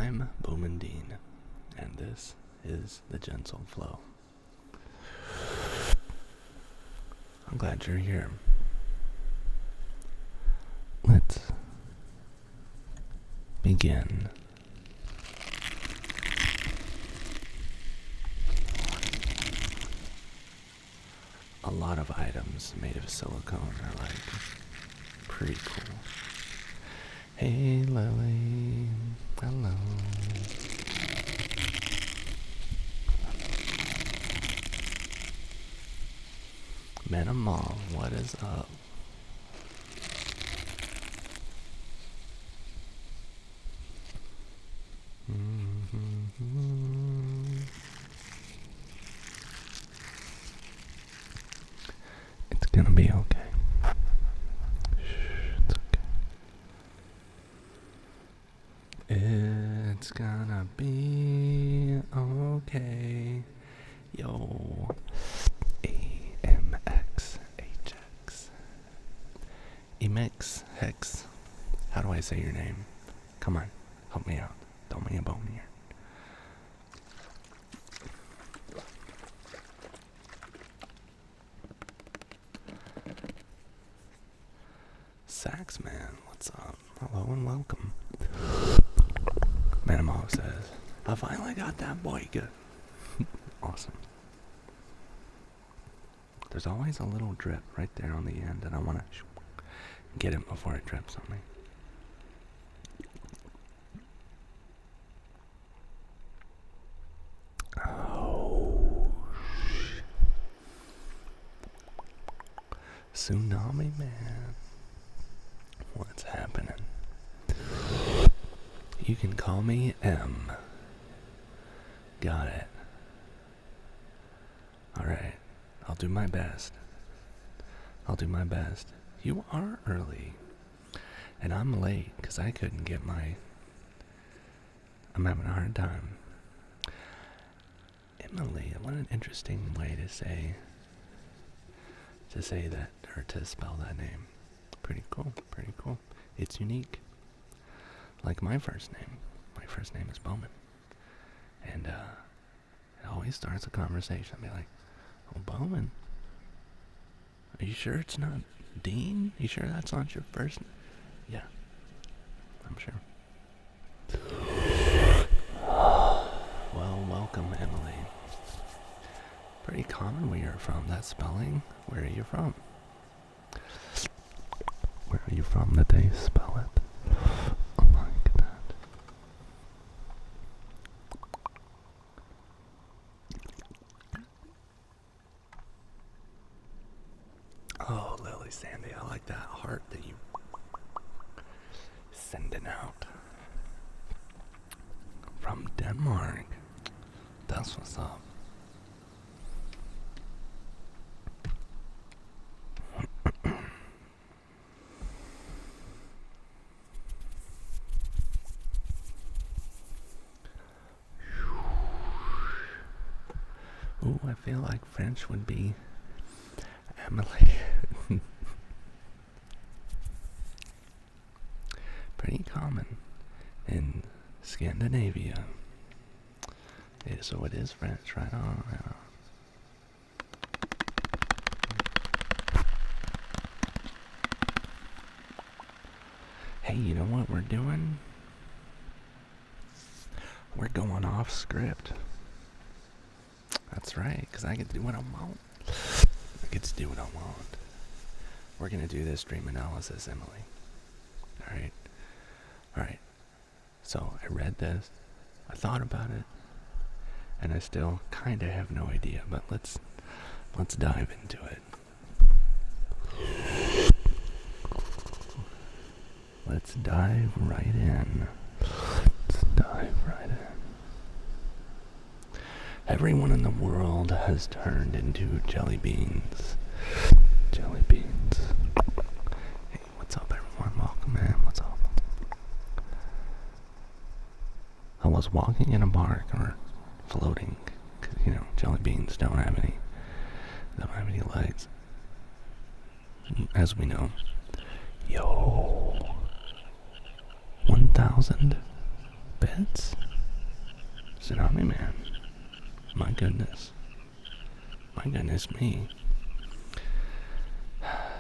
I'm Bowman Dean, and this is The Gentle Flow. I'm glad you're here. Let's begin. A lot of items made of silicone are like pretty cool. Hey Lily, hello. Minimal, what is up? It's gonna be okay. Shh, it's okay. It's gonna be okay. Yo. AMXHX. Emix Hex. How do I say your name? Come on, help me out. Throw me a bone here. Saxman, what's up? Hello and welcome. Manamo says, I finally got that boy good. Awesome. There's always a little drip right there on the end, and I want to get it before it drips on me. Oh, Tsunami man. What's happening? You can call me M. Got it. Alright, I'll do my best. You are early. And I'm late because I couldn't get I'm having a hard time. Emily, what an interesting way to say that, or to spell that name. Pretty cool. It's unique. Like my first name. My first name is Bowman. And it always starts a conversation. I'll be like, oh, Bowman, are you sure it's not Dean? You sure that's not your first name? Yeah, I'm sure. Well, welcome, Emily. Pretty common where you're from, that spelling. Where are you from? Where are you from that they spell it? Oh my god. Oh, Lily Sandy, I like that heart that you sending out. From Denmark. That's what's up. Ooh, I feel like French would be Emily. Pretty common in Scandinavia. So it is French, right on. Hey, you know what we're doing? We're going off script. That's right, because I get to do what I want. We're going to do this dream analysis, Emily. Alright. So, I read this. I thought about it. And I still kind of have no idea, but let's dive into it. Let's dive right in. Everyone in the world has turned into jelly beans. Hey, what's up, everyone? Welcome, man. What's up? I was walking in a park, or floating, because, jelly beans don't have any legs. As we know. Yo. 1,000 bits? goodness. My goodness me.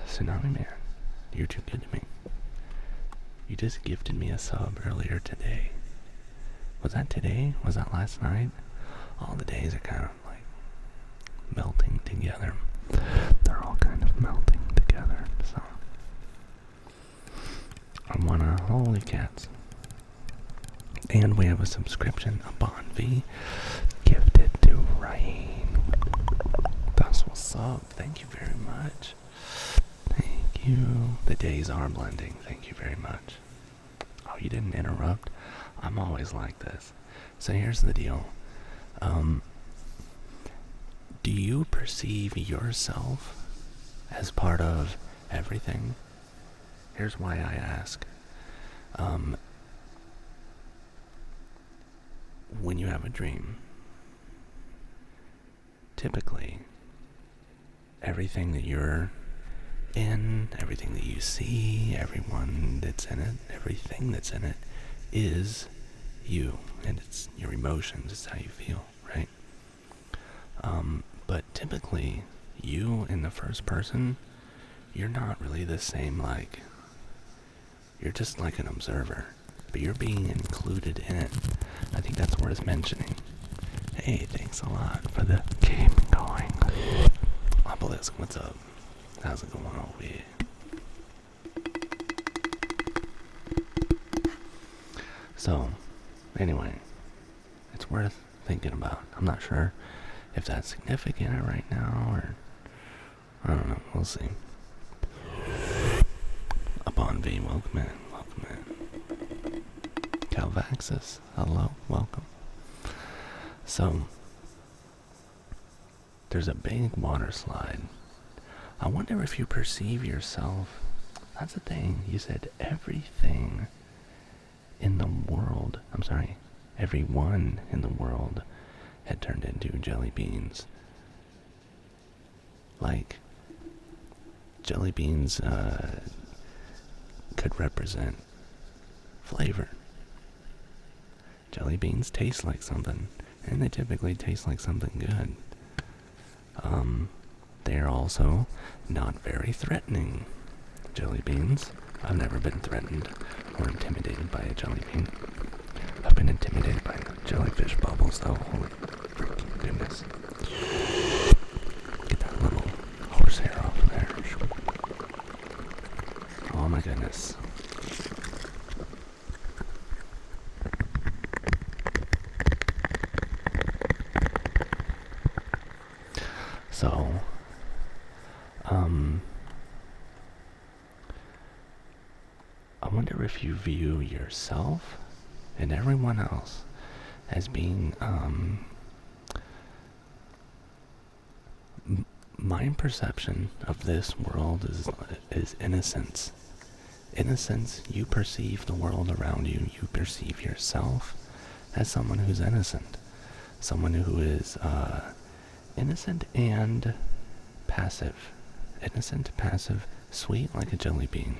Tsunami Man, you're too good to me. You just gifted me a sub earlier today. Was that today? Was that last night? All the days are kind of like melting together. They're all kind of melting together, so. I wanna, holy cats. And we have a subscription, a Bond V, gifted to Rain. That's what's up. Thank you very much. Thank you. The days are blending. Thank you very much. Oh, you didn't interrupt? I'm always like this. So here's the deal. Do you perceive yourself as part of everything? Here's why I ask. When you have a dream, typically, everything that you're in, everything that you see, everyone that's in it, everything that's in it is you, and it's your emotions, it's how you feel, right? But typically, you in the first person, you're not really the same, like, you're just like an observer, but you're being included in it. I think that's worth mentioning. Hey, thanks a lot for the game going. Obelisk, what's up? How's it going over here? So, anyway, it's worth thinking about. I'm not sure if that's significant right now, or I don't know. We'll see. Upon V, welcome in. Welcome in. Calvaxis, hello, welcome. So, there's a big water slide. I wonder if you perceive yourself. That's the thing. You said everything in the world, everyone in the world had turned into jelly beans. Like, jelly beans could represent flavor. Jelly beans taste like something, and they typically taste like something good. They're also not very threatening. Jelly beans. I've never been threatened or intimidated by a jelly bean. I've been intimidated by the jellyfish bubbles, though. Holy freaking goodness. Get that little horsehair off of there. Oh my goodness. So, I wonder if you view yourself and everyone else as being, my perception of this world is innocence. Innocence, you perceive the world around you, you perceive yourself as someone who's innocent. Someone who is, innocent and passive. Innocent, passive, sweet like a jelly bean.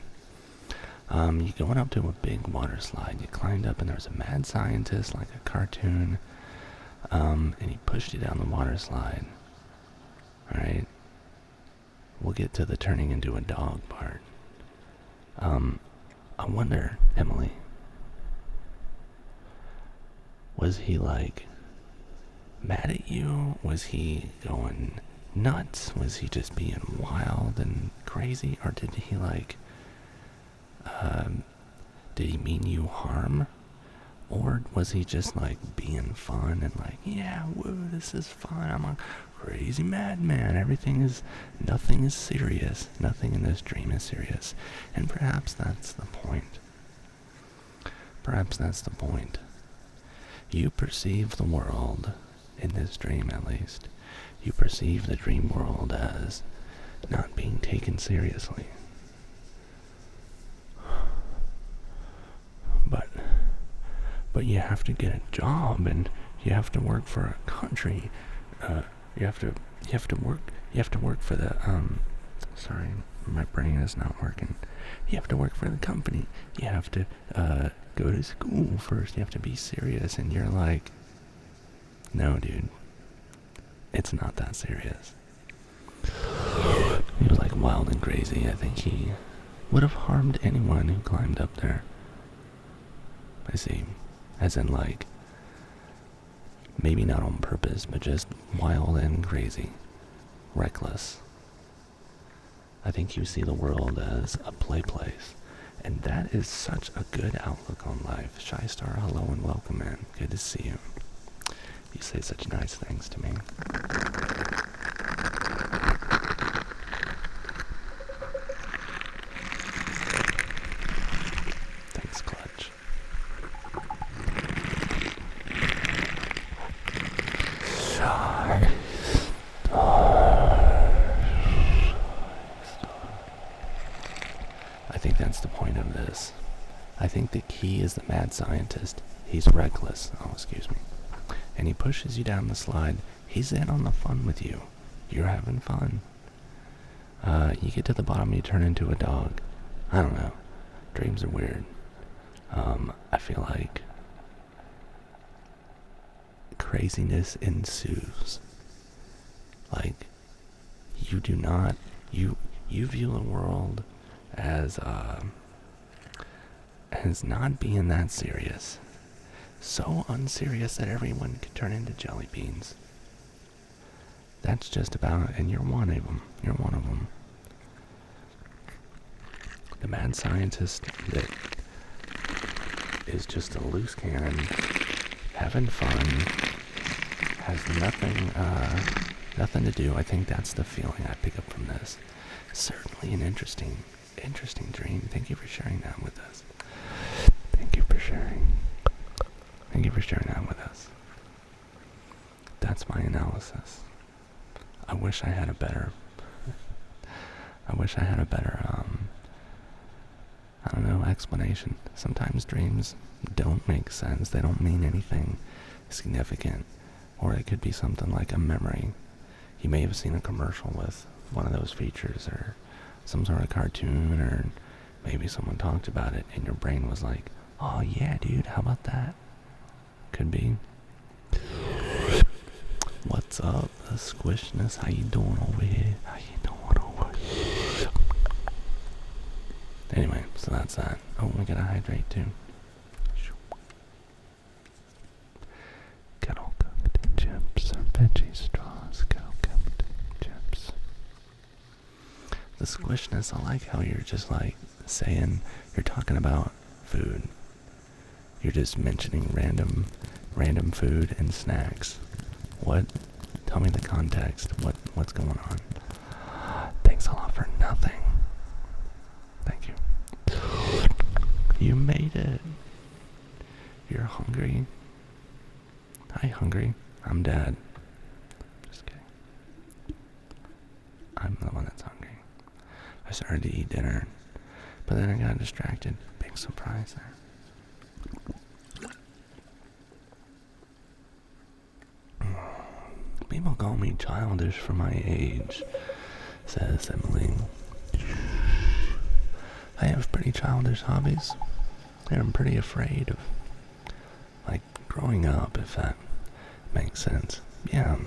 You going up to a big water slide. You climbed up and there was a mad scientist like a cartoon. And he pushed you down the water slide. Alright? We'll get to the turning into a dog part. I wonder, Emily, was he like mad at you? Was he going nuts? Was he just being wild and crazy? Or did he like, did he mean you harm? Or was he just like being fun and like, yeah, woo, this is fun. I'm a crazy madman. Nothing is serious. Nothing in this dream is serious. And perhaps that's the point. Perhaps that's the point. You perceive the world, in this dream at least, you perceive the dream world as not being taken seriously. But you have to get a job and you have to work for a country. You have to work for the sorry, my brain is not working. You have to work for the company. You have to go to school first. You have to be serious, and you're like, no, dude. It's not that serious. He was like wild and crazy. I think he would have harmed anyone who climbed up there. I see. As in like, maybe not on purpose, but just wild and crazy. Reckless. I think you see the world as a play place. And that is such a good outlook on life. Shy Star, hello and welcome, man. Good to see you. You say such nice things to me. Thanks, Clutch. Shy Star. I think that's the point of this. I think the key is the mad scientist. He's reckless. Oh, excuse me. And he pushes you down the slide. He's in on the fun with you. You're having fun. You get to the bottom, you turn into a dog. I don't know. Dreams are weird. I feel like craziness ensues. Like, you do not, you view the world as not being that serious. So unserious that everyone could turn into jelly beans. That's just about it, and you're one of them. You're one of them. The mad scientist that is just a loose cannon, having fun, has nothing to do. I think that's the feeling I pick up from this. Certainly an interesting dream. Thank you for sharing that with us. Thank you for sharing that with us. That's my analysis. I wish I had a better, I don't know, explanation. Sometimes dreams don't make sense. They don't mean anything significant. Or it could be something like a memory. You may have seen a commercial with one of those features, or some sort of cartoon, or maybe someone talked about it and your brain was like, oh yeah, dude, how about that? Could be. What's up, Squishness? How you doing over here? Anyway, so that's that. Oh, we gotta hydrate too. Kettle cooked chips or veggie straws. Kettle cooked chips. The Squishness, I like how you're just like saying, you're talking about food. You're just mentioning random food and snacks. What? Tell me the context. What's going on? Thanks a lot for nothing. Thank you. You made it. You're hungry. Hi, hungry. I'm Dad. Just kidding. I'm the one that's hungry. I started to eat dinner, but then I got distracted. Big surprise there. People call me childish for my age, says Emily. I have pretty childish hobbies, and I'm pretty afraid of, like, growing up, if that makes sense. Yeah,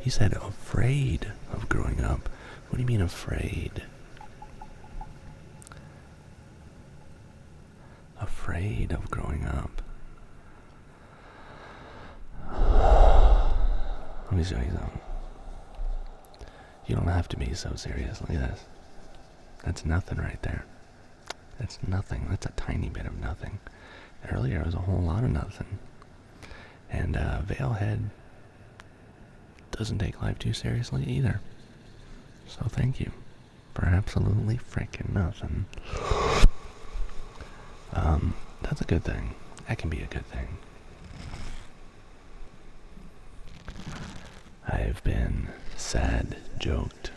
you said afraid of growing up. What do you mean afraid? Afraid of growing up. Let me show you something. You don't have to be so serious. Look at this. That's nothing right there. That's nothing. That's a tiny bit of nothing. Earlier it was a whole lot of nothing. And Veilhead doesn't take life too seriously either. So thank you for absolutely freaking nothing. That's a good thing. That can be a good thing. I've been sad joked.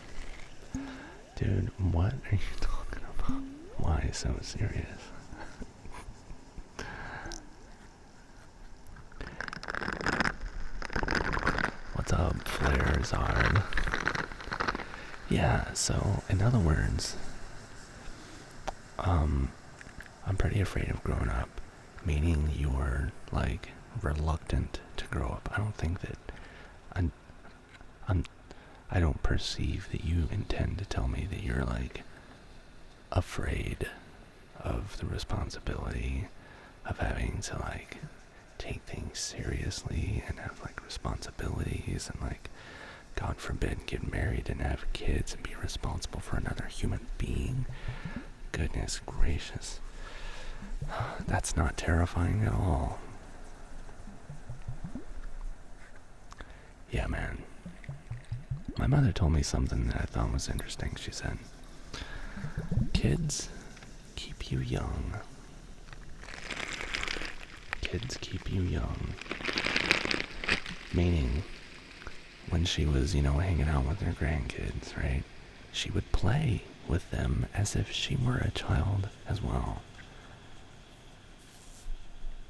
Dude, what are you talking about? Why so serious? What's up, Flare Zard? Yeah, so in other words, I'm pretty afraid of growing up, meaning you're like reluctant to grow up. I don't think that I don't perceive that you intend to tell me that you're like afraid of the responsibility of having to like take things seriously and have like responsibilities and like, God forbid, get married and have kids and be responsible for another human being. Goodness gracious. That's not terrifying at all. Yeah, man. My mother told me something that I thought was interesting. She said, kids keep you young. Kids keep you young. Meaning, when she was, hanging out with her grandkids, right? She would play with them as if she were a child as well.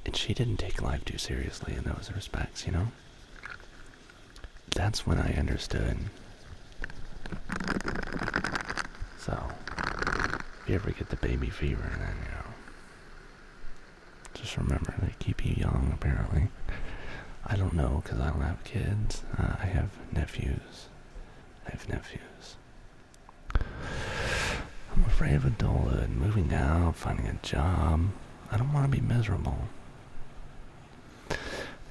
And she didn't take life too seriously in those respects, That's when I understood. So, if you ever get the baby fever, then, just remember, they keep you young, apparently. I don't know, because I don't have kids. I have nephews. I'm afraid of adulthood, moving out, finding a job. I don't want to be miserable.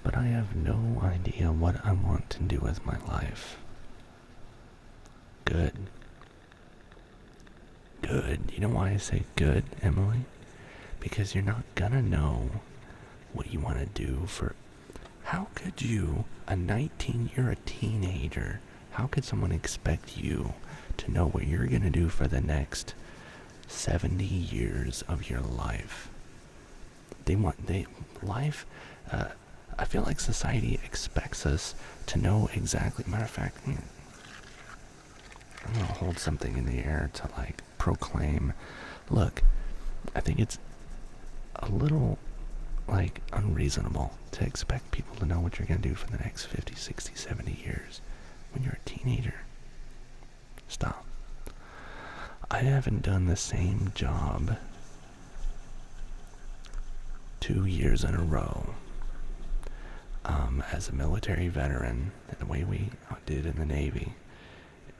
But I have no idea what I want to do with my life. Good. You know why I say good, Emily? Because you're not gonna know what you want to do for... How could you, you're a teenager, how could someone expect you to know what you're gonna do for the next 70 years of your life? I feel like society expects us to know exactly. Matter of fact, I'm gonna hold something in the air to like proclaim. Look, I think it's a little like unreasonable to expect people to know what you're gonna do for the next 50, 60, 70 years when you're a teenager. Stop. I haven't done the same job 2 years in a row as a military veteran. The way we did in the Navy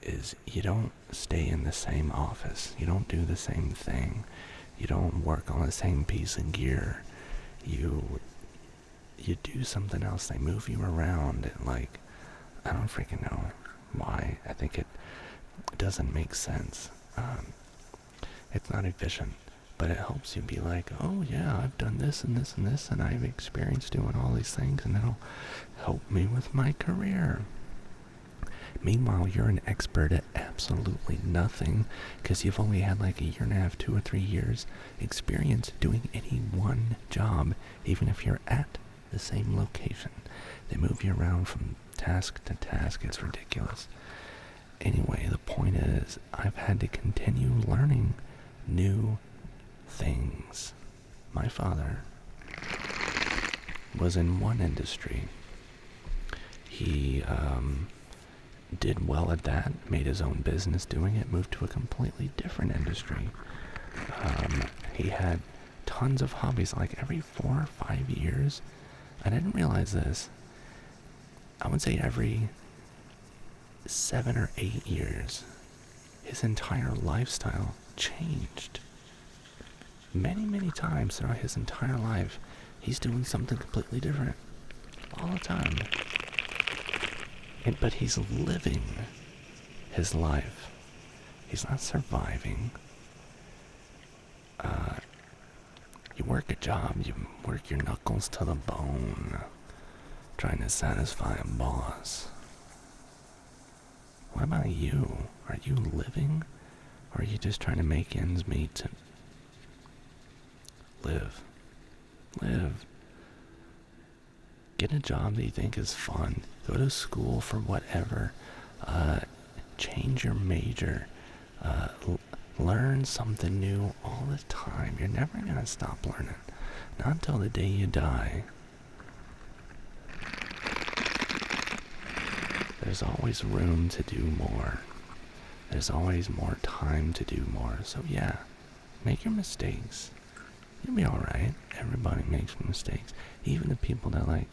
is you don't stay in the same office. You don't do the same thing. You don't work on the same piece of gear. You do something else. They move you around and like, I don't freaking know why. I think it doesn't make sense. It's not efficient, but it helps you be like, oh yeah, I've done this and this and this, and I've experienced doing all these things, and it'll help me with my career. Meanwhile, you're an expert at absolutely nothing because you've only had like a year and a half, 2 or 3 years experience doing any one job, even if you're at the same location. They move you around from task to task. It's ridiculous. Anyway, the point is, I've had to continue learning new things. My father was in one industry. He did well at that, made his own business doing it, moved to a completely different industry. He had tons of hobbies, like every 4 or 5 years. I didn't realize this. I would say every 7 or 8 years, his entire lifestyle changed. Many, many times throughout his entire life, he's doing something completely different. All the time. But he's living his life. He's not surviving. You work a job, you work your knuckles to the bone, trying to satisfy a boss. What about you? Are you living? Or are you just trying to make ends meet to live? Get a job that you think is fun. Go to school for whatever. Change your major. Learn something new all the time. You're never going to stop learning. Not until the day you die. There's always room to do more. There's always more time to do more. So yeah, make your mistakes. You'll be alright. Everybody makes mistakes. Even the people that like...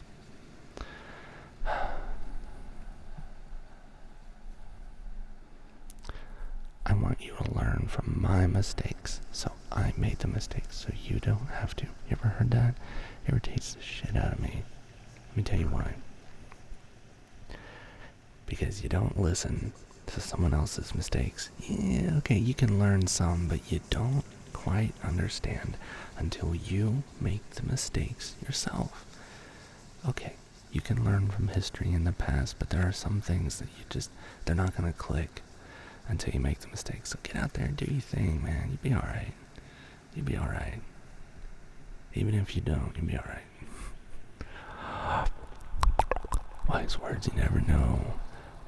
from my mistakes. So I made the mistakes, so you don't have to. You ever heard that? It irritates the shit out of me. Let me tell you why. Because you don't listen to someone else's mistakes. Yeah, okay, you can learn some, but you don't quite understand until you make the mistakes yourself. Okay, you can learn from history in the past, but there are some things that they're not going to click until you make the mistakes. So get out there and do your thing, man. You'll be alright. You'll be alright. Even if you don't, you'll be alright. Wise words, you never know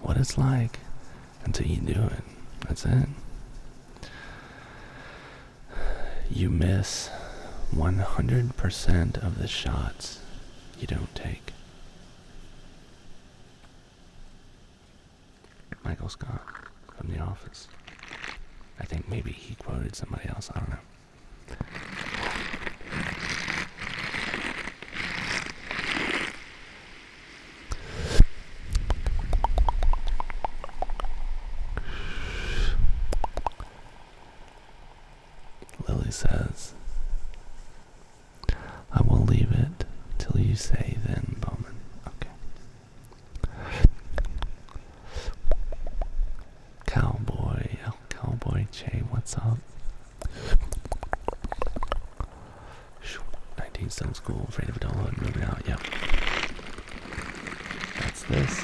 what it's like until you do it. That's it. You miss 100% of the shots you don't take. Michael Scott from The Office. I think maybe he quoted somebody else. I don't know. Lily says, I will leave it till you say then, Bowman. Okay. Cowboy Che, what's up? 19 still school, afraid of adulthood, moving out, yep. That's this.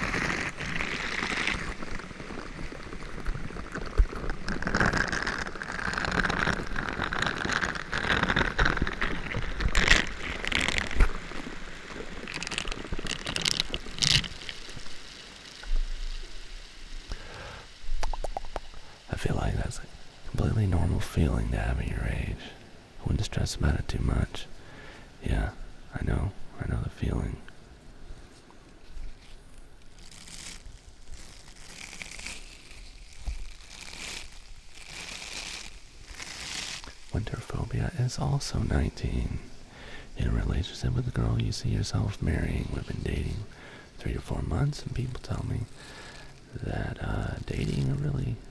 I feel like that's a completely normal feeling to have at your age. I wouldn't stress about it too much. Yeah, I know the feeling. Winterphobia is also 19. In a relationship with a girl you see yourself marrying. We've been dating 3 to 4 months, and people tell me that dating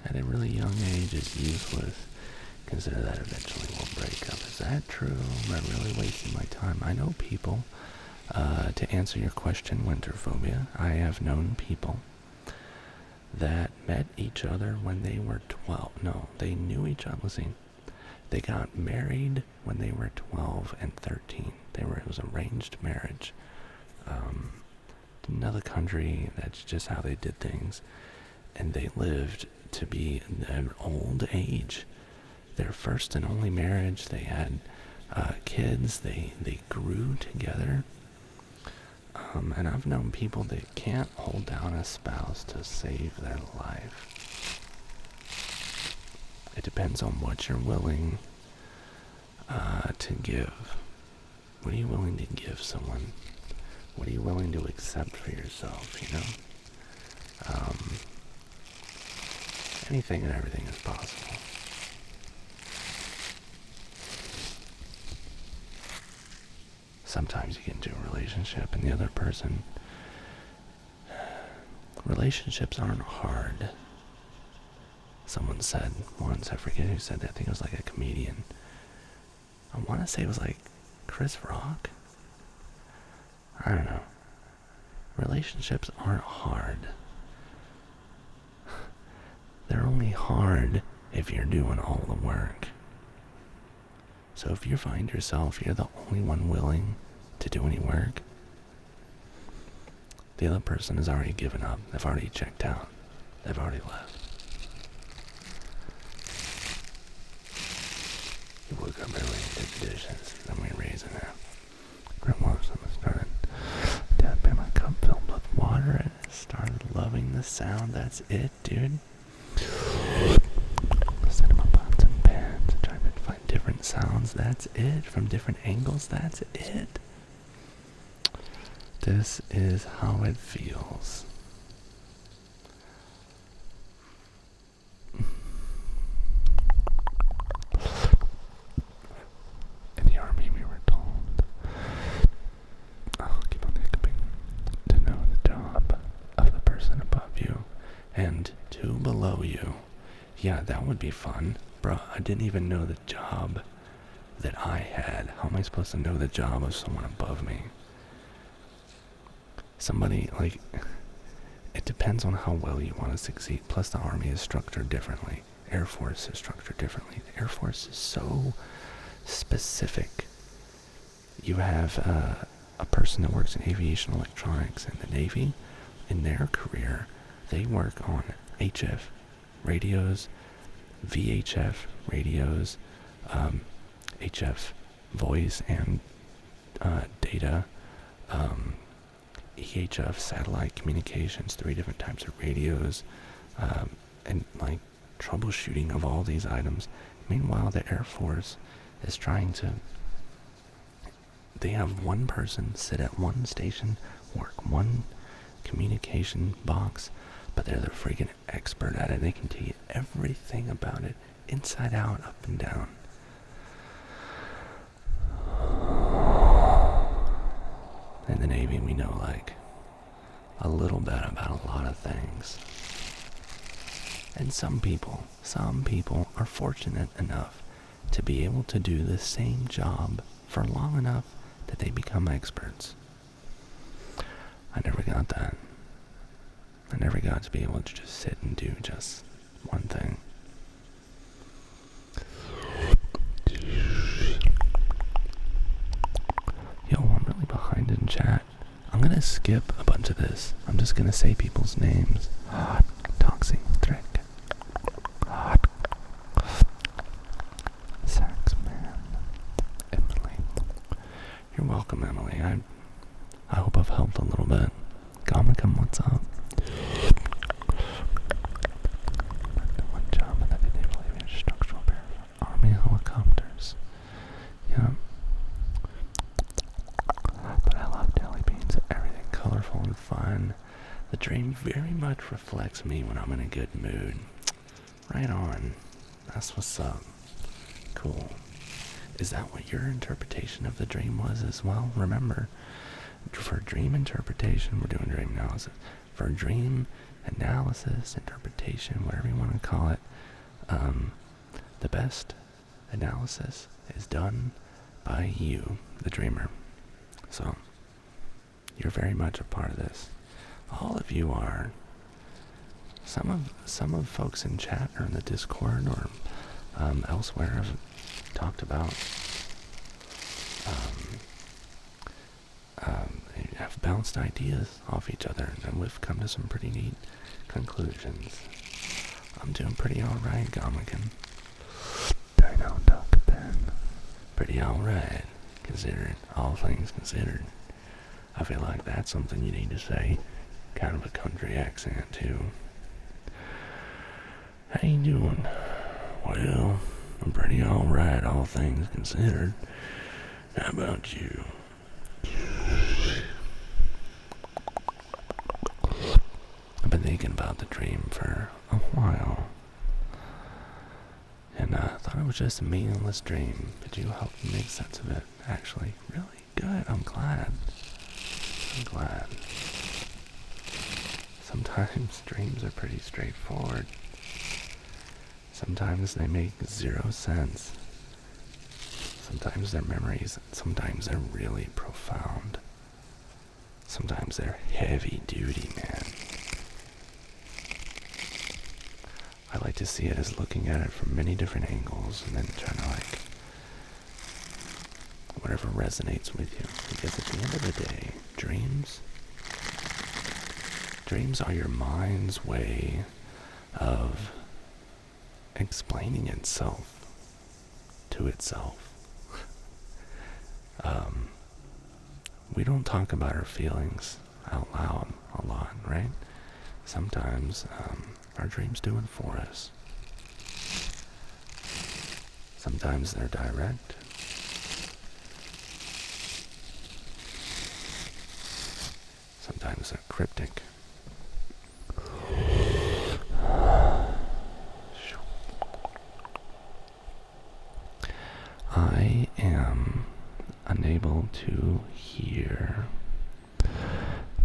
at a really young age is useless. Consider that eventually we'll break up. Is that true? Am I really wasting my time? I know people, to answer your question, winterphobia, I have known people that met each other when they were 12. No, they knew each other. Let's see. They got married when they were 12 and 13. It was arranged marriage. Another country, that's just how they did things. And they lived to be an old age. Their first and only marriage, they had kids, they grew together. And I've known people that can't hold down a spouse to save their life. It depends on what you're willing to give. What are you willing to give someone? What are you willing to accept for yourself, you know? Anything and everything is possible. Sometimes you get into a relationship and the other person... Relationships aren't hard. Someone said once, I forget who said that, I think it was like a comedian. I want to say it was like Chris Rock. I don't know. Relationships aren't hard. They're only hard if you're doing all the work. So if you find yourself, you're the only one willing to do any work, the other person has already given up. They've already checked out. They've already left. You woke up early and did the dishes. Then we raised it now. Grandma started tapping my cup filled with water and I started loving the sound. That's it, dude. Setting my pots and pans and trying to find different sounds. That's it. From different angles. That's it. This is how it feels. In the army we were told, I'll keep on hiccuping, to know the job of the person above you and two below you. Yeah, that would be fun. Bro, I didn't even know the job that I had. How am I supposed to know the job of someone above me? Somebody, like, it depends on how well you want to succeed. Plus, the Army is structured differently. Air Force is structured differently. The Air Force is so specific. You have a person that works in aviation electronics in the Navy. In their career, they work on HF radios, VHF radios, HF voice and data, EHF satellite communications, 3 different types of radios, and like troubleshooting of all these items. Meanwhile, the Air Force is trying to, they have one person sit at one station, work one communication box, but they're the freaking expert at it. They can tell you everything about it, inside out, up and down. In the Navy, we know like a little bit about a lot of things. And some people are fortunate enough to be able to do the same job for long enough that they become experts. I never got that. I never got to be able to just sit and do just one thing. Yo, I'm really behind in chat. I'm gonna skip a bunch of this. I'm just gonna say people's names. Toxic Trick. Saxman. Emily. You're welcome, Emily. I hope I've helped a little bit. Gamakum, what's up? One job and then they didn't believe in structural repair for Army helicopters. Yeah. But I love jelly beans. Everything colorful and fun. The dream very much reflects me when I'm in a good mood. Right on. That's what's up. Cool. Is that what your interpretation of the dream was as well? Remember, for dream interpretation, we're doing dream analysis. For dream analysis, interpretation, whatever you want to call it, the best analysis is done by you, the dreamer. So, you're very much a part of this. All of you are. Some of folks in chat or in the Discord or elsewhere have talked about have bounced ideas off each other, and we've come to some pretty neat conclusions. I'm doing pretty alright, Gomigan. Dino Duck Pen. Pretty alright, considered, all things considered. I feel like that's something you need to say. Kind of a country accent, too. How you doing? Well, I'm pretty alright, all things considered. How about you? I've been thinking about the dream for a while. And I thought it was just a meaningless dream, but you helped me make sense of it, actually. Really good, I'm glad. Sometimes dreams are pretty straightforward. Sometimes they make 0 sense. Sometimes they're memories, sometimes they're really profound. Sometimes they're heavy duty, man. I like to see it as looking at it from many different angles and then trying to like, whatever resonates with you. Because at the end of the day, dreams are your mind's way of explaining itself to itself. We don't talk about our feelings out loud a lot, right? Sometimes our dreams do it for us. Sometimes they're direct. Sometimes they're cryptic. I am unable to hear.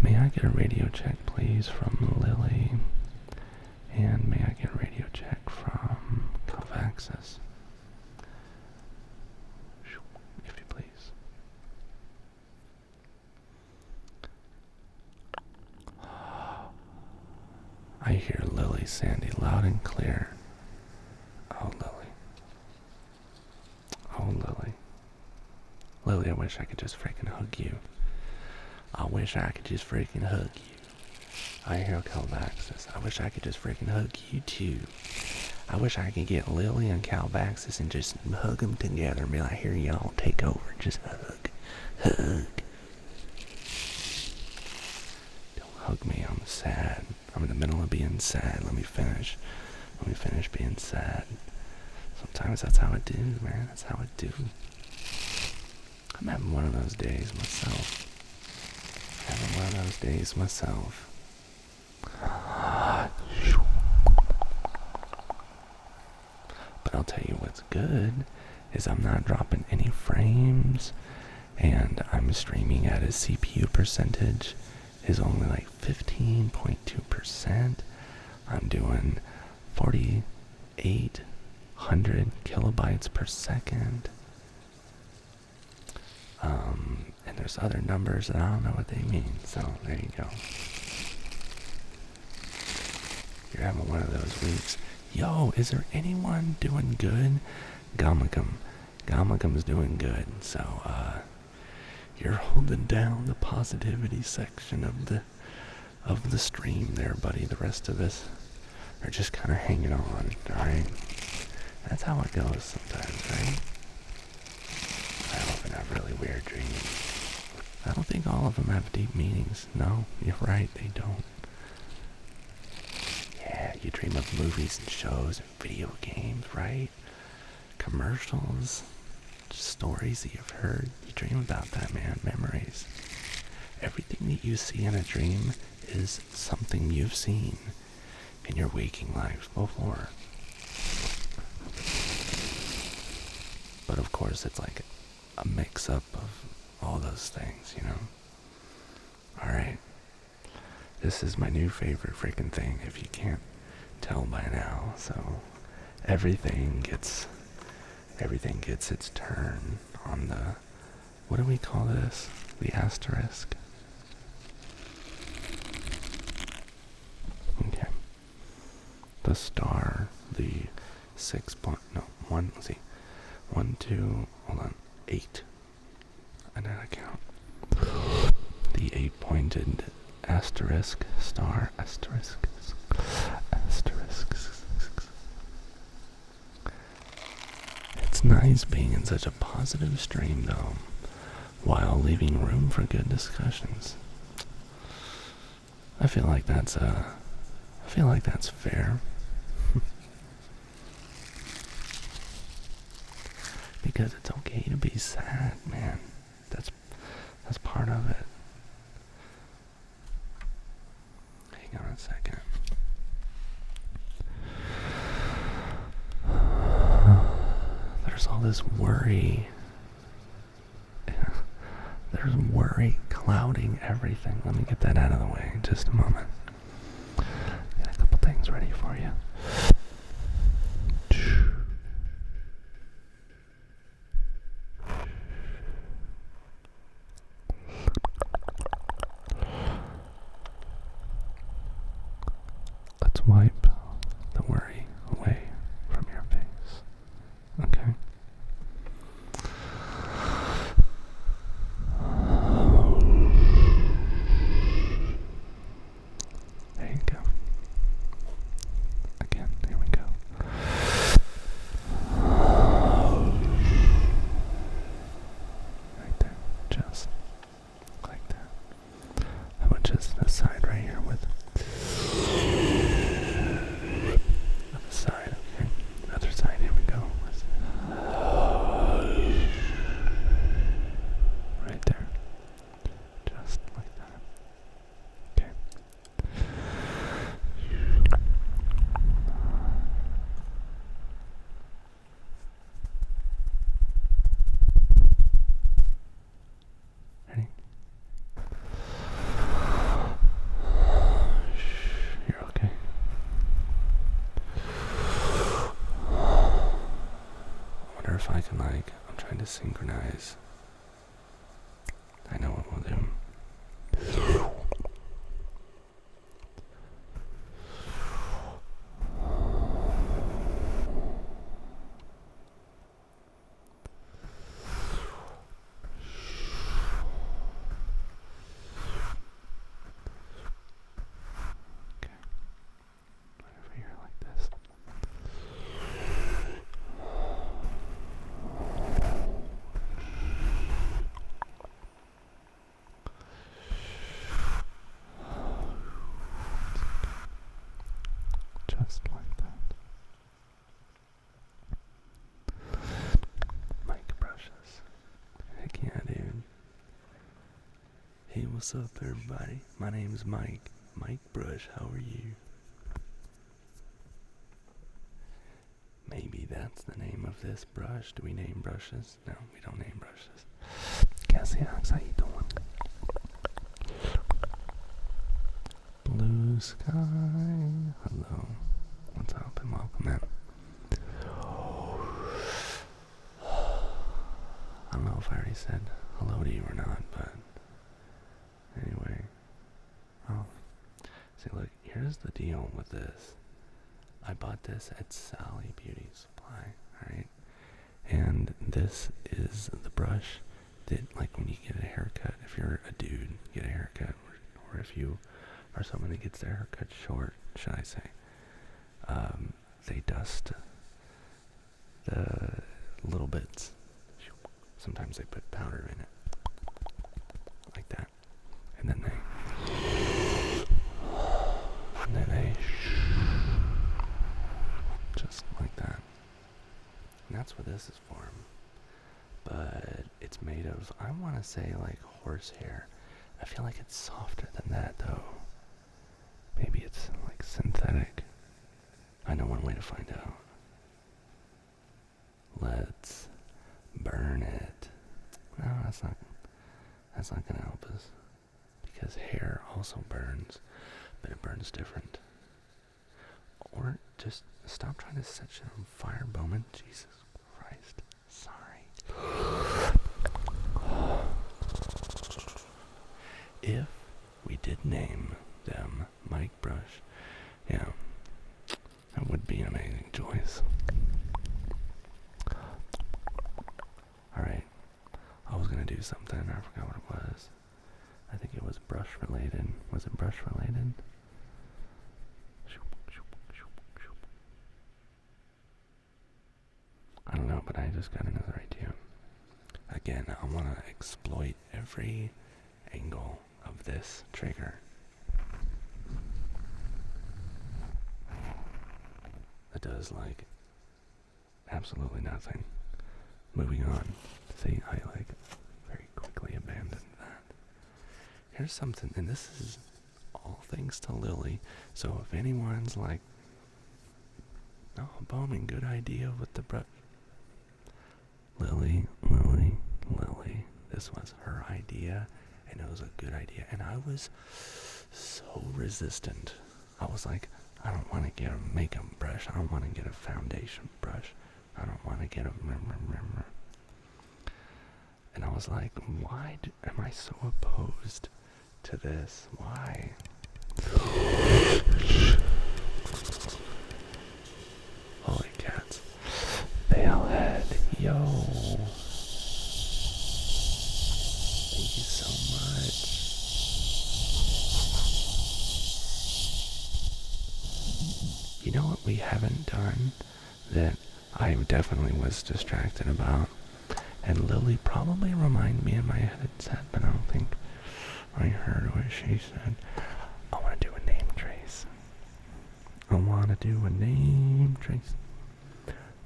May I get a radio check, please, from Lily? And may I get a radio check from Kovacs? access. If you please. I hear Lily, Sandy, loud and clear. Oh, Lily. Oh, Lily. Lily, I wish I could just freaking hug you. I wish I could just freaking hug you. I hear Calvaxis. I wish I could just freaking hug you too. I wish I could get Lily and Calvaxis and just hug them together and be like, here y'all, take over. Just hug. Hug. Don't hug me, I'm sad. I'm in the middle of being sad. Let me finish being sad. Sometimes that's how I do, man. That's how I do. I'm having one of those days myself. But I'll tell you what's good is I'm not dropping any frames, and I'm streaming at a CPU percentage is only like 15.2%. I'm doing 4,800 kilobytes per second. And there's other numbers that I don't know what they mean, so there you go. You're having one of those weeks. Yo, is there anyone doing good? Gamagam's doing good, so you're holding down the positivity section of the stream there, buddy. The rest of us are just kind of hanging on, alright? That's how it goes sometimes, right? I often have really weird dreams. I don't think all of them have deep meanings. No, you're right, they don't. Yeah, you dream of movies and shows and video games, right? Commercials, stories that you've heard. You dream about that, man. Memories. Everything that you see in a dream is something you've seen in your waking life before. But of course, it's like a mix-up of all those things, you know? Alright. This is my new favorite freaking thing, if you can't tell by now. So, everything gets its turn on the, what do we call this? The asterisk? Okay. The star, the 8. I did not count. The 8-pointed asterisk, star, asterisk. It's nice being in such a positive stream, though, while leaving room for good discussions. I feel like that's fair. Because it's okay to be sad, man. That's part of it. Hang on a second. There's all this worry. There's worry clouding everything. Let me get that out of the way in just a moment. Get a couple things ready for you. Let's wipe the worry away from your face. Okay? There you go. Again, here we go. Right there. Just like that. How about just this side right here with other side, okay? Other side, here we go. Right there. Just like that. Okay. Ready? to synchronize. I know what we'll do. Just like that. Mic brushes. Heck yeah, dude. Hey, what's up, everybody? My name's Mike. Mike Brush, how are you? Maybe that's the name of this brush. Do we name brushes? No, we don't name brushes. Cassie, how you doing? Blue sky. Hello. What's up and welcome in. I don't know if I already said hello to you or not, but anyway. Oh. See, look, here's the deal with this. I bought this at Sally Beauty Supply, alright? And this is the brush that, like, when you get a haircut, if you're a dude, get a haircut, or if you are someone that gets their haircut short, should I say, they dust the little bits. Sometimes they put powder in it, like that, and then they just like that. And that's what this is for. But it's made of, I want to say, like horsehair. I feel like it's softer than that, though. Maybe it's like synthetic. I know one way to find out. Let's burn it. No, that's not gonna help us, because hair also burns, but it burns different. Or just stop trying to set shit on fire, Bowman. Jesus Christ. Sorry. If we did name them Mike Brush, yeah, that would be an amazing choice. Alright, I was gonna do something, I forgot what it was. I think it was brush related. Was it brush related? I don't know, but I just got another idea. Again, I want to exploit every angle of this trigger. It does, like, absolutely nothing. Moving on. See, I, like, very quickly abandoned that. Here's something, and this is all thanks to Lily. So if anyone's like, oh, Bowman, good idea with the brush. Lily. This was her idea, and it was a good idea. And I was so resistant. I was like, I don't want to get a makeup brush. I don't want to get a foundation brush. I don't want to get a... And I was like, why am I so opposed to this? Why? Holy cats. Balehead, yo. Thank you so much. You know what we haven't done that I definitely was distracted about? And Lily probably reminded me in my headset, but I don't think I heard what she said. I want to do a name trace. I want to do a name trace.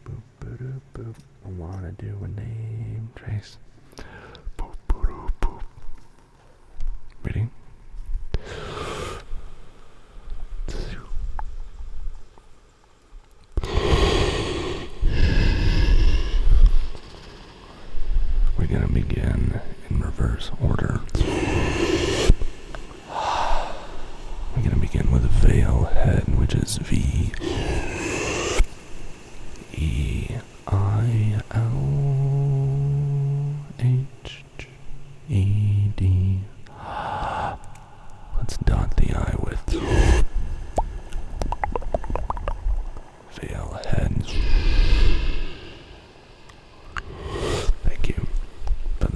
Boop, boop, boop. I want to do a name trace. Boop, boop, boop. Ready? We're going to begin in reverse order. We're going to begin with veil head, which is V-E-I-L.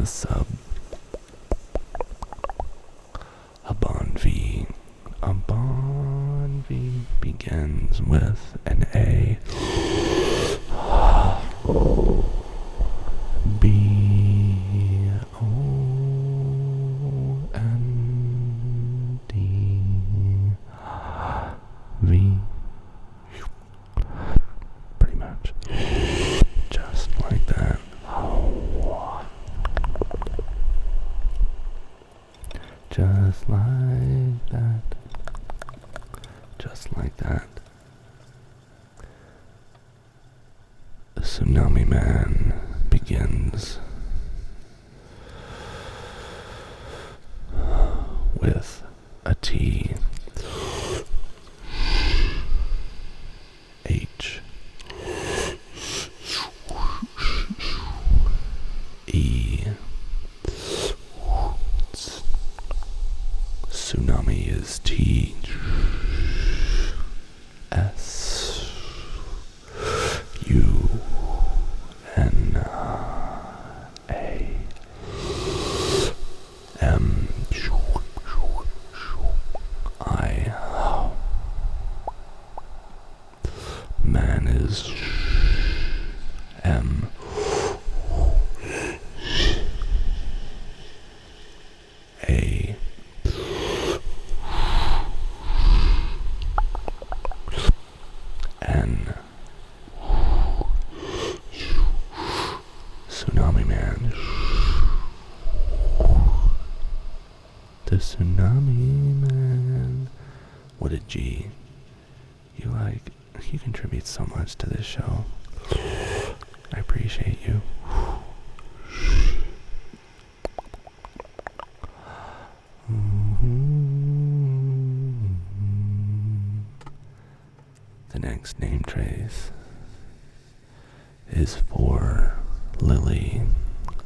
the sub. A Bon V. A Bon V begins with an A. B-O-N-D-V. Pretty much. Just like that. Just like that. Just like that. The Tsunami Man begins with a T. H. E. Tsunami is T. S. U. N. A. M. I. Man is M. A. N. Tsunami Man. The Tsunami Man. What a G. You contribute so much to this show. I appreciate you. The next name trace is for Lily.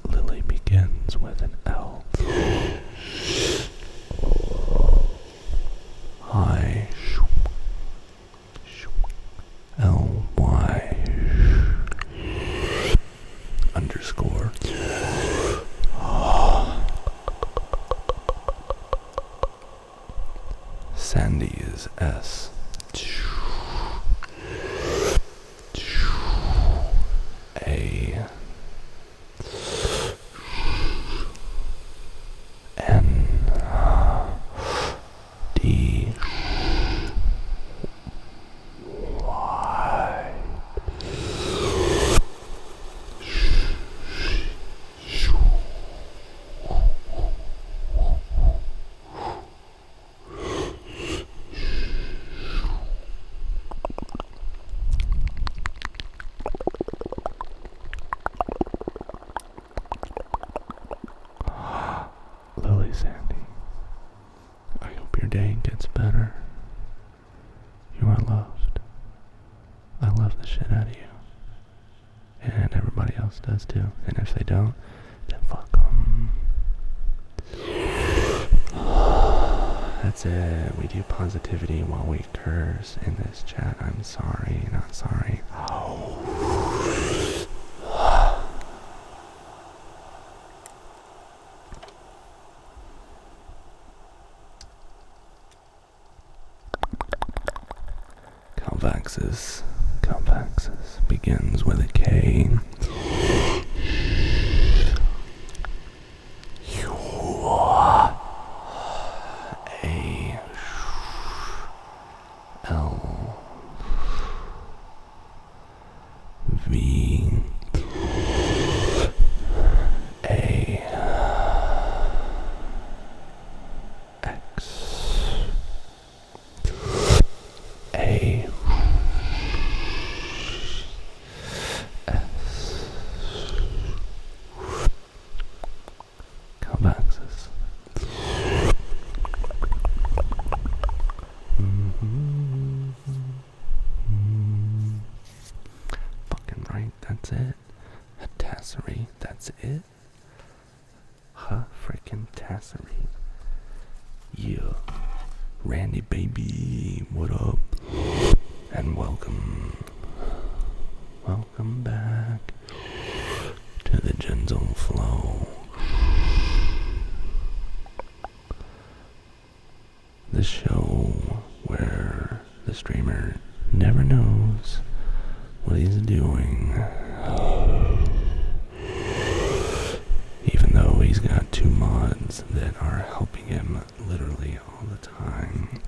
Lily begins with an L. I. L-Y underscore. Sandy is S. A. N. D. Y. Lily Sandy, I hope your day gets better. You are loved. I love the shit out of you. And everybody else does too. And if they don't, then fuck them. That's it. We do positivity while we curse in this chat. I'm sorry, not sorry. Calvaxis begins with a K. A. L. V. A. X. A. S. Calvaxis. Fucking right, that's it. A tassery, that's it. Frickin' tassery. Yeah. Randy baby, what up? And welcome back to the gentle flow. streamer never knows what he's doing. Even though he's got 2 mods that are helping him literally all the time.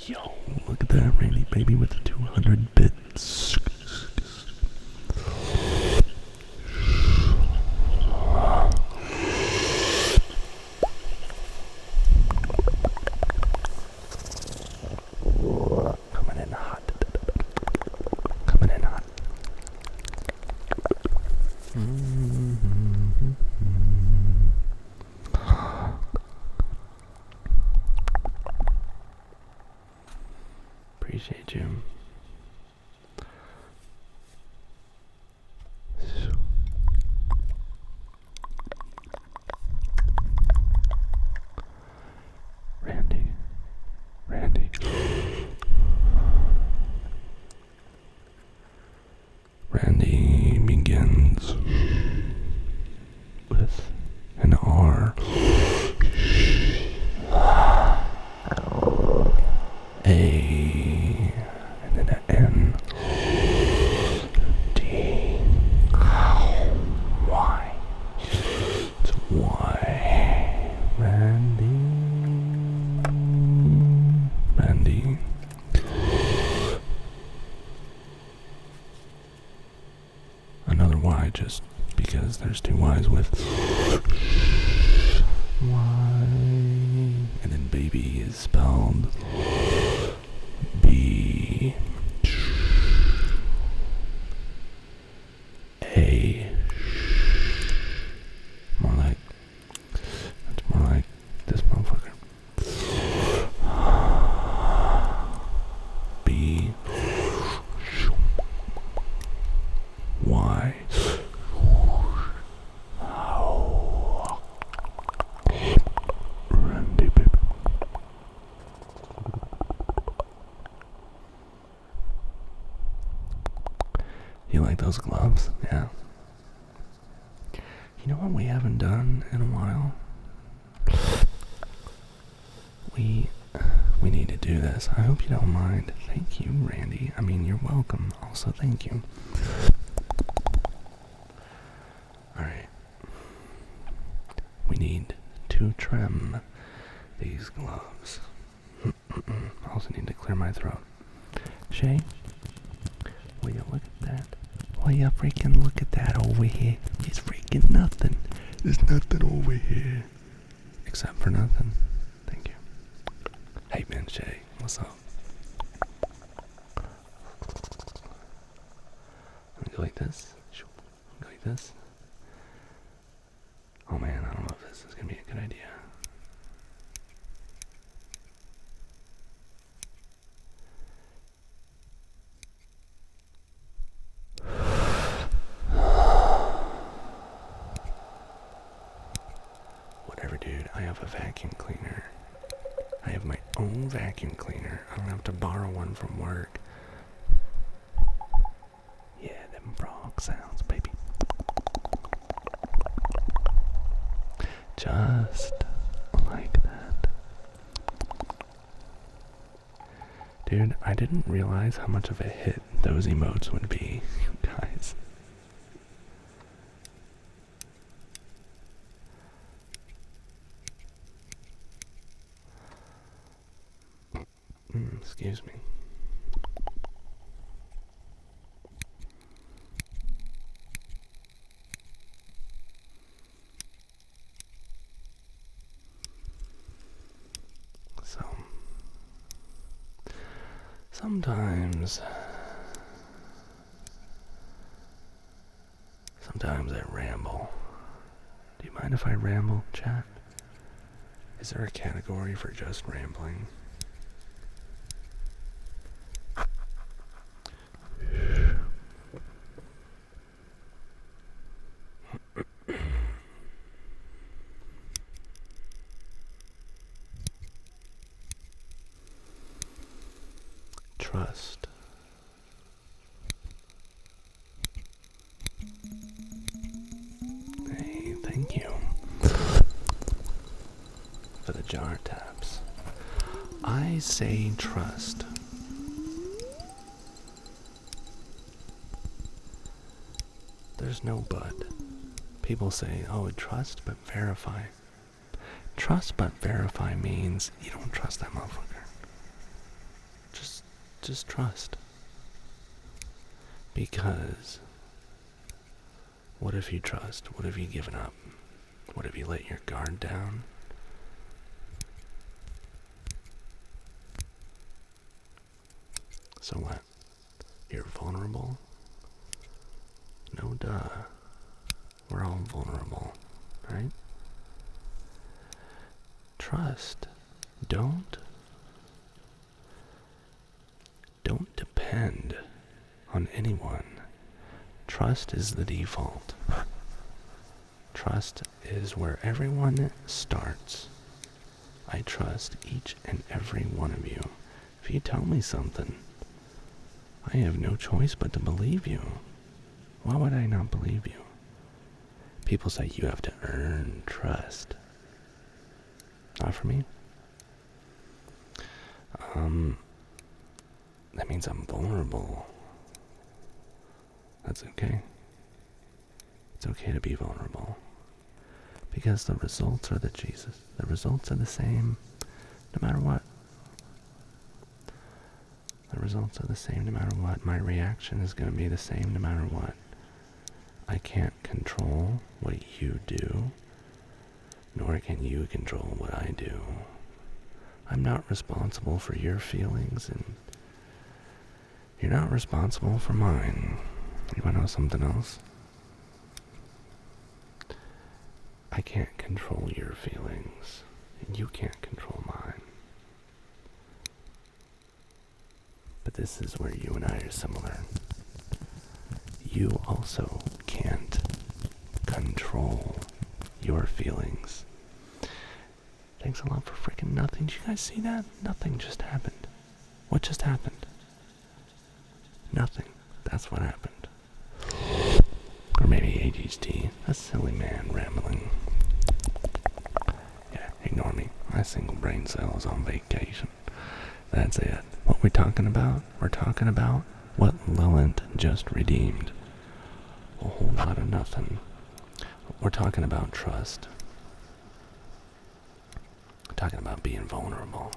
Yo, look at that Randy baby with the 200 bits. Coming in hot. Coming in hot. Appreciate you. Randy. Randy begins with an R. A, and then an N, D, Y. It's Y. Randy. Another Y just because there's 2 Y's with Y. And then baby is spelled B A. That's more like this motherfucker. B Y. Randy baby. You like those gloves? Yeah. You know what we haven't done in a while? We need to do this. I hope you don't mind. Thank you, Randy. I mean, you're welcome. Also, thank you. Alright. We need to trim these gloves. I also need to clear my throat. Shay, will you look at that? Will you freaking look at that over here? It's freaking nothing. There's nothing over here. Except for nothing. Thank you. Hey man, Shay, what's up? Let me go like this. Go like this. Oh man, I don't know if this is gonna be a good idea. Whatever, dude. I have a vacuum cleaner. I have my own vacuum cleaner. I don't have to borrow one from work. Yeah, them frog sounds, baby. Just like that. Dude, I didn't realize how much of a hit those emotes would be, you guys. Excuse me. So, sometimes I ramble. Do you mind if I ramble, chat? Is there a category for just rambling? trust. Hey, thank you for the jar taps. I say trust. There's no but. People say, oh, trust but verify. Trust but verify means you don't trust that motherfucker. Just trust. Because what if you trust? What if you given up? What if you let your guard down? So what? You're vulnerable? No duh. We're all vulnerable, right? Trust. Don't depend on anyone. Trust is the default. Trust is where everyone starts. I trust each and every one of you. If you tell me something, I have no choice but to believe you. Why would I not believe you? People say you have to earn trust. Not for me. That means I'm vulnerable. That's okay. It's okay to be vulnerable. Because the results are the results are the same no matter what. The results are the same no matter what. My reaction is going to be the same no matter what. I can't control what you do, nor can you control what I do. I'm not responsible for your feelings, and you're not responsible for mine. You want to know something else? I can't control your feelings, and you can't control mine. But this is where you and I are similar. You also can't control your feelings. Thanks a lot for freaking nothing. Did you guys see that? Nothing just happened. What just happened? Nothing. That's what happened. Or maybe ADHD. A silly man rambling. Yeah, ignore me. My single brain cell is on vacation. That's it. What we're talking about? We're talking about what Lilith just redeemed. A whole lot of nothing. We're talking about trust. We're talking about being vulnerable.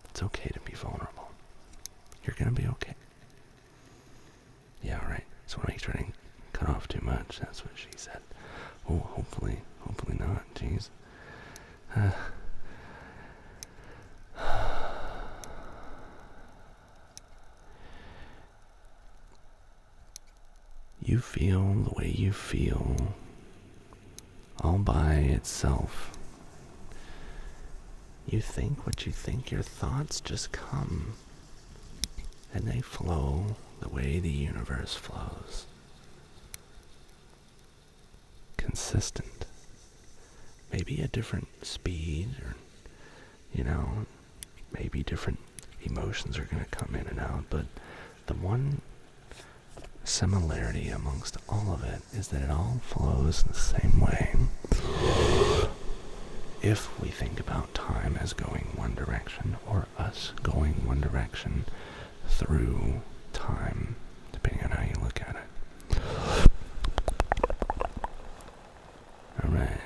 It's okay to be vulnerable. You're gonna be okay. Yeah, right. So make sure I didn't cut off too much. That's what she said. Oh, hopefully not. Jeez. You feel the way you feel all by itself. You think what you think. Your thoughts just come and they flow the way the universe flows. Consistent. Maybe a different speed, or, maybe different emotions are going to come in and out, but the one similarity amongst all of it is that it all flows the same way. If we think about time as going one direction, or us going one direction through time, depending on how you look at it. Alright.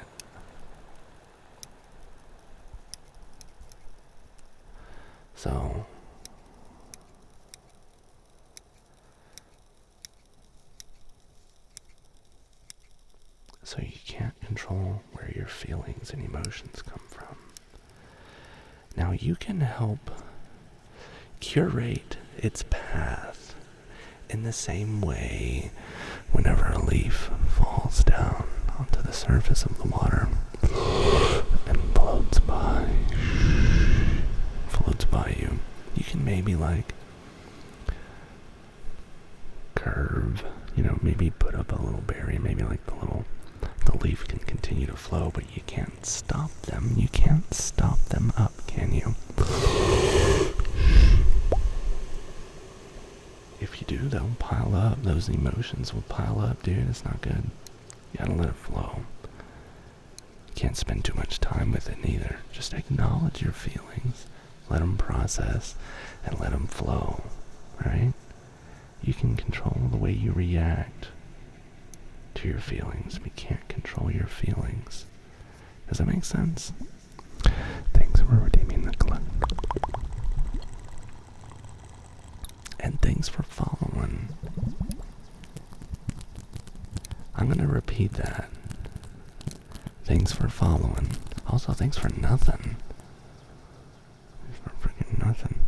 So you can't control where your feelings and emotions come from. Now you can help curate its path in the same way whenever a leaf falls down onto the surface of the water and floats by you. You can maybe curve, maybe put up a little barrier, maybe the leaf can continue to flow, but you can't stop them. You can't stop them up, can you? will pile up. Those emotions will pile up, dude. It's not good. You gotta let it flow. You can't spend too much time with it neither. Just acknowledge your feelings. Let them process and let them flow, right? You can control the way you react to your feelings, but you can't control your feelings. Does that make sense? Thanks for redeeming the club. And thanks for following. I'm gonna repeat that. Thanks for following. Also, thanks for nothing. Thanks for freaking nothing.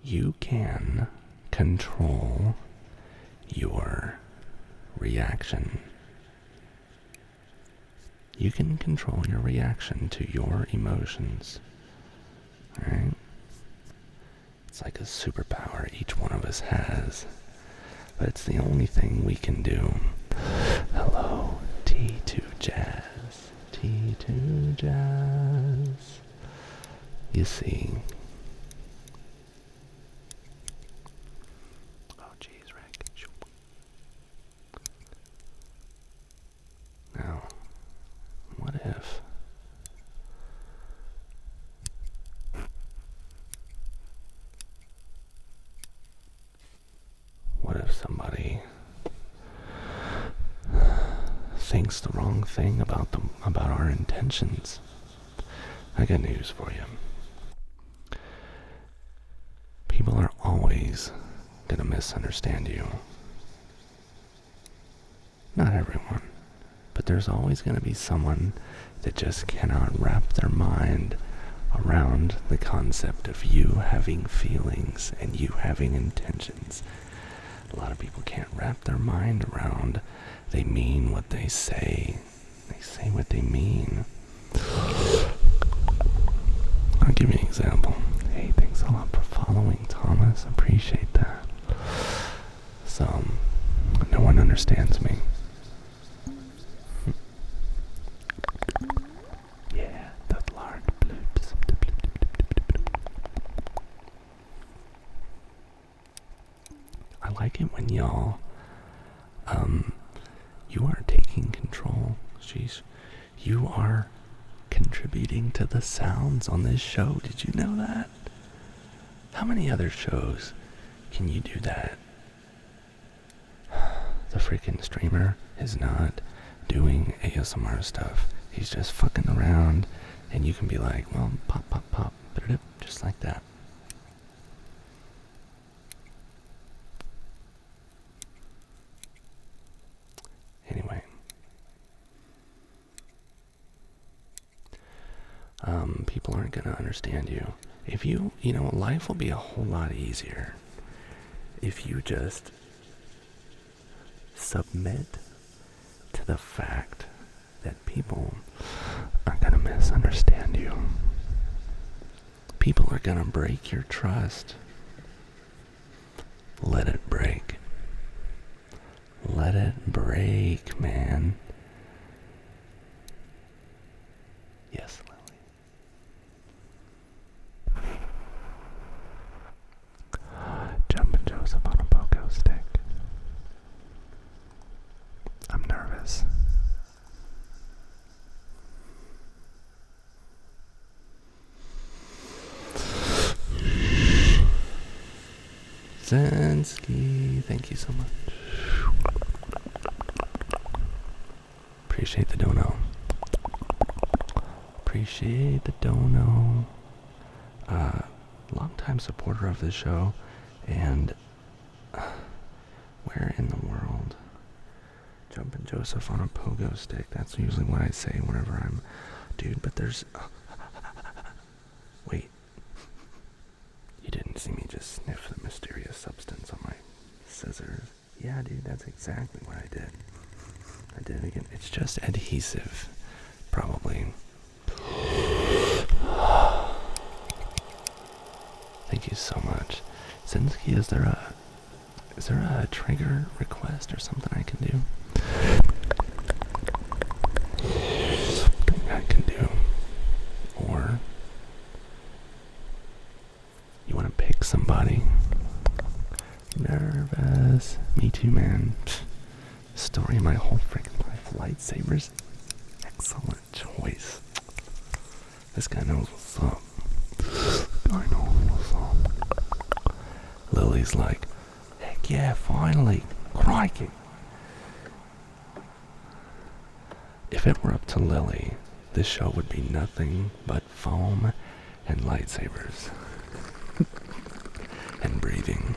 You can control your reaction. You can control your reaction to your emotions. Alright? It's like a superpower each one of us has. But it's the only thing we can do. Hello, T2 Jazz. T2 Jazz. You see. Oh, jeez, Rick. Now, what if... What if somebody thinks the wrong thing about our intentions? I got news for you. People are always gonna misunderstand you. Not everyone, but there's always gonna be someone that just cannot wrap their mind around the concept of you having feelings and you having intentions. A lot of people can't wrap their mind around they mean what they say. They say what they mean. I'll give you an example. Hey, thanks a lot for following, Thomas. Appreciate that. So, no one understands me. Yeah, that large bloops. I like it when y'all, you are taking control. Jeez, you are contributing to the sounds on this show. Did you know that? How many other shows can you do that? The freaking streamer is not doing ASMR stuff. He's just fucking around, and you can be like, well, pop, pop, pop, just like that. Anyway. People aren't going to understand you. If you know, life will be a whole lot easier if you just submit to the fact that people are going to misunderstand you. People are going to break your trust. Let it break. Let it break, man. Yes, Lily. Jumpin' Joseph on a pogo stick. I'm nervous. Zensky, thank you so much. Appreciate the dono. Appreciate the dono. Long-time supporter of this show, and where in the world? Jumpin' Joseph on a pogo stick. That's usually what I say whenever I'm... Dude, but there's... Wait. You didn't see me just sniff the mysterious substance on my scissors. Yeah, dude, that's exactly what I did. I did it again. It's just adhesive, probably. Thank you so much. Zinsky, is there a trigger request or something I can do? Something I can do. Or Me too, man. Story of my whole freaking life. Lightsabers. Excellent choice. This guy knows what's up. I know what's up. Lily's like, heck yeah, finally. Crikey. If it were up to Lily, this show would be nothing but foam and lightsabers. And breathing.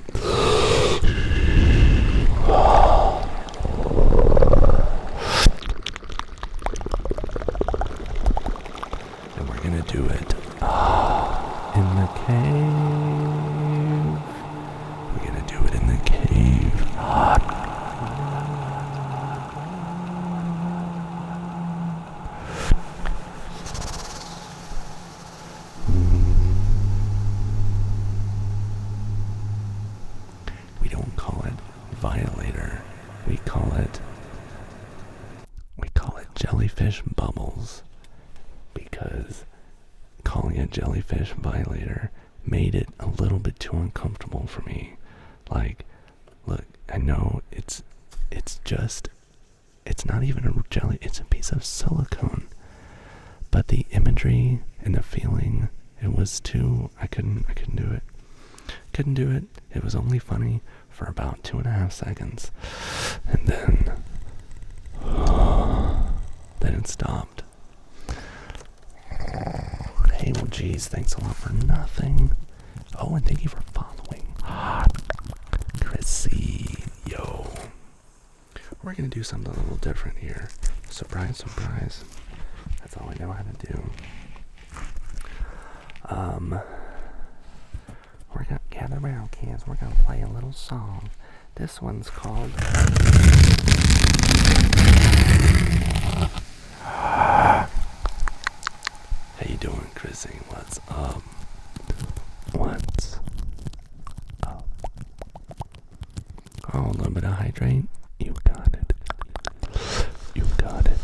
And we're gonna do it in the cave. We're gonna do it in the cave. We don't call it violator. We call it jellyfish bubbles, because calling it jellyfish violator made it a little bit too uncomfortable for me. Like, look, I know it's not even a jelly, it's a piece of silicone. But the imagery and the feeling, it was too, I couldn't do it. Couldn't do it. It was only funny for about 2.5 seconds. And then it stopped. Hey, well, geez, thanks a lot for nothing. Oh, and thank you for following. Chrissy, yo. We're gonna do something a little different here. Surprise, surprise. That's all I know how to do. We're gonna gather around, kids. We're gonna play a little song. This one's called How you doing, Chrissy? What's up? What's up? Oh, a little bit of hydrate. You got it. You got it.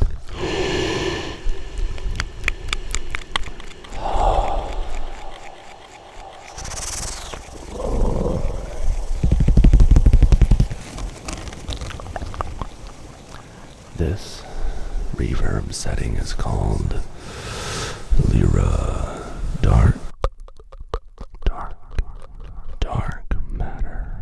This reverb setting is called Lyra Dark Matter.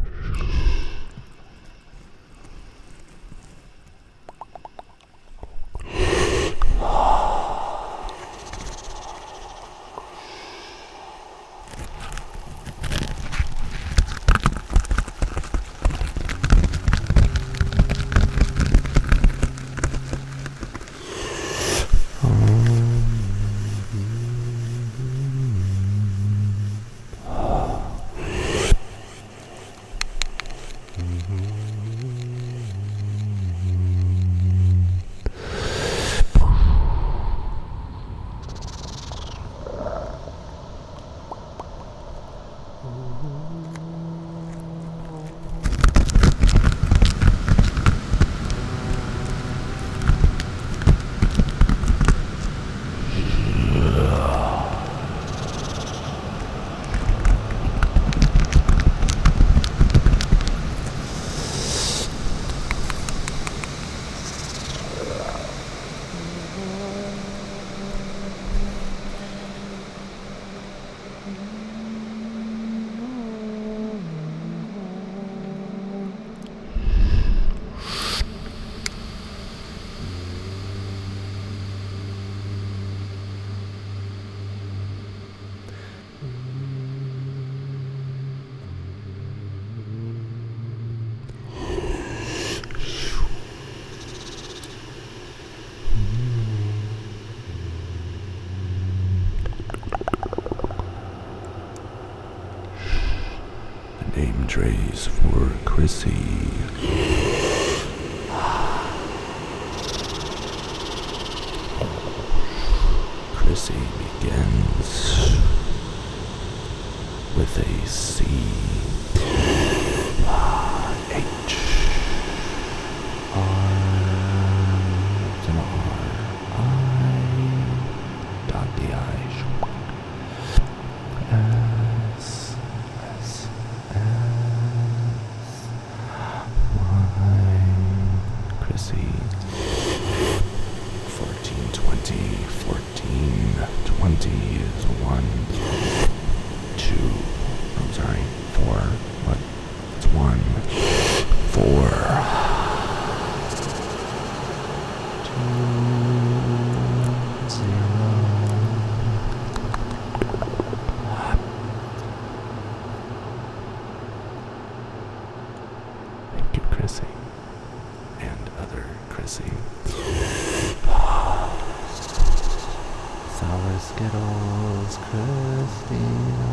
Name trays for Chrissy. Chrissy begins with a C. H. R. It's an R. I. Dot the I. S. S. S. Y. see is 1, 2, I'm sorry, 4, what? It's 1, 4, 2, 0. Thank you, Chrissy. And other Chrissy. Sour Skittles, Christina.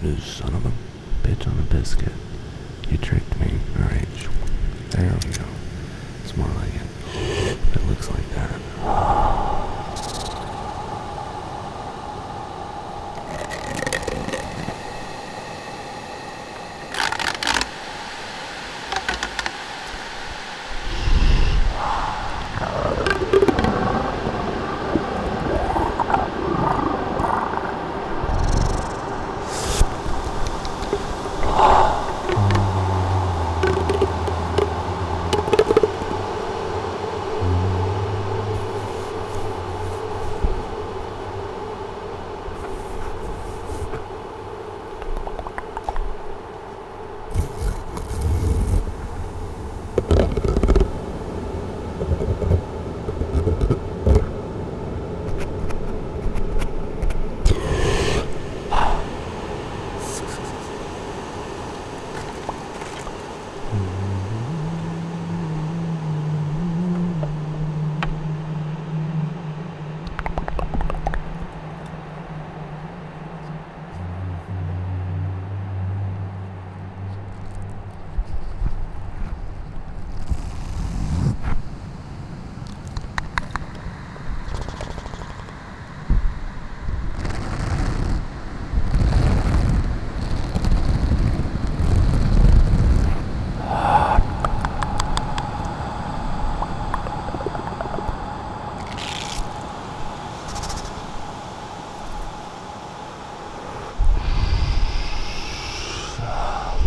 You son of a bitch on a biscuit. You tricked me. Alright. There we go. It's more like it. It looks like that.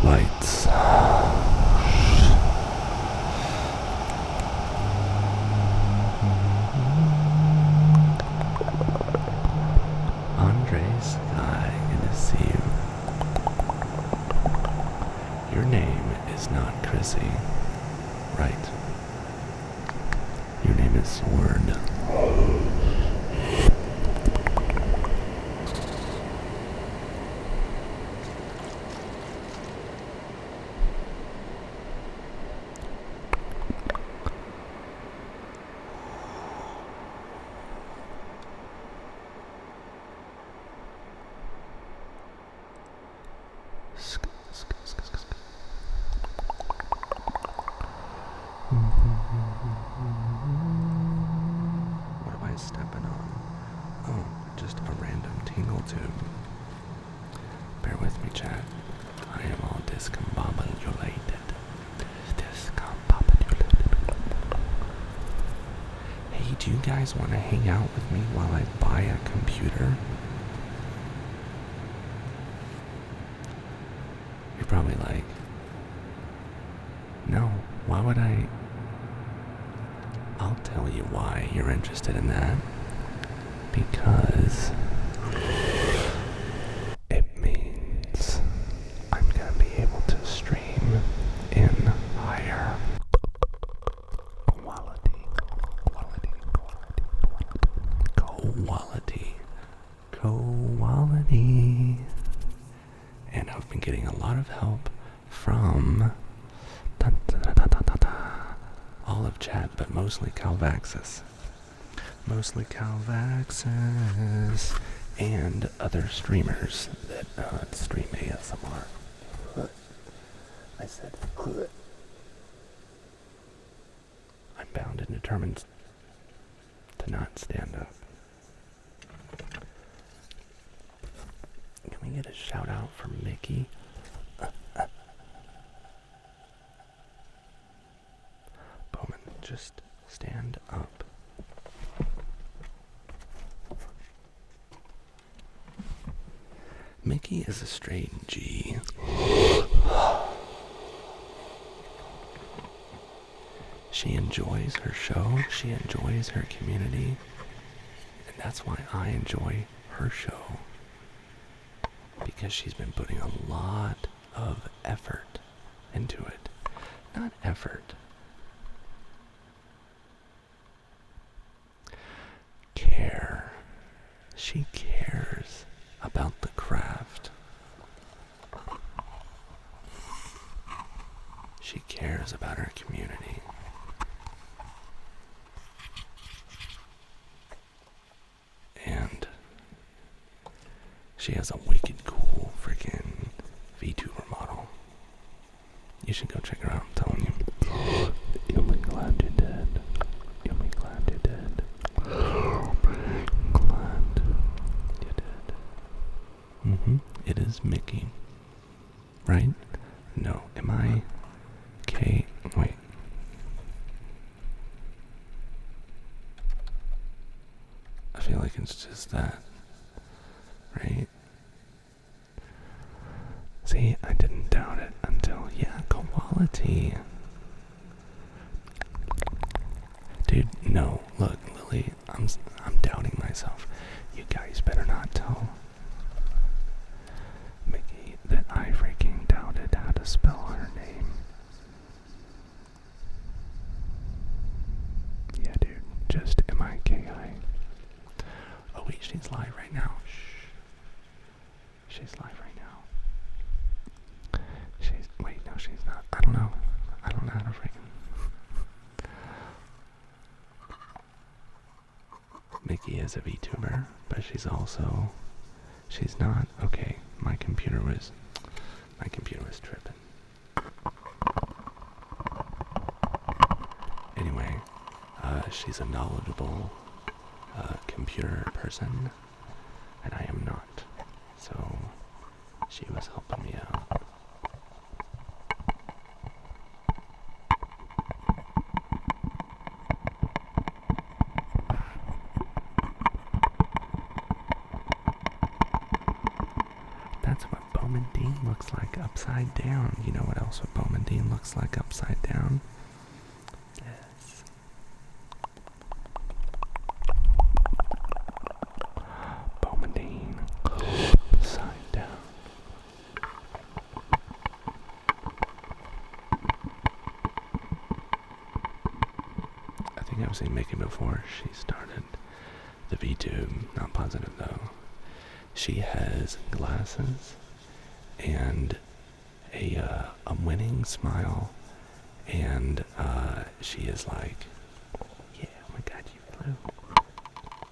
Lights. Andres, hi, good to see you. Your name is not Chrissy, right? Your name is Sword. What am I stepping on? Oh, just a random tingle tube. Bear with me, chat. I am all discombobulated. Hey, do you guys want to hang out with me while I buy a computer? You're probably like, no, why would I? I'll tell you why you're interested in that. Because it means I'm gonna be able to stream in higher quality. And I've been getting a lot of help from all of chat, but mostly Calvaxis. And other streamers that stream ASMR. I said, I'm bound and determined to not stand up. Can we get a shout out from Mickey? Bowman, just stand up. Mickey is a straight G. She enjoys her show, she enjoys her community, and that's why I enjoy her show. Because she's been putting a lot of effort into it. Not effort. Care. She cares about the craft. She cares about her community. And she has a wicked cool freaking VTuber model. You should go check her out, I'm telling you. You'll be glad you did. You'll be glad you did. You'll be glad you did. It is Mickey. Right? No, am I? Okay, wait. I feel like it's just that. Right? See, I didn't doubt it until, yeah, quality. Dude, no, look, Lily, I'm doubting myself. You guys better not tell Mickey that I freaking doubted how to spell her name. Yeah, dude, just M-I-K-I. Oh wait, she's live right now. Shh. She's live right now. Wait, no, she's not. I don't know how to freaking. Mickey is a VTuber, but she's not. Okay, my computer was tripping. Anyway, she's a knowledgeable computer person, and I am not. So she was helping me out. That's what Bowman Dean looks like upside down. You know what else what Bowman Dean looks like upside down? This. Bowman Dean upside down. I think I've seen Mickey before she started the VTube. Not positive though. She has glasses and a winning smile, and she is like, yeah, oh my god, you flew.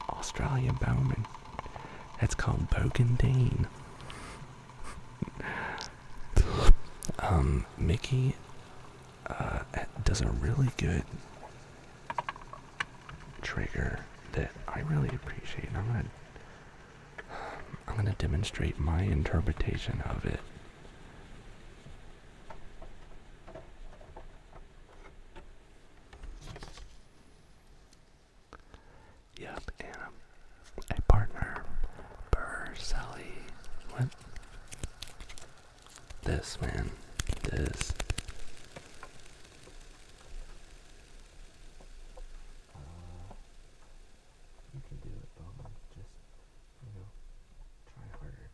Australian Bowman. That's called Bogan Dean. Mickey does a really good trigger that I really appreciate. I'm gonna demonstrate my interpretation of it. Yep, and a partner, Sally. What? This, man. This. You can do it, Bowman. Just, try harder.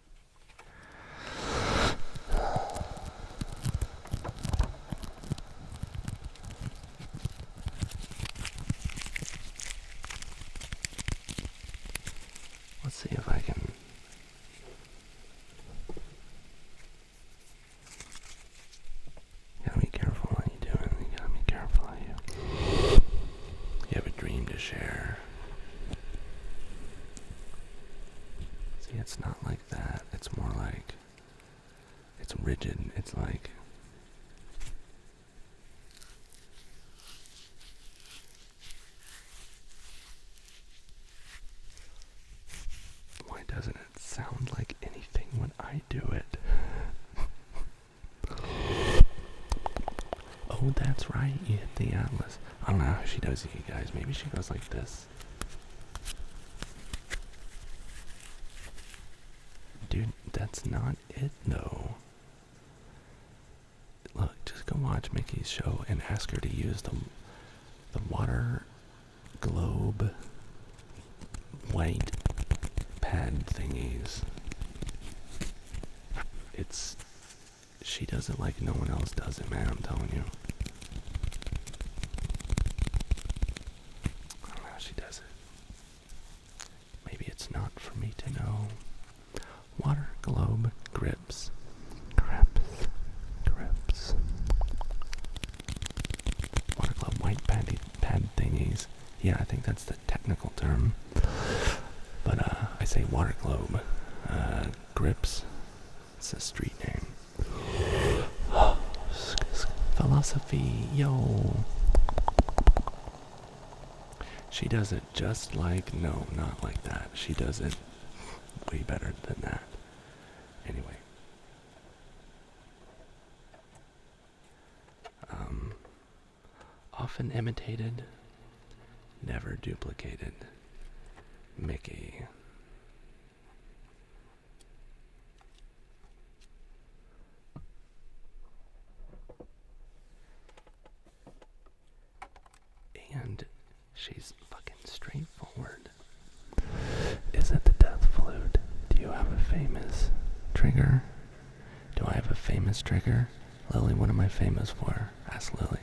Let's see if I can. You gotta be careful what you're doing. You gotta be careful how you have a dream to share. See, it's not like that. It's more like, it's rigid. It's like, why doesn't it sound like anything when I do it? Oh, that's right. You hit the atlas. I don't know how she does it, you guys. Maybe she goes like this. Dude, that's not it, though. Look, just go watch Mickey's show and ask her to use the water globe white pad thingies. She does it like no one else does it, man, I'm telling you. I don't know how she does it. Maybe it's not for me to know. Water globe grips. Grips. Water globe white pad thingies. Yeah, I think that's the technical term. But I say water globe. Grips. It's a street name. Philosophy, yo. She does it just like, no, not like that. She does it way better than that. Anyway. Often imitated, never duplicated. Mickey. And she's fucking straightforward. Is it the death flute? Do you have a famous trigger? Do I have a famous trigger? Lily, what am I famous for? Ask Lily.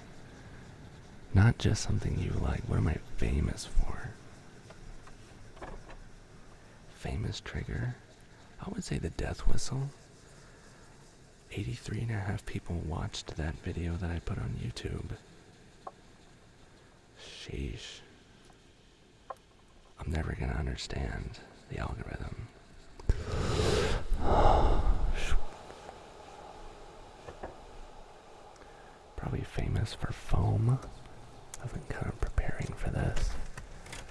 Not just something you like. What am I famous for? Famous trigger? I would say the death whistle. 83.5 people watched that video that I put on YouTube. Sheesh. I'm never gonna understand the algorithm. Probably famous for foam. I've been kind of preparing for this.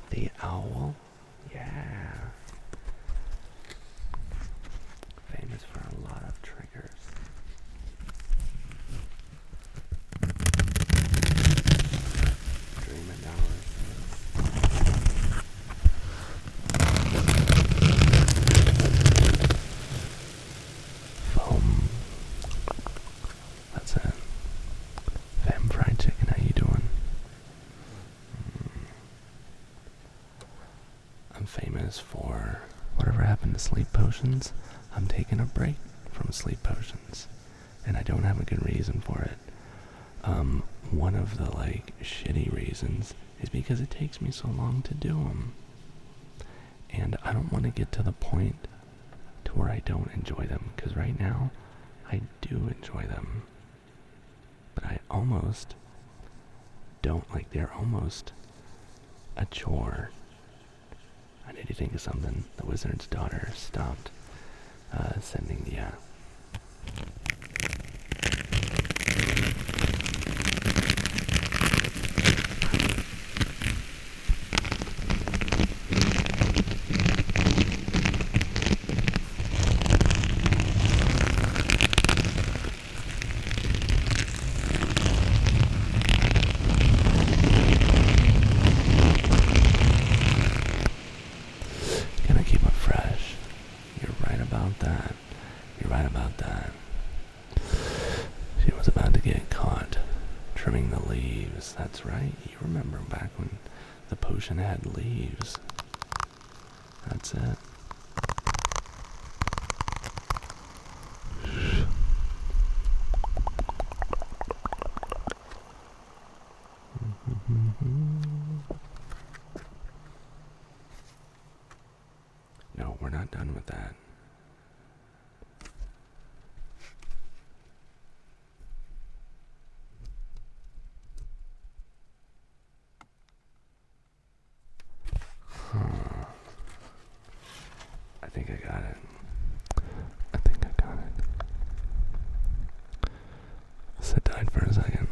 The owl. Yeah. Famous for a lot of triggers. Dream analysis. Foam. famous for whatever happened to sleep potions. I'm taking a break from sleep potions, and I don't have a good reason for it. One of the shitty reasons is because it takes me so long to do them, and I don't want to get to the point to where I don't enjoy them, because right now I do enjoy them, but I almost don't. They're almost a chore. I need to think of something. The wizard's daughter stopped sending the Gonna keep it fresh. You're right about that. You're right about that. She was about to get caught trimming the leaves. That's right. You remember back when the potion had leaves. That's it. No, we're not done with that. I think I got it. Sit tight for a second.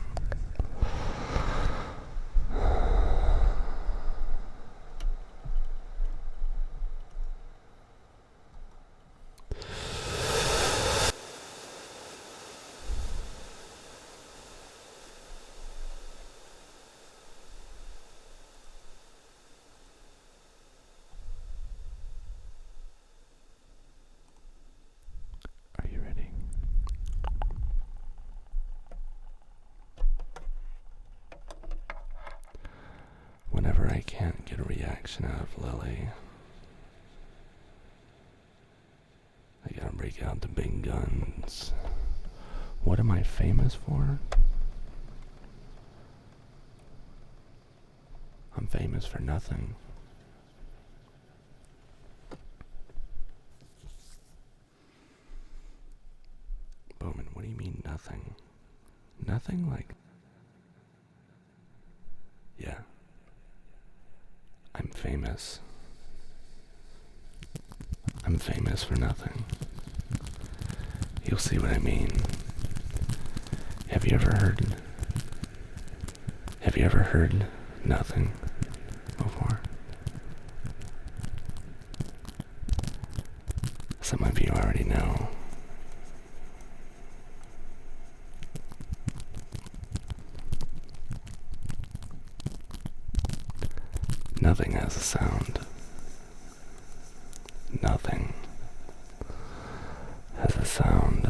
Are you ready? Whenever I can't get a reaction out of Lily, I gotta break out the big guns. What am I famous for? I'm famous for nothing. Bowman, what do you mean nothing? Nothing? Yeah. I'm famous. I'm famous for nothing. You'll see what I mean. Have you ever heard nothing before? Some of you already know. Nothing has a sound. Nothing has a sound.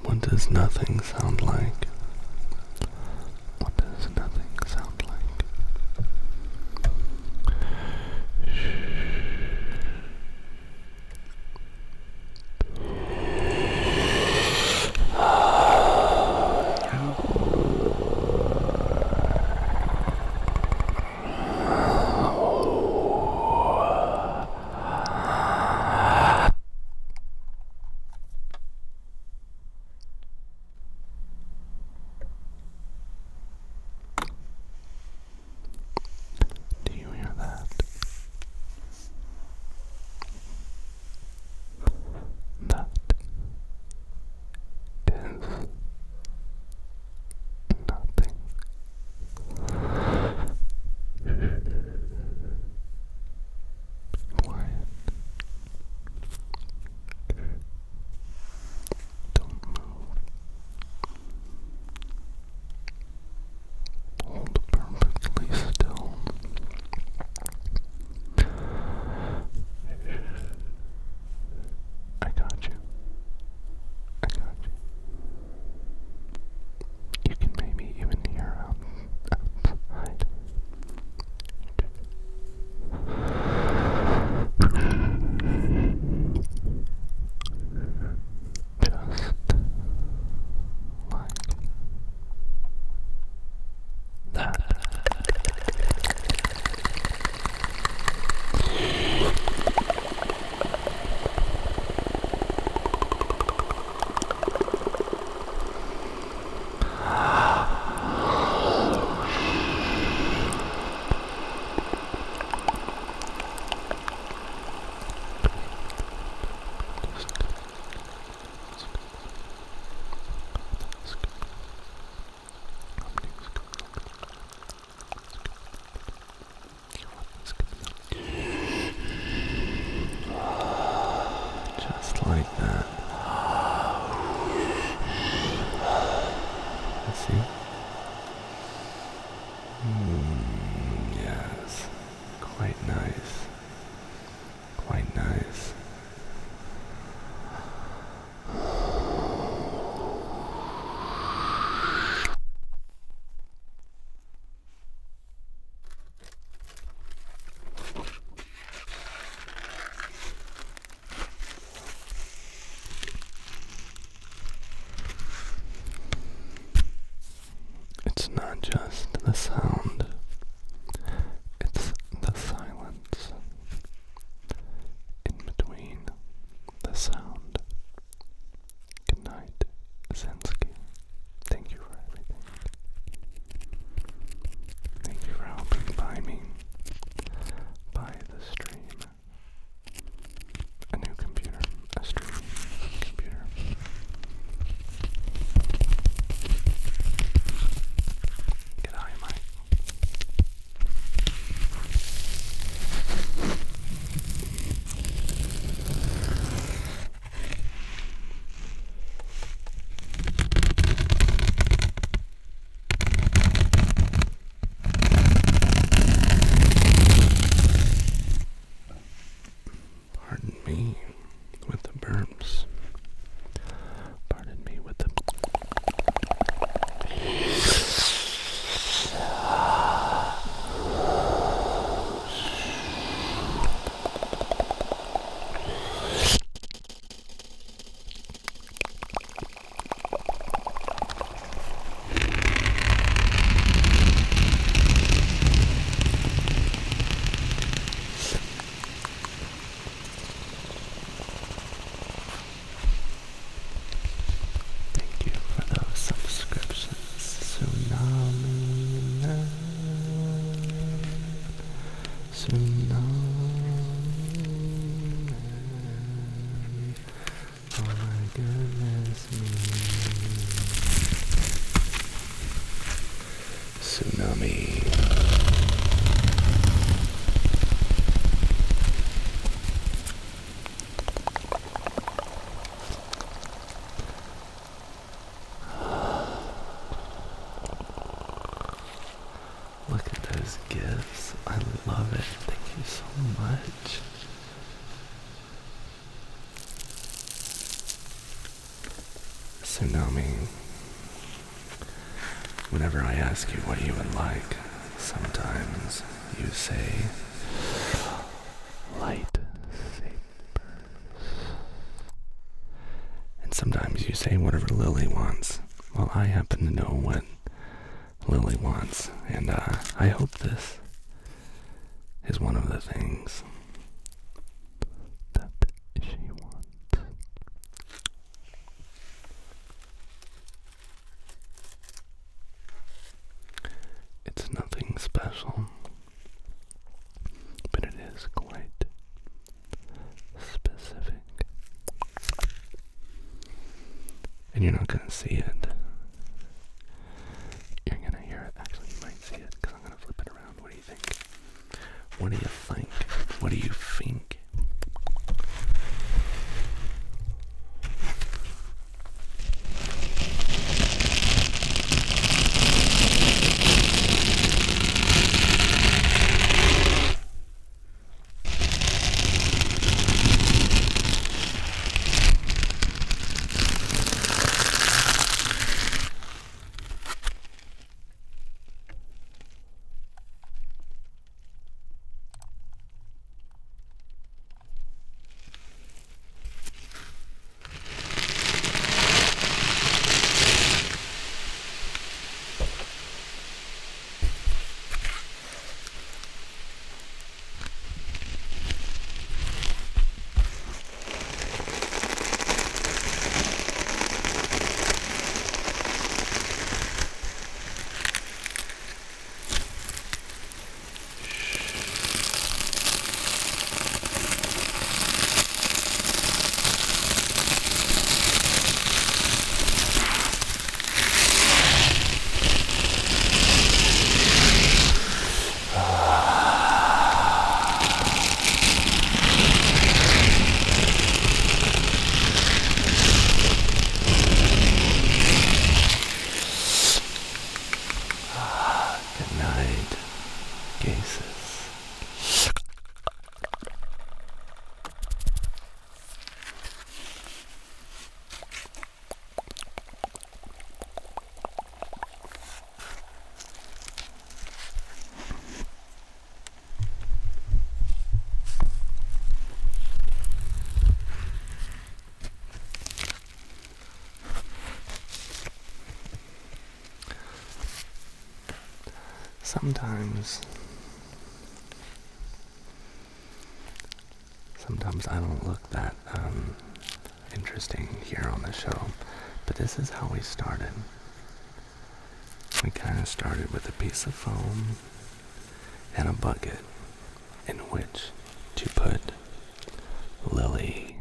What does nothing sound like? What does nothing sound like? nice. Quite nice. It's not just the sound, it's the silence in between the sound. Good night, Zensky. Thank you for everything. Thank you for helping buy me, buy the stream, a new computer, a stream computer. Get high, Mike. Pardon me with the burps. Pardon me with the... Thank you for those subscriptions. Tsunami. Oh my goodness me. Tsunami. Look at those gifts. I love it. Thank you so much. Tsunami. Whenever I ask you what you would like, sometimes you say lightsabers. And sometimes you say whatever Lily wants. Well, I happen to know what Lily wants, and I hope this is one of the things that she wants. It's nothing special, but it is quite specific. And you're not gonna see it. You're gonna hear it. Actually, you might see it, because I'm gonna flip it around. What do you think? What do you think? What do you think? sometimes I don't look that interesting here on the show, but this is how we started. We kind of started with a piece of foam and a bucket in which to put Lily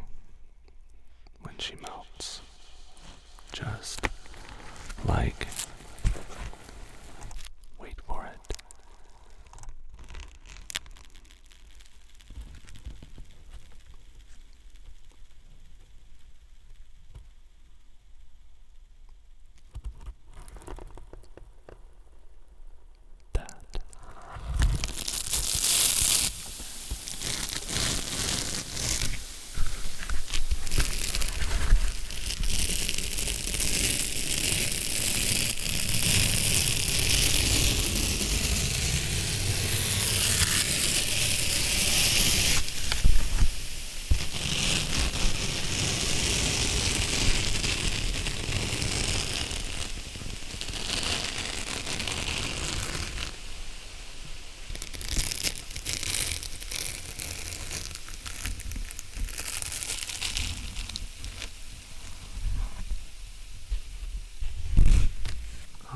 when she melts. Just like, wait for it.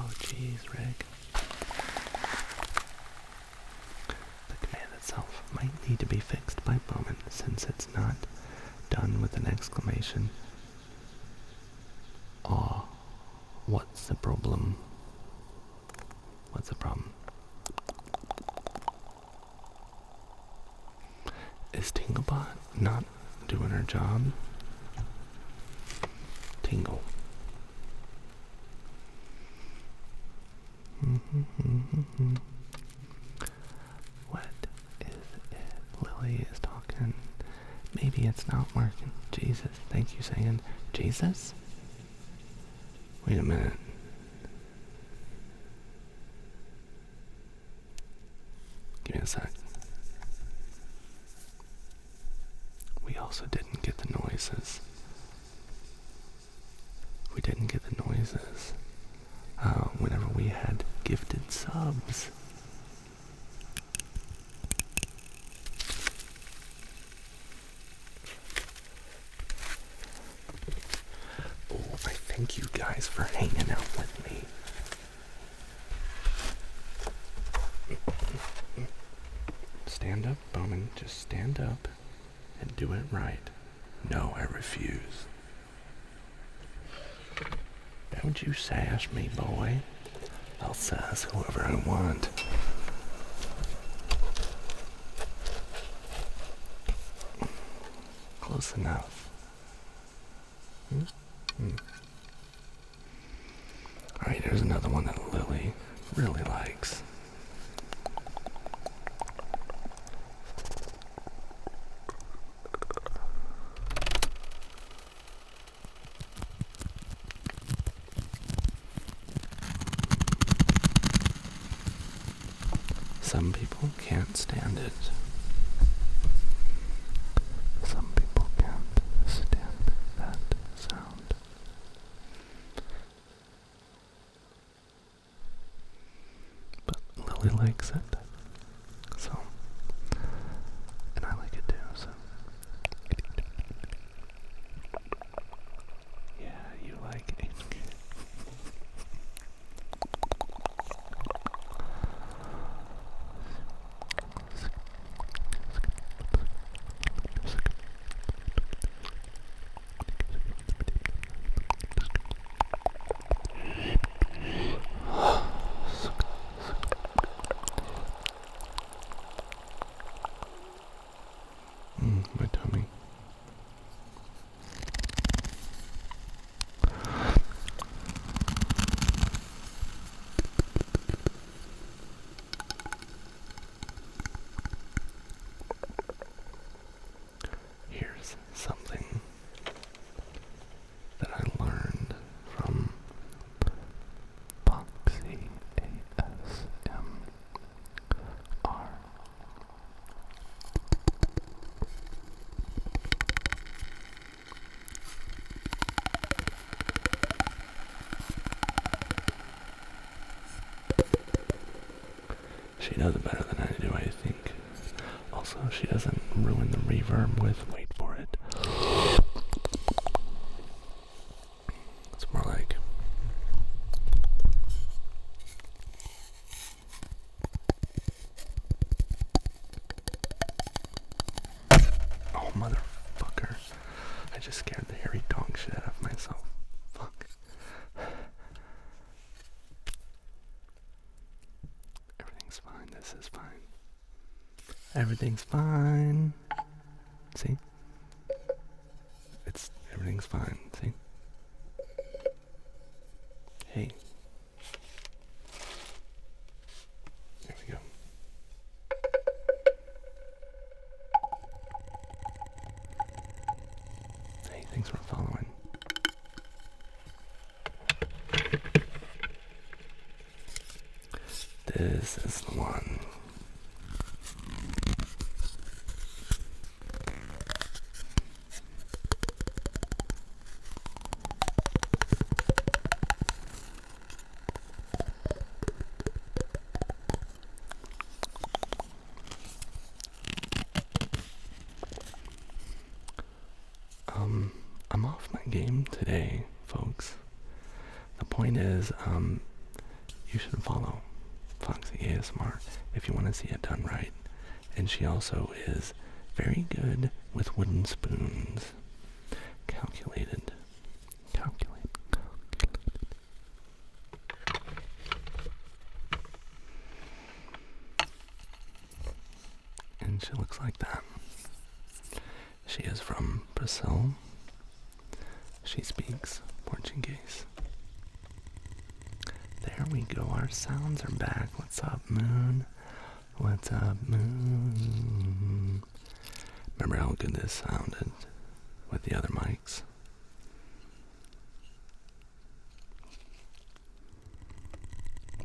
Oh geez, Rick. The command itself might need to be fixed by Bowman since it's not done with an exclamation. Aw, what's the problem? What's the problem? Is Tinglebot not doing her job? Tingle. What is it? Lily is talking. Maybe it's not working. Jesus, thank you, saying Jesus? Wait a minute. Give me a sec. We also didn't get the noises. We didn't get the noises whenever we had gifted subs. Oh, I thank you guys for hanging out with me. Stand up, Bowman. Just stand up and do it right. No, I refuse. Don't you sass me, boy. I'll sass whoever I want. Close enough. Alright, here's another one that Lily really likes. Some people can't stand it. Some people can't stand that sound. But Lily likes it. So, and I like it too, so. Yeah, you like it. does it better than I do, I think. Also, she doesn't ruin the reverb with, wait for it. It's more like, oh, motherfucker. I just scared the hairy dog shit out of myself. Fuck. Everything's fine. This is fine. Everything's fine. See? Everything's fine. See? Hey. There we go. Hey, thanks for following. This is the one. I'm off my game today, folks. The point is, you should follow Foxy ASMR if you want to see it done right. And she also is very good with wooden spoons. Calculated. And she looks like that. She is from Brazil. She speaks Portuguese. There we go. Our sounds are back. What's up, Moon? What's up, Moon? Remember how good this sounded with the other mics?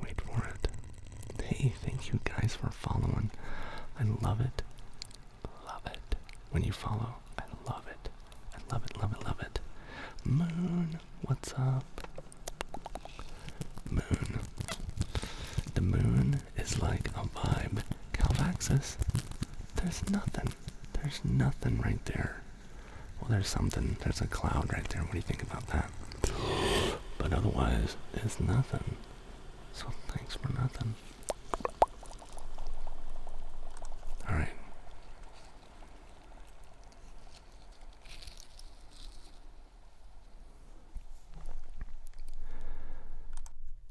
Wait for it. Hey, thank you guys for following. I love it. Love it. When you follow, I love it. I love it, love it, love it. Moon, what's up? Moon. The moon is like a vibe. Calvaxis. There's nothing right there. Well, there's something. There's a cloud right there. What do you think about that? But otherwise, it's nothing. So thanks for nothing. Alright.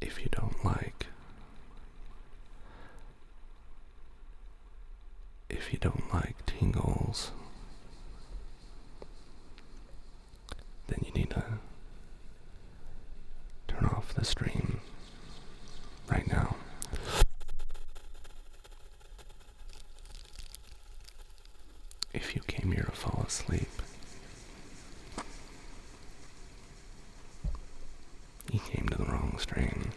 If you don't like tingles, then you need to turn off the stream right now. If you came here to fall asleep, you came to the wrong stream.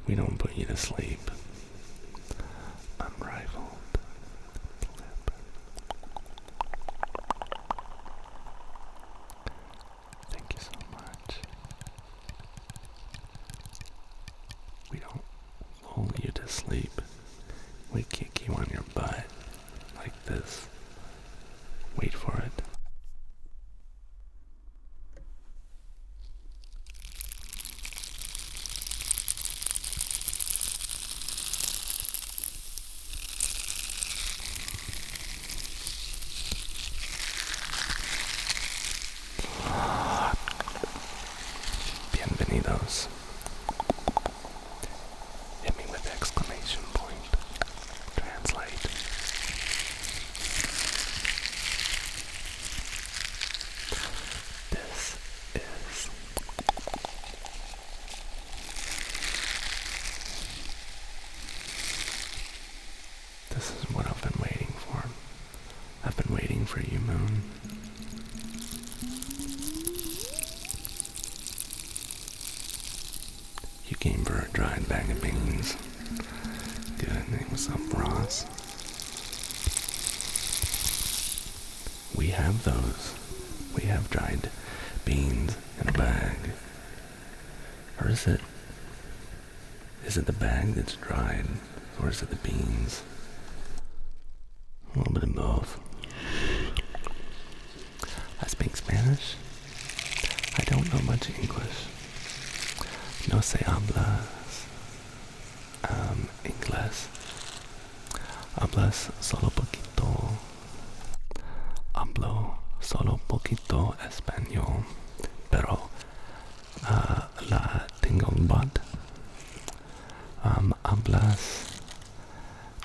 We don't put you to sleep. Unrivaled clip. Thank you so much. We don't lull you to sleep. We kick you on your butt like this. Wait for it. Bienvenidos. Hit me with exclamation point. Translate. This is what I've been waiting for. I've been waiting for you, Moon. You came for a dried bag of beans. Good. Hey, what's up, Ross? We have those. We have dried beans in a bag? Or is it the bag that's dried? Or is it the beans? A little bit of both. I speak Spanish. I don't know much English. No se hablas inglés. Hablas solo poquito. Hablo solo poquito español. Pero la tengo bot. Hablas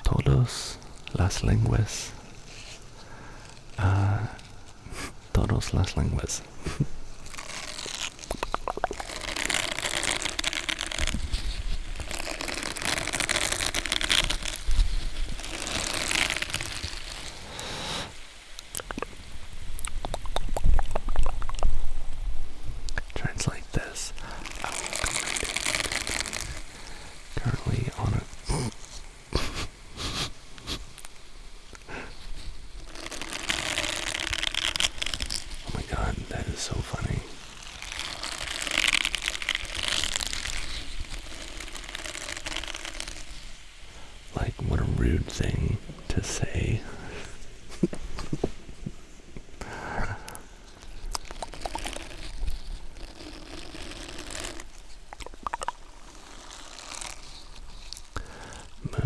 todos las lenguas. Todos las lenguas. Translate this. Currently on a oh my god, that is so funny. Like, what a rude thing to say.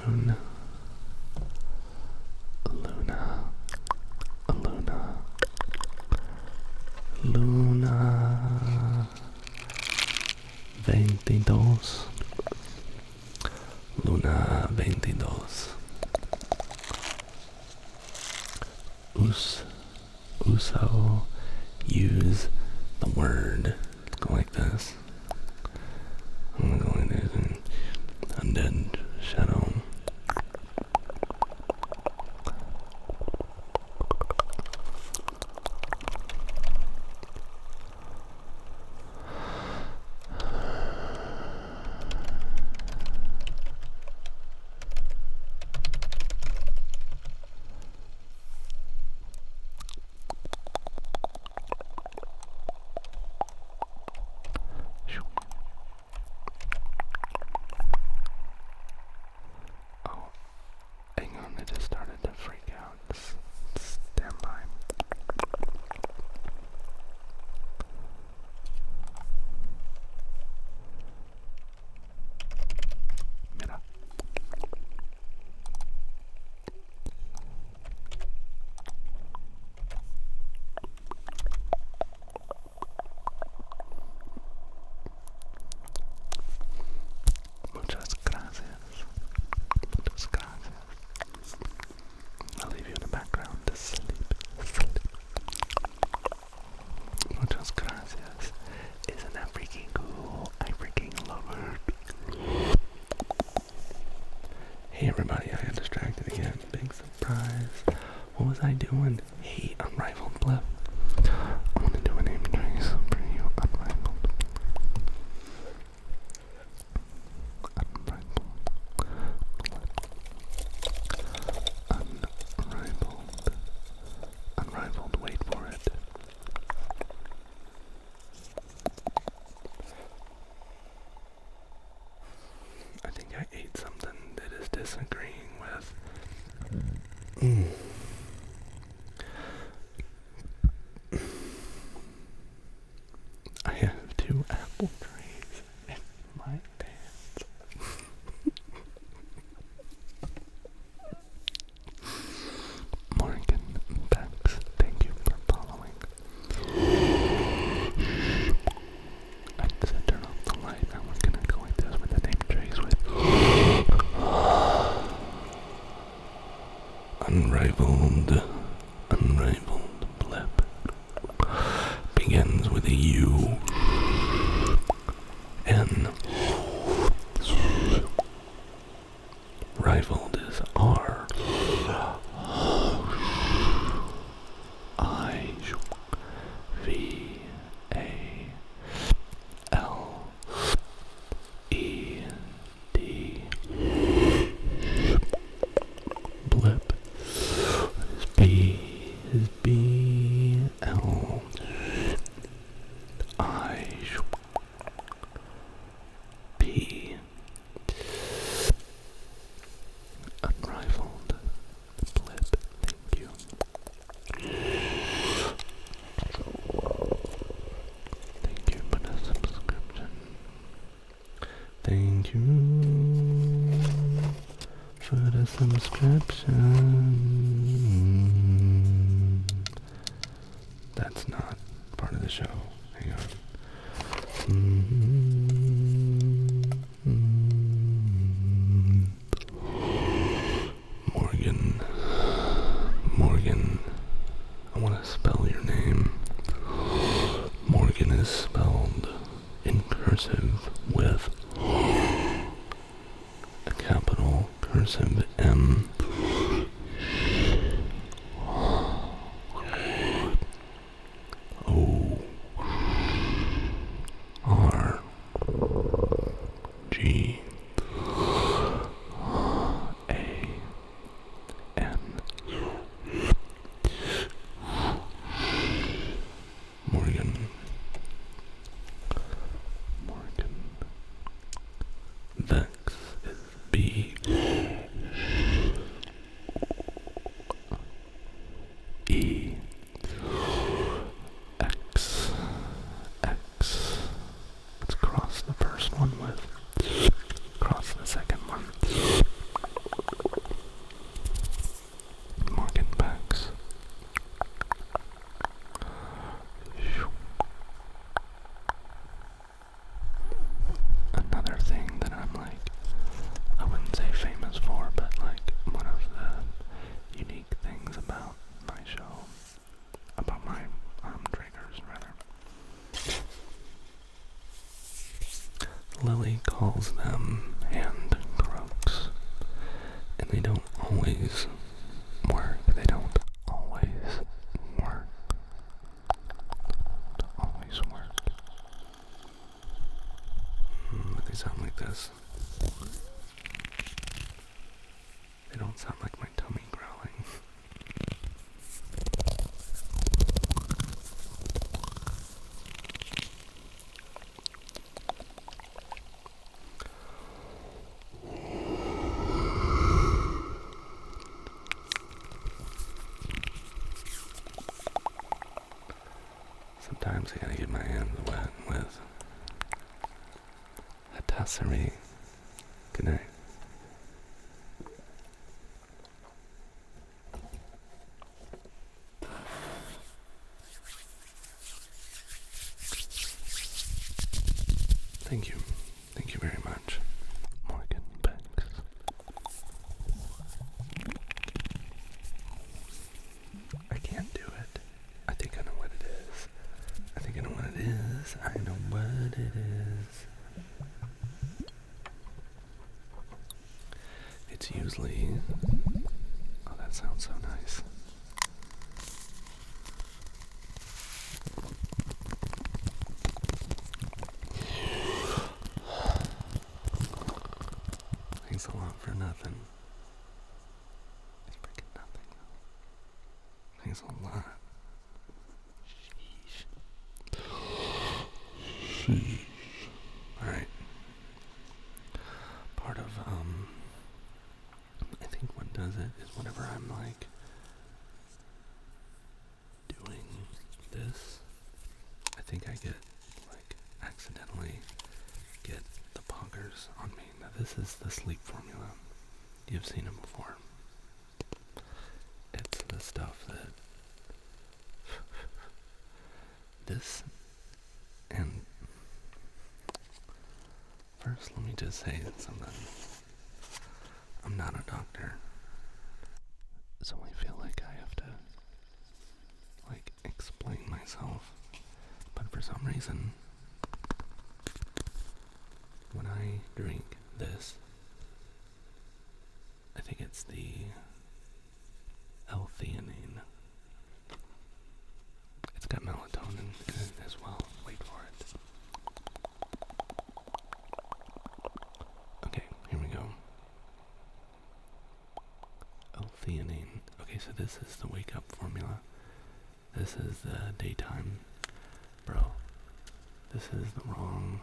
Moon, Luna, Luna, Luna, 22, Luna 22. Uso, use the word. Go like this. I'm gonna go like this and undead shadow. Thank you for the subscription. That's not part of the show. Hang on. Morgan, I want to spell your name. Morgan is spelled in cursive with a capital cursive M. O R G A N. Morgan. Vex is B E X. Let's cross the first one with cross the second one. Morgan Vex. Another thing that I'm like, I wouldn't say famous for, but like one of the unique things about my show, about my triggers rather. Lily calls them hand croaks, and they don't always work. They don't always work. But they sound like this. They don't sound like my tummy growling. Sometimes I gotta get my hands wet with a tasserie. Good night. Thank you. Thank you very much. Morgan Banks. I can't do it. I think I know what it is. I know what it is. It's usually... Oh, that sounds so nice. Thanks a lot for nothing. It's freaking nothing. Thanks a lot. Sheesh. Alright. Part of, I think what does it is whenever I'm like doing this, I think I get like accidentally get the poggers on me. Now this is the sleep formula. You've seen it before. It's the stuff that this and first let me just say something. I'm not a doctor, so I feel like I have to like explain myself, but for some reason when I drink this, I think it's the L-theanine. It's got melatonin in it as well. Wait for it. Okay, here we go. L-theanine. Okay, so this is the wake up formula. This is the daytime. Bro, this is the wrong...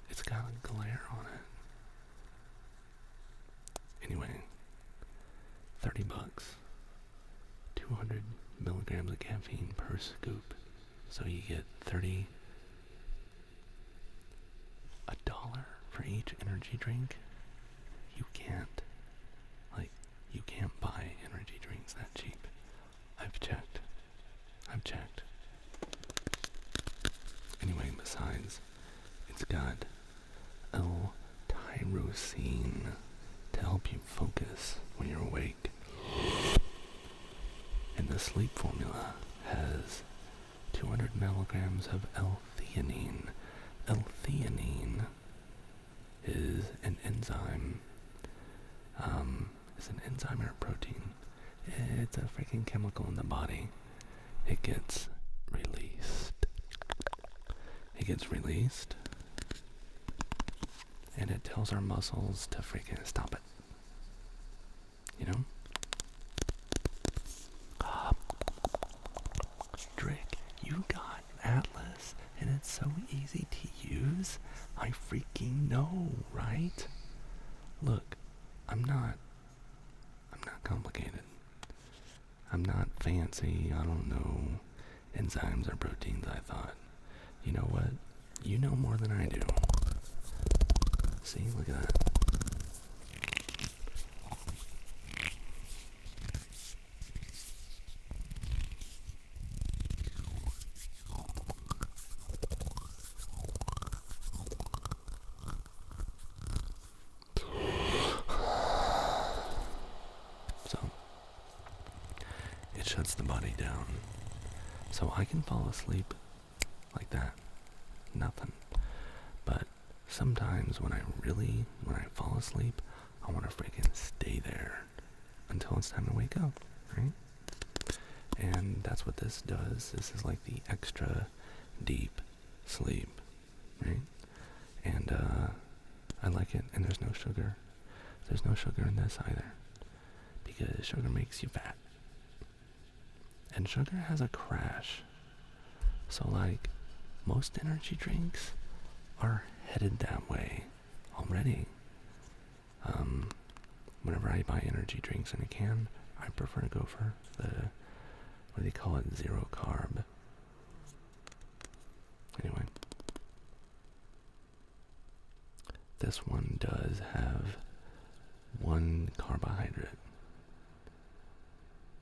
It's got a glare on it. Anyway, $30. 200 milligrams of caffeine per scoop. So you get 30 for each energy drink, you can't, like, you can't buy energy drinks that cheap. I've checked. Anyway, besides, it's got L-tyrosine to help you focus when you're awake. And the sleep formula has 200 milligrams of L-theanine. L-theanine is an enzyme. Is an enzyme or a protein? It's a freaking chemical in the body. It gets released. And it tells our muscles to freaking stop it. You know? Drake, you got Atlas, and it's so easy to use. I freaking know, right? Look, I'm not complicated. I'm not fancy. I don't know enzymes or proteins, I thought. You know what? You know more than I do. See, look at that. So, it shuts the body down. So I can fall asleep like that. Nothing. But sometimes when I fall asleep, I want to freaking stay there until it's time to wake up, right? And that's what this does. This is like the extra deep sleep, right? And I like it, and there's no sugar. There's no sugar in this either, because sugar makes you fat. And sugar has a crash. So like, most energy drinks are headed that way already. Whenever I buy energy drinks in a can, I prefer to go for the, what do they call it, 0 carb. Anyway. This one does have 1 carbohydrate,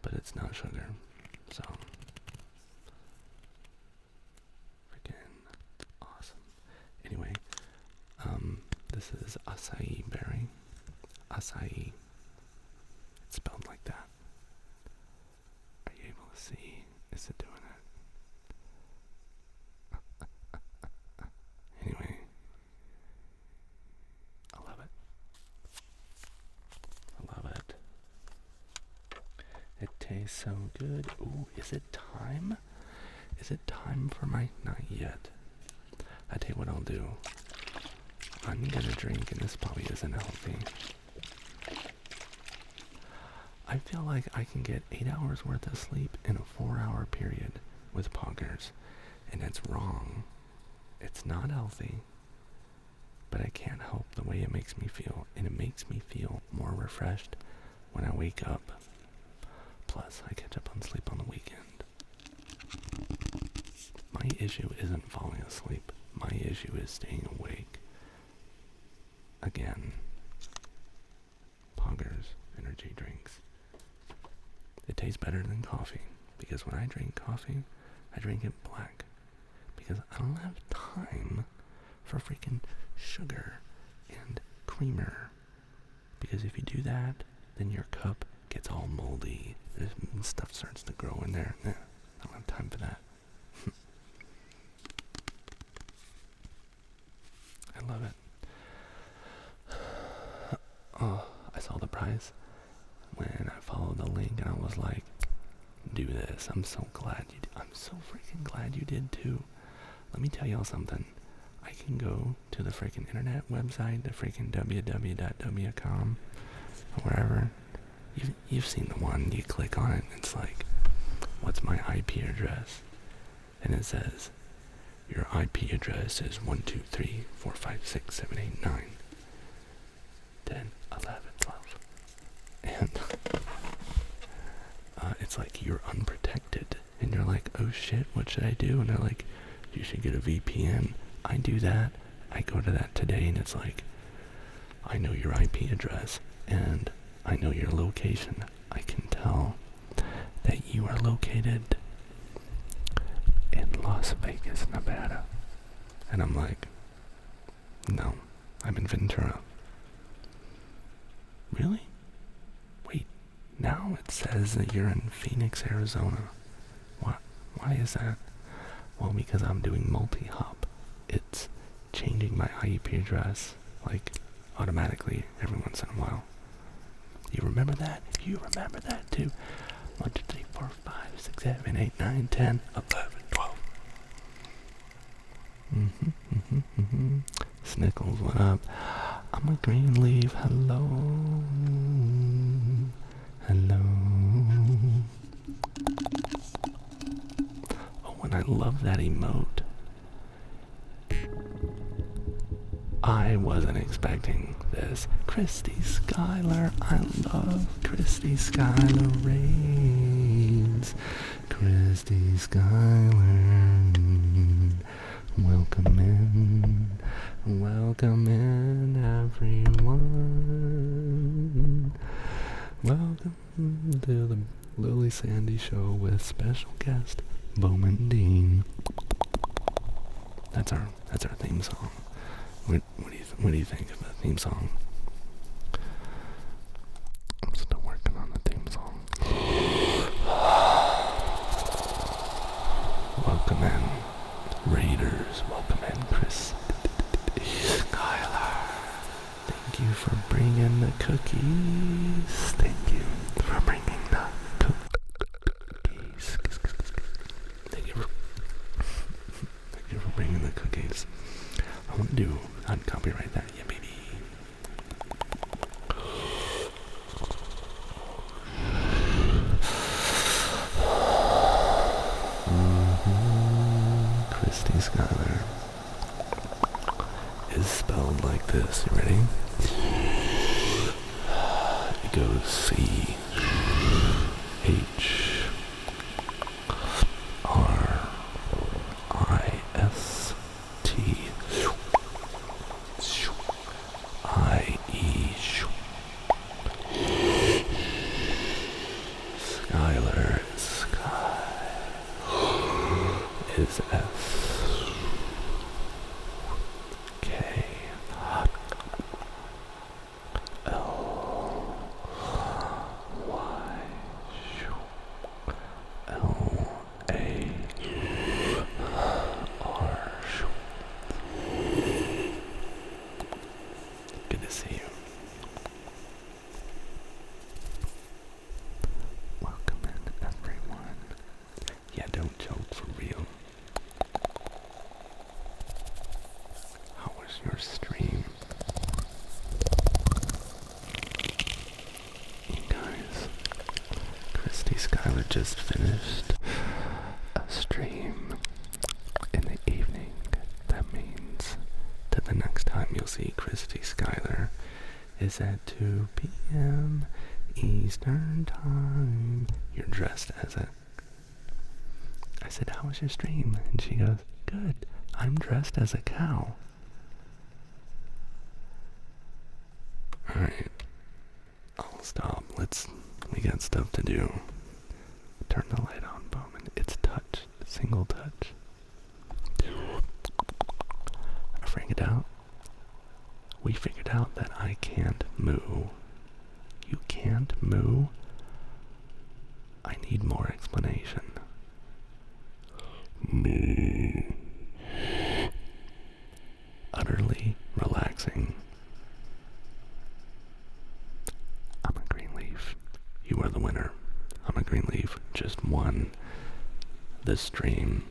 but it's not sugar, so freaking awesome. Anyway, this is acai berry. Acai. It's spelled like that. Are you able to see? Is it doing it? Anyway, I love it. It tastes so good. Ooh, is it time? Is it time for my... Not yet. I tell you what I'll do. I'm gonna drink, and this probably isn't healthy. I feel like I can get 8 hours worth of sleep in a 4-hour period with poggers, and it's wrong. It's not healthy, but I can't help the way it makes me feel, and it makes me feel more refreshed when I wake up. Plus, I catch up on sleep on the weekend. My issue isn't falling asleep. My issue is staying awake. Again, poggers, energy drinks. It tastes better than coffee, because when I drink coffee, I drink it black, because I don't have time for freaking sugar and creamer, because if you do that, then your cup gets all moldy. Stuff starts to grow in there. I don't have time for that. I love it. Oh, I saw the prize when I followed the link, and I was like, do this. I'm so glad you did. I'm so freaking glad you did too. Let me tell y'all something. I can go to the freaking internet website, the freaking www.w.com, or wherever. You've seen the one. You click on it, and it's like, what's my IP address? And it says, your IP address is 123456789. 10, 11, 12. And it's like you're unprotected. And you're like, oh shit, what should I do? And they're like, you should get a VPN. I do that I go to that today and it's like, I know your IP address and I know your location. I can tell that you are located in Las Vegas, Nevada. And I'm like, no, I'm in Ventura. Really? Wait, now it says that you're in Phoenix, Arizona. Why is that? Well, because I'm doing multi-hop. It's changing my IP address, like, automatically every once in a while. You remember that? You remember that too? 1, 2, 3, 4, 5, 6, 7, 8, 9, 10, 11, 12. Snickles, what up? I'm a green leaf. Hello. Hello. Oh, and I love that emote. I wasn't expecting this. Christy Schuyler. I love Christy Schuyler Reigns. Christy Schuyler. Welcome in. Welcome in, everyone. Welcome to the Lily Sandy Show with special guest Bowman Dean. That's our theme song. What do you think of the theme song? I'm still working on the theme song. Welcome in, Raiders. Welcome in, Chris Schuyler. Thank you for bringing the cookies. Thank you for bringing the cookies. Thank you for bringing the cookies. I want to I'd copyright that, yeah, baby. Christy Schuyler is spelled like this. You ready? It goes C-H-R-I-S-T I-E Schuyler is S-K-Y-L-A-R. Good to see you. Welcome in, everyone. Yeah, don't joke, for real. How was your stream? You guys, Christy Schuyler just finished a stream in the evening. That means that the next time you'll see Christy Schuyler is at 2 p.m. Eastern Time. You're dressed as a... I said, how was your stream? And she goes, good. I'm dressed as a cow. Alright. I'll stop. We got stuff to do. Turn the light on, Bowman. It's touch. Single touch. I figured out. We figured out that I can't moo. You can't moo? I need more explanation. Moo. Utterly relaxing. I'm a green leaf. You are the winner. I'm a green leaf. Just won the stream.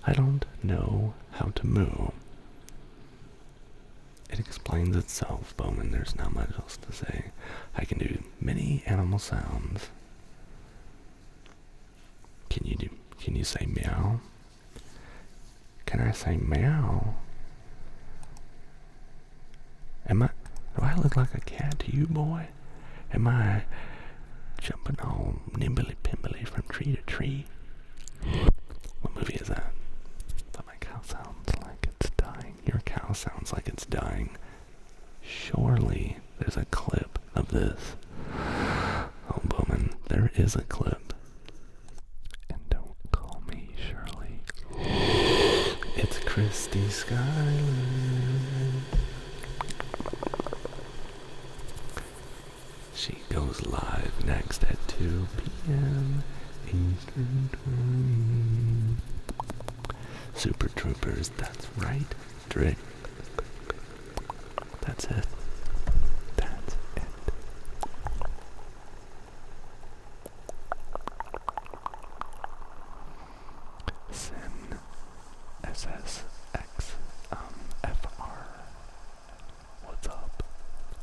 I don't know how to moo. It explains itself, Bowman. There's not much else to say. I can do many animal sounds. Can you say meow? Can I say meow? Do I look like a cat to you, boy? Am I jumping all nimbly-pimbly from tree to tree? What movie is that? But my cow sounds like it's dying. house sounds like it's dying. Surely there's a clip of this. Oh, Bowman, there is a clip. And don't call me Shirley. It's Christy Skyler. She goes live next at 2 p.m. Eastern Time. Super Troopers, that's right, Drake. That's it. That's it. Sin SSX FR. What's up?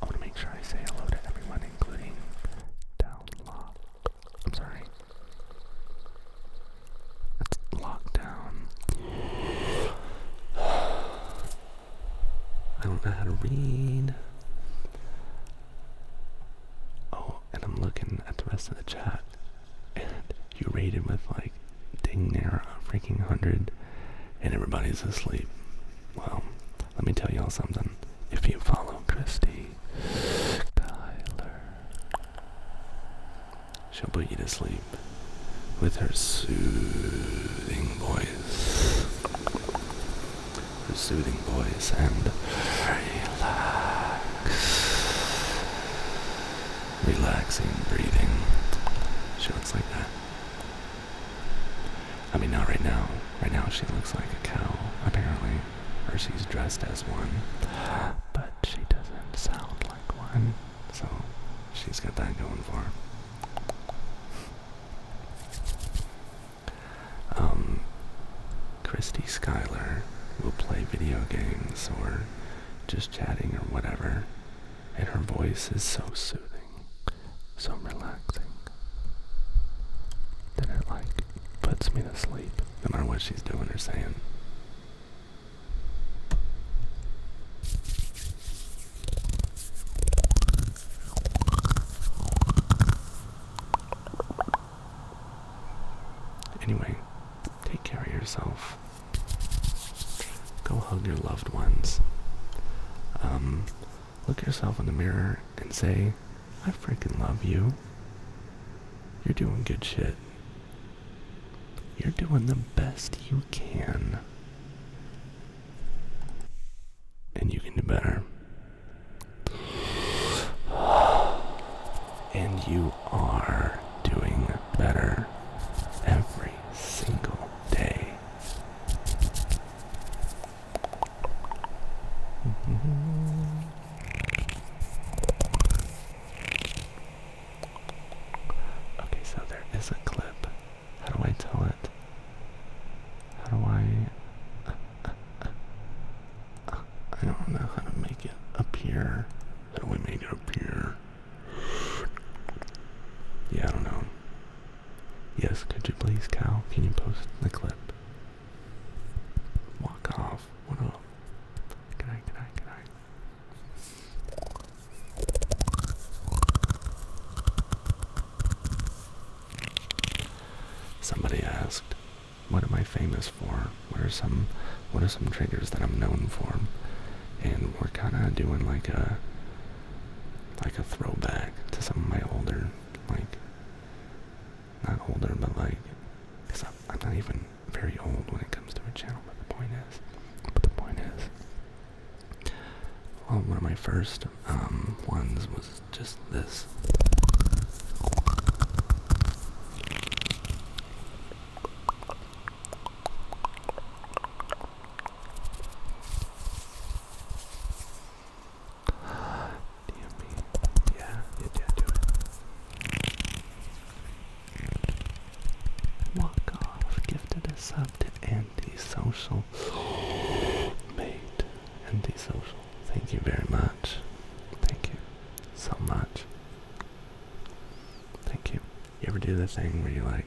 I want to make sure I say hello to everyone, including Downlock. I'm sorry. That's lockdown. I don't know how to read. Oh, and I'm looking at the rest of the chat, and you rated with like dang near a freaking 100, and everybody's asleep. Well, let me tell y'all something. If you follow Christy Skyler, she'll put you to sleep with her soothing voice. Her soothing voice and relaxing breathing. She looks like that. I mean, not right now. Right now she looks like a cow, apparently. Or she's dressed as one. But she doesn't sound like one. So she's got that going for her. Christy Skyler will play video games or just chatting or whatever, and her voice is so soothing, so relaxing, that it like puts me to sleep no matter what she's doing or saying. Anyway, take care of yourself. Go hug your loved ones. Look yourself in the mirror and say, I freaking love you. You're doing good shit. You're doing the best you can. And you can do better. And you are doing better every single day. Okay, so there is a clip. How do I tell it? How do I don't know how to make it appear. How do we make it appear? Yeah, I don't know. Yes, could you please, Cal? Can you post the clip? Walk off. What up? Good night, good night, good night. Somebody asked, what am I famous for? What are some triggers that I'm known for? And we're kind of doing like a throwback to some of my older, like, not older, but like, because I'm not even very old when it comes to a channel, but the point is, well, one of my first ones was just this. Sub to antisocial. Mate, antisocial. Thank you very much. Thank you so much. Thank you. You ever do the thing where you like,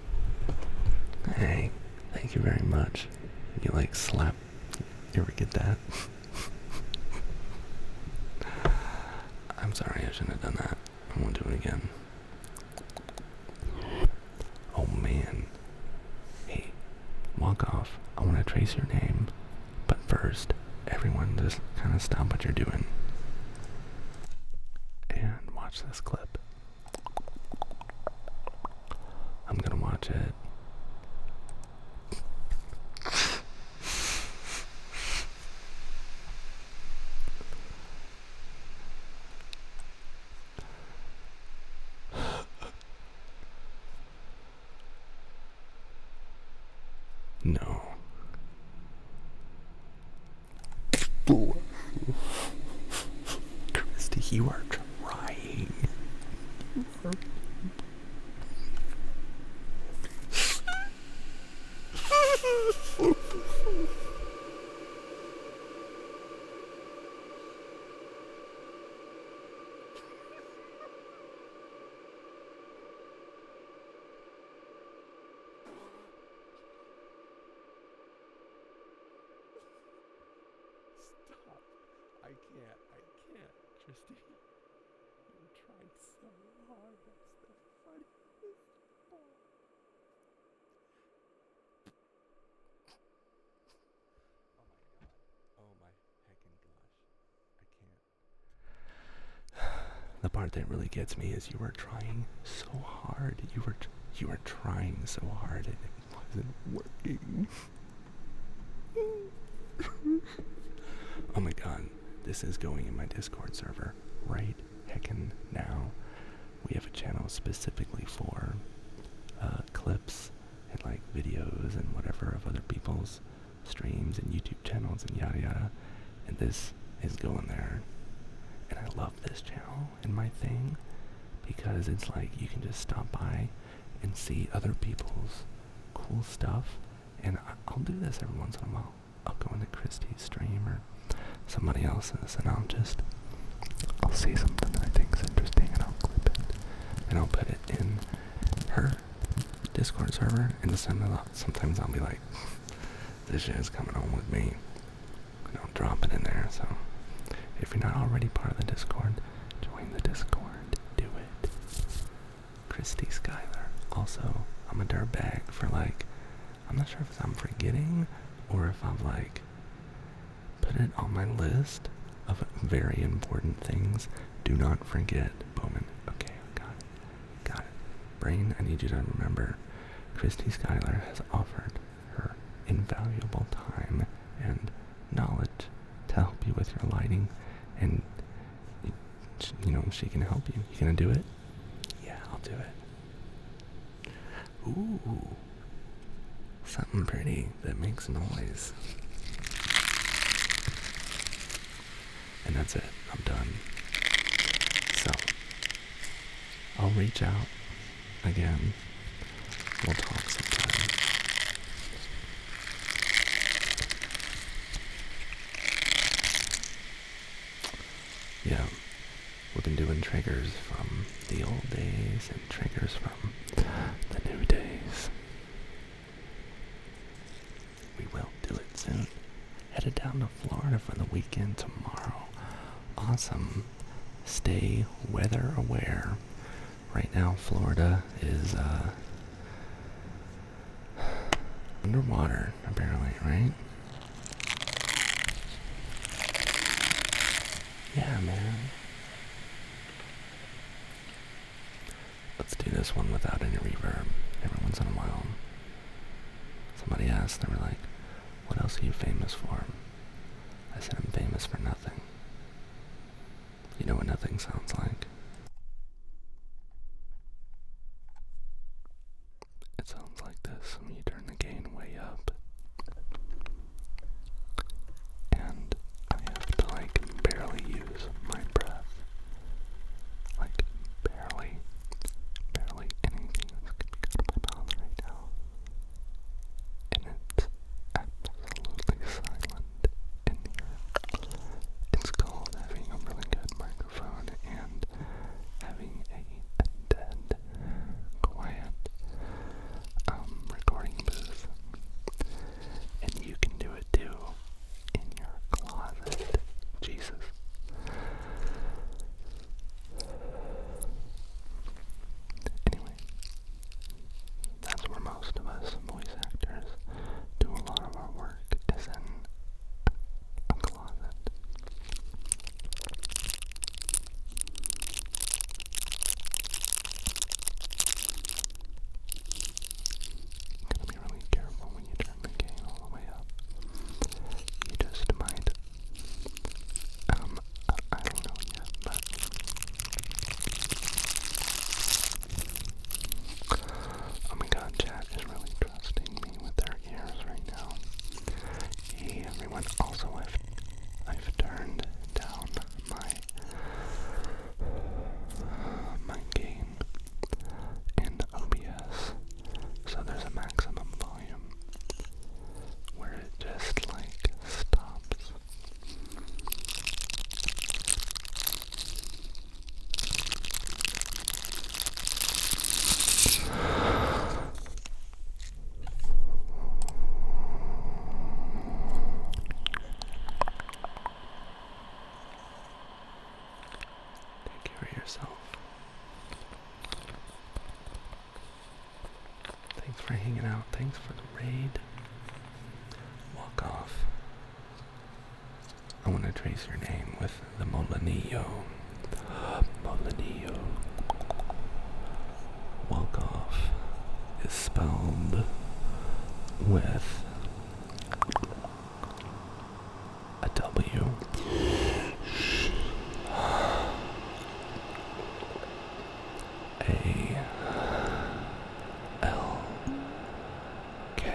hey, thank you very much. You like slap. You ever get that? I'm sorry, I shouldn't have done that. I won't do it again. Oh man. Hey. Walk off. I want to trace your name, but first, everyone just kind of stop what you're doing and watch this clip. I'm gonna watch it. No. Christy, you are trying. Stop. I can't. Christy, you're trying so hard. That's the funniest part. Oh my heckin' gosh. I can't. The part that really gets me is you were trying so hard. You were trying so hard and it wasn't working. Oh my god, this is going in my Discord server right heckin' now. We have a channel specifically for clips and like videos and whatever of other people's streams and YouTube channels and yada yada. And this is going there. And I love this channel and my thing because it's like you can just stop by and see other people's cool stuff. And I'll do this every once in a while. I'll go into Christy's stream or somebody else's and I'll see something that I think's interesting and I'll clip it and I'll put it in her Discord server and sometimes I'll be like, this shit is coming home with me and I'll drop it in there. So if you're not already part of the Discord, join the Discord, do it. Christy Skylar. Also, I'm a dirtbag for like, I'm not sure if I'm forgetting or if I've like put it on my list of very important things. Do not forget Bowman. Okay, got it. Brain, I need you to remember Christy Skylar has offered her invaluable time and knowledge to help you with your lighting, and you know she can help you. You gonna do it? Yeah, I'll do it. Ooh, something pretty that makes noise. And that's it. I'm done. So, I'll reach out again. We'll talk sometime. Yeah, we've been doing triggers from the old days and triggers from the new days. We will do it soon. Headed down to Florida for the weekend tomorrow. Awesome. Stay weather aware. Right now, Florida is underwater, apparently, right? Yeah, man. Let's do this one without any reverb. Every once in a while. Somebody asked, they were like, what else are you famous for? I said, I'm famous for nothing. You know what nothing sounds like? It sounds like this when you turn the gain way up. And I have to like barely use my breath. Like barely anything is coming out of my mouth right now. And it's absolutely silent in here. It's called having a really good microphone and and also I've turned down my gain in OBS, so there's a maximum volume where it just like stops. Take care of yourself. Thanks for hanging out. Thanks for the raid. Walk off. I want to trace your name with the Molinillo. Molinillo. Walk off is spelled with a W. A L K.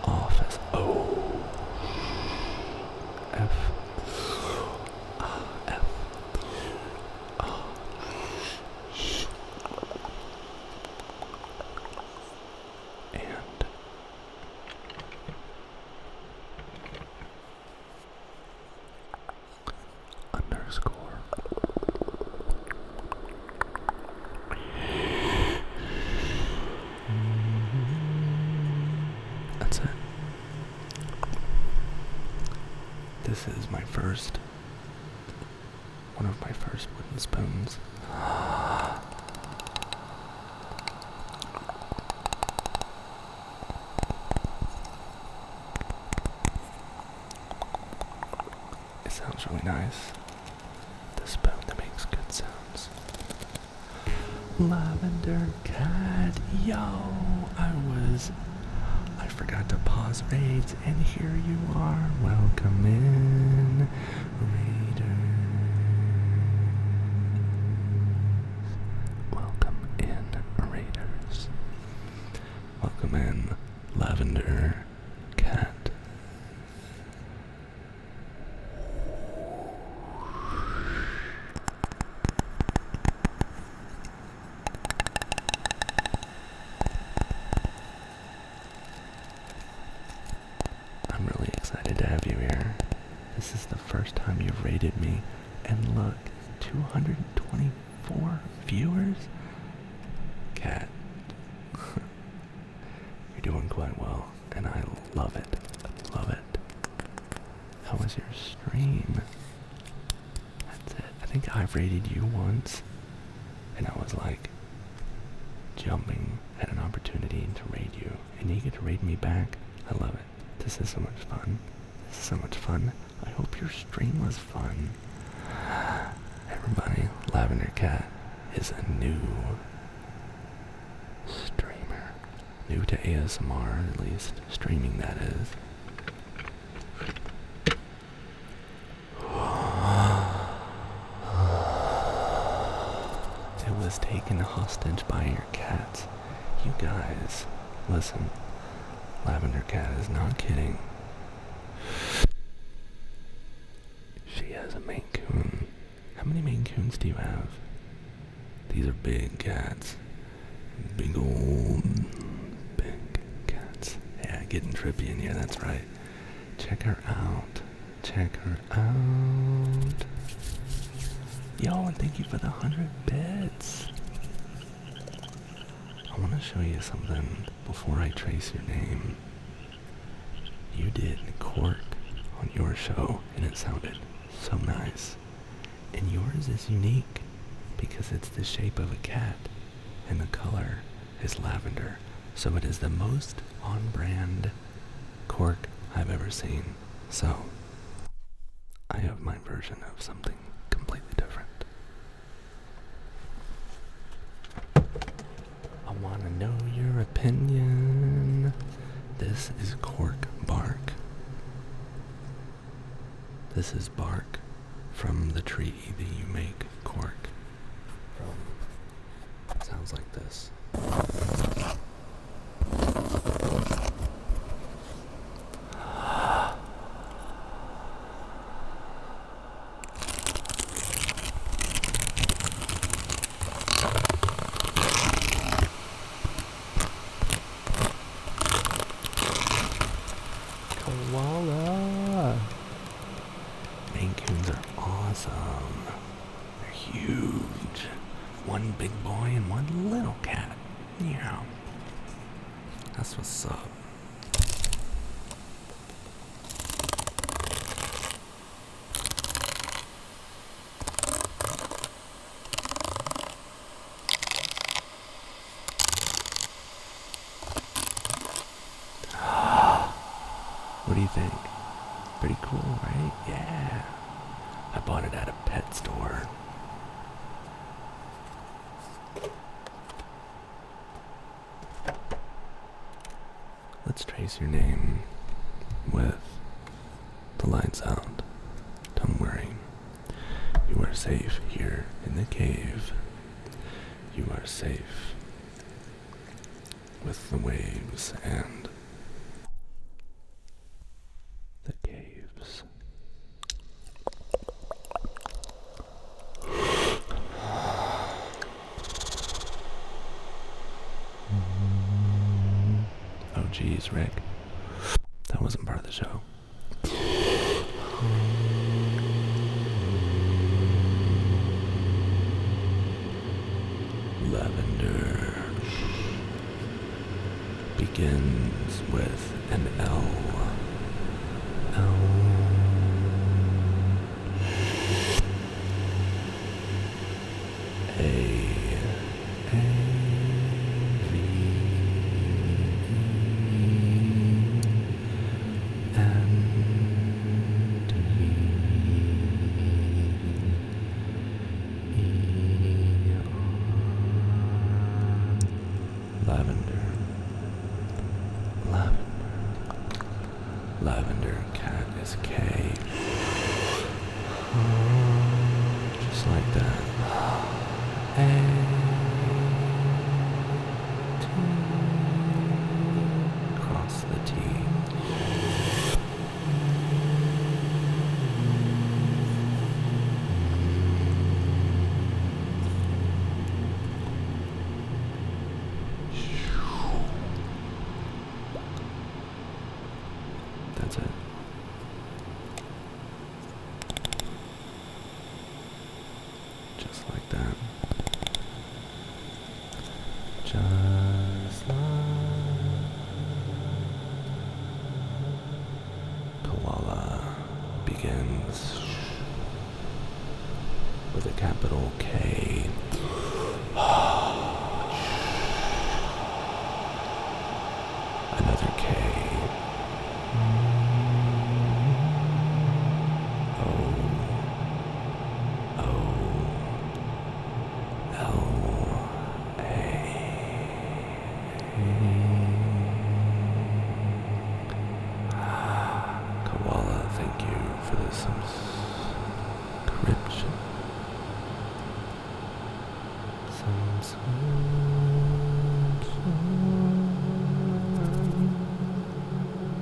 Off as O F F and underscore. That's it. This is one of my first wooden spoons. It sounds really nice. The spoon that makes good sounds. Lavender cat, yo! I forgot to pause raids, and here you are. Welcome in, raiders. Welcome in, raiders. Welcome in, Lavender cat. I'm really excited to have you here. This is the first time you've raided me, and look, 224 viewers? Cat, you're doing quite well, and I love it. Love it. How was your stream? That's it. I think I've raided you once, and I was like jumping at an opportunity to raid you, and you get to raid me back. I love it. This is so much fun. This is so much fun. I hope your stream was fun. Everybody, Lavender Cat is a new streamer. New to ASMR, at least. Streaming, that is. It was taken hostage by your cats. You guys, listen. Lavender Cat is not kidding. She has a Maine Coon. How many Maine Coons do you have? These are big cats. Big old big cats. Yeah, getting trippy in here, that's right. Check her out. Check her out. Yo, and thank you for the 100 bits. I want to show you something before I trace your name. You did Cork on your show, and it sounded so nice. And yours is unique because it's the shape of a cat, and the color is lavender. So it is the most on-brand Cork I've ever seen. So, I have my version of something completely different. I want to know your opinion. This is cork bark. This is bark from the tree that you make cork from. Sounds sounds like this. Koala! Maine Coons are awesome. They're huge. One big boy and one little cat. Yeah. That's what's up. What do you think? Pretty cool, right? Yeah. I bought it at a pet store. Let's trace your name with the light sound. Don't worry. You are safe here in the cave. You are safe with the waves and the caves. Oh geez, Rick. That wasn't part of the show. Lavender begins with an L. L. A. V. N. D. E. Lavender. Lavender cat is K. Just like that. A. T. Cross the T. That's it. Just like that. Just like koala begins with a capital K. Another K. Koala, thank you for the subscription.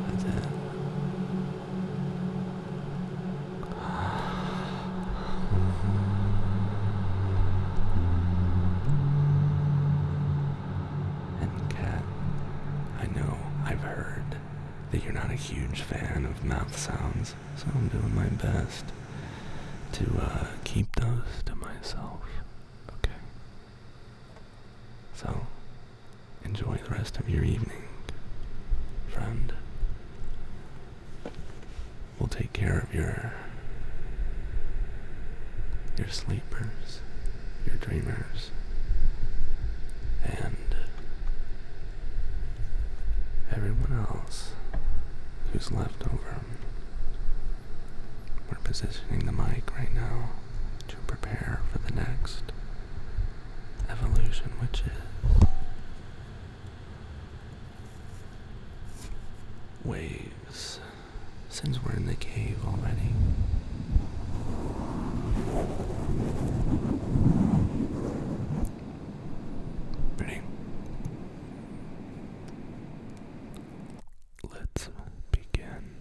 That's it. And cat, I know, I've heard that you're not a huge fan of mouth sounds, so I'm doing my best to keep those to myself. Okay. So, enjoy the rest of your evening, friend. We'll take care of your sleepers, your dreamers, and everyone else who's left over. We're positioning the mic right now to prepare for the next evolution, which is waves. Since we're in the cave already, Ready? Let's begin.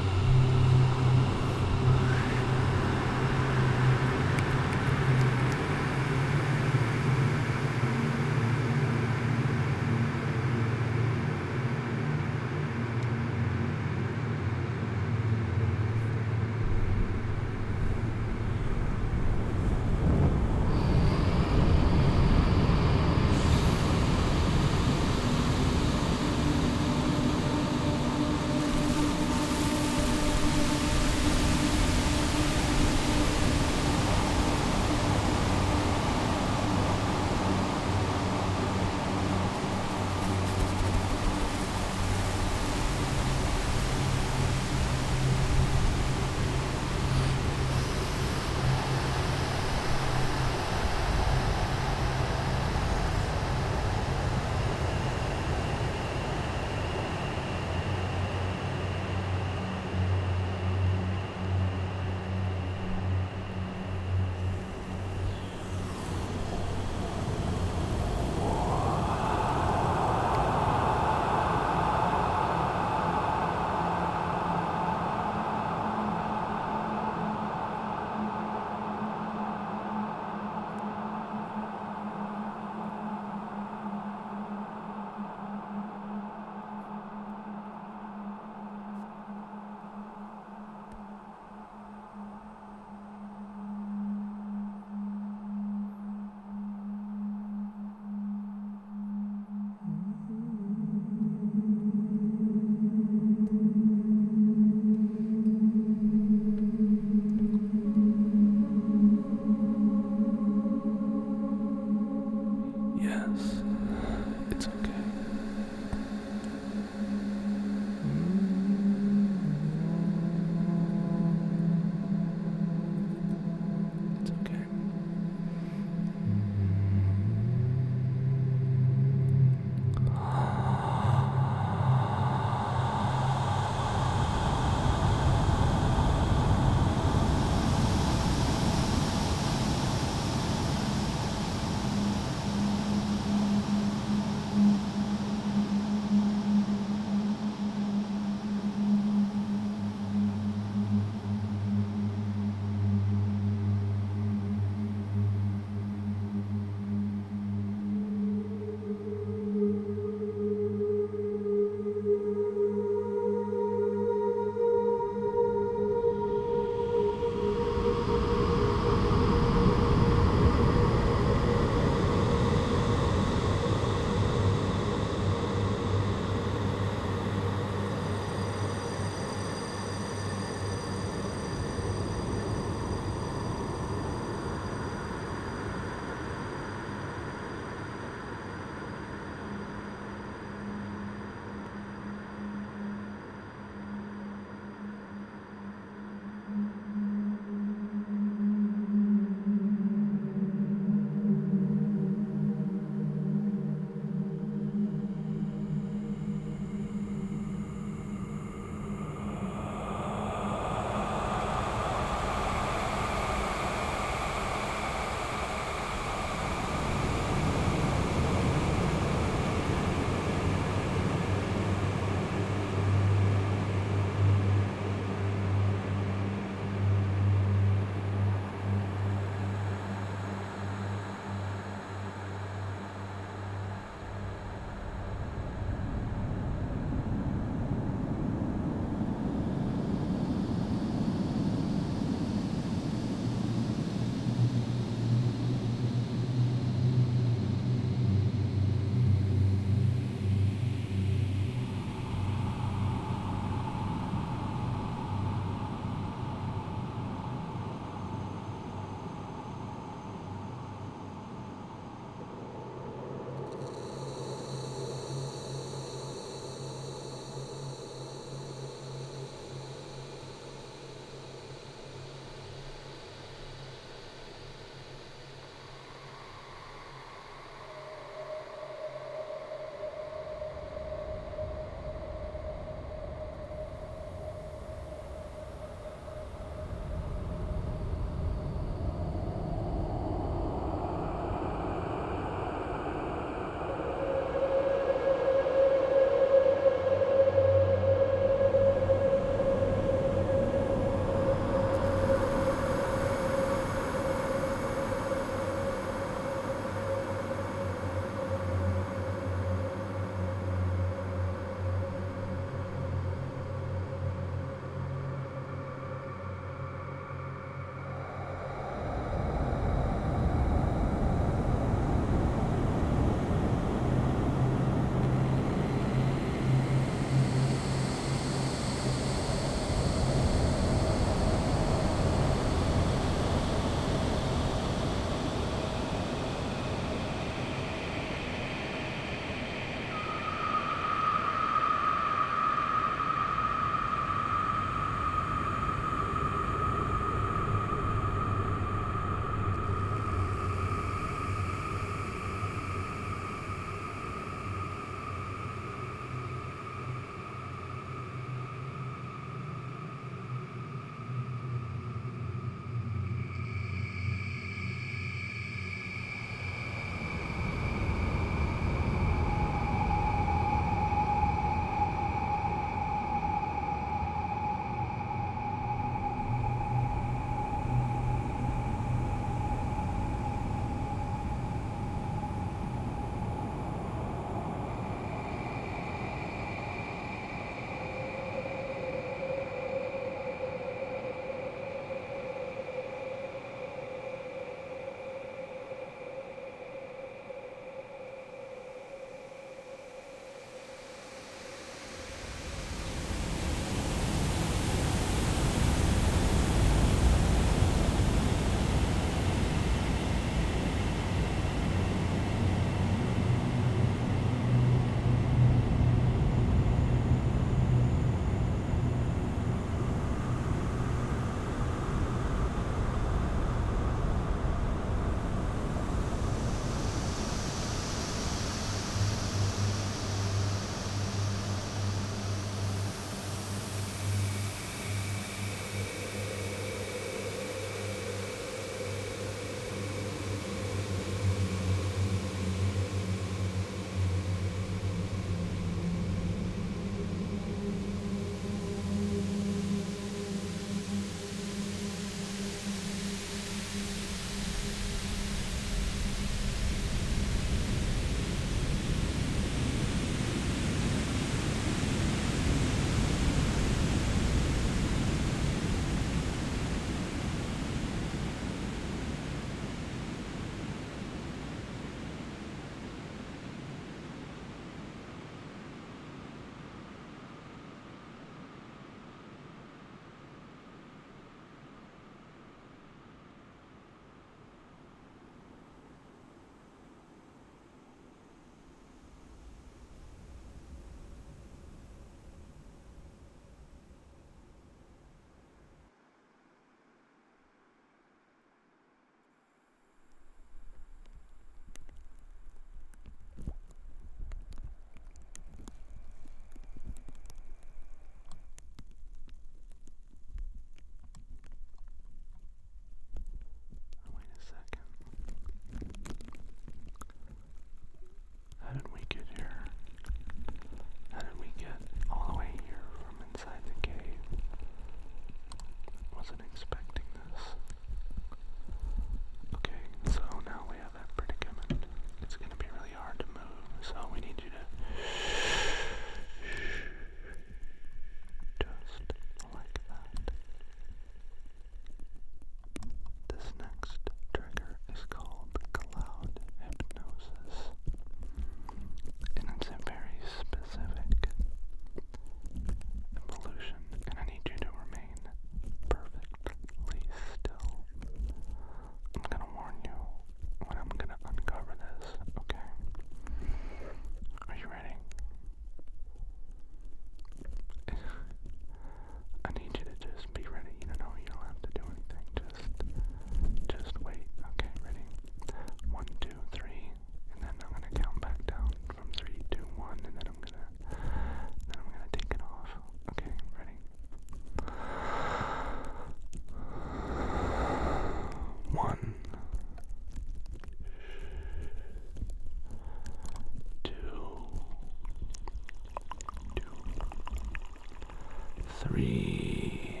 3,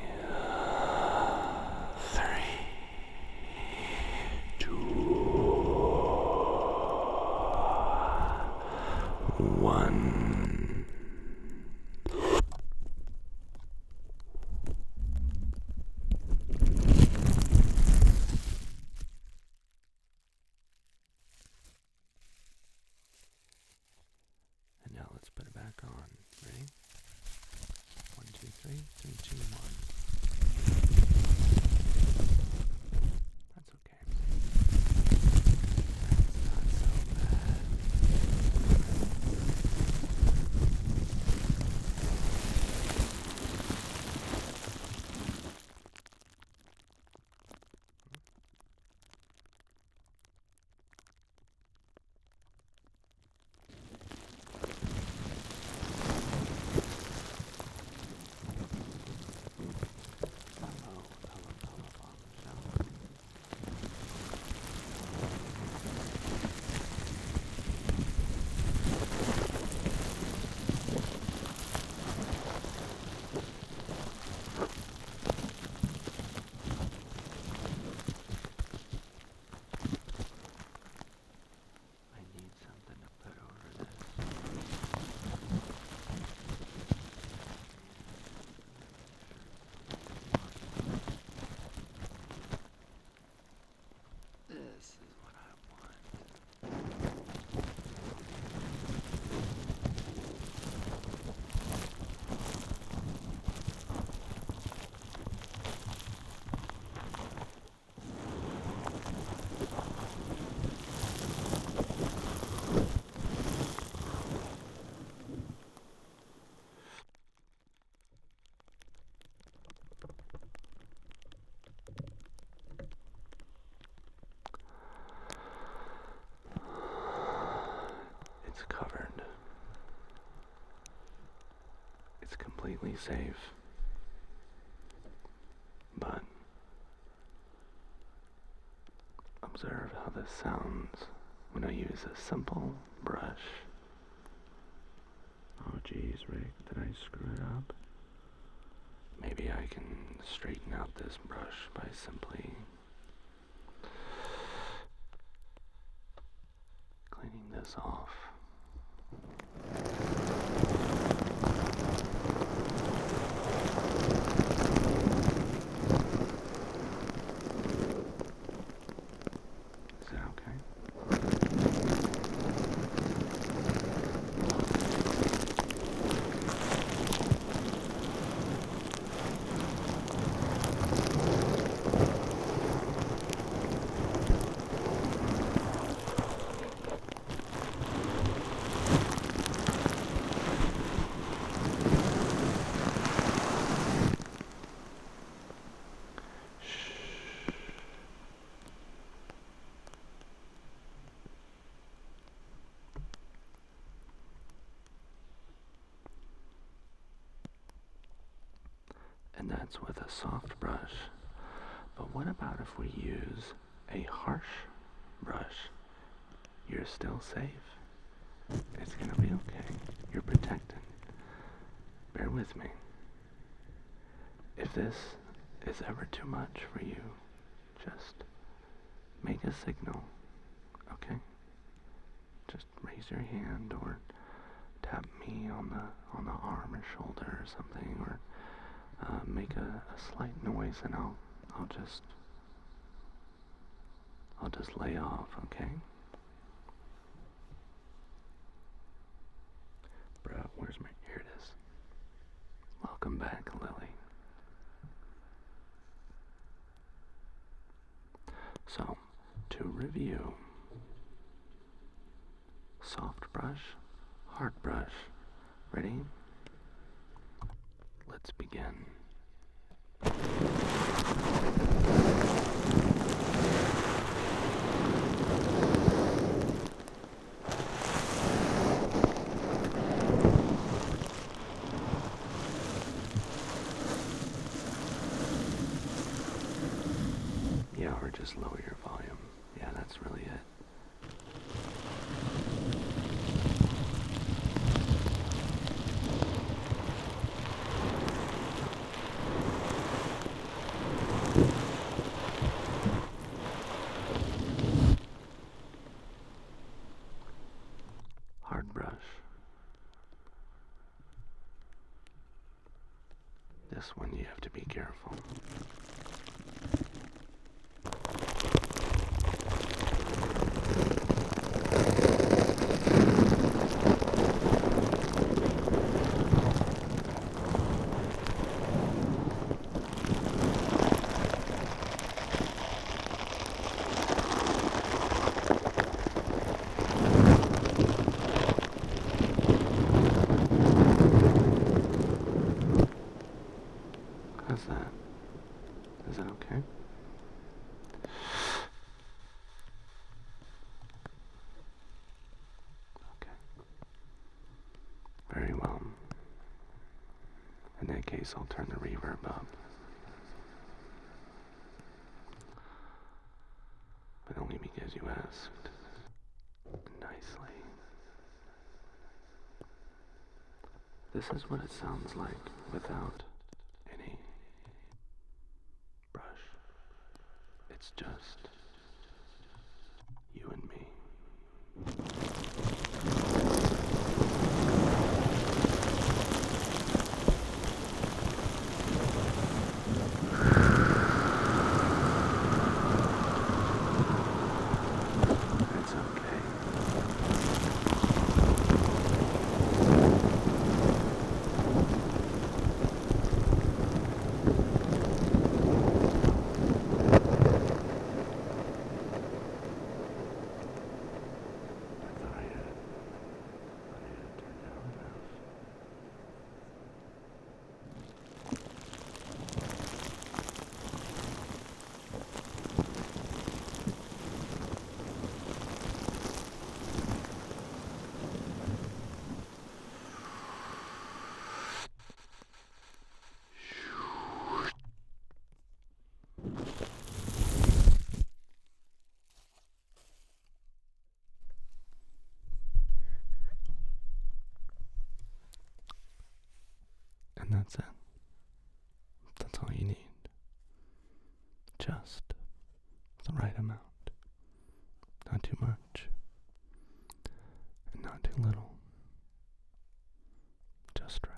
2, 1. And now let's put it back on. Ready? 1, 2, 3, 3, 2, 1. That's okay. That's not so bad. It's covered. It's completely safe. But observe how this sounds when I use a simple brush. Oh geez, Rick, did I screw it up? Maybe I can straighten out this brush by simply cleaning this off. Is that okay? And that's with a soft brush. But what about if we use a harsh brush? You're still safe. It's gonna be okay. You're protected. Bear with me. If this is ever too much for you, just make a signal, okay? Just raise your hand or tap me on the arm or shoulder or something, or make a slight noise, and I'll just lay off, okay? Bruh, where's my, here it is. Welcome back, Lily. So, to review, soft brush, hard brush. Ready? Let's begin. Yeah, or just lower your volume. Yeah, that's really it. This one you have to be careful. How's that? Is that okay? Okay. Very well. In that case, I'll turn the reverb up. But only because you asked. Nicely. This is what it sounds like without any brush. It's just you and me. It's okay. And that's it. That's all you need. Just the right amount. Not too much. And not too little. Just right.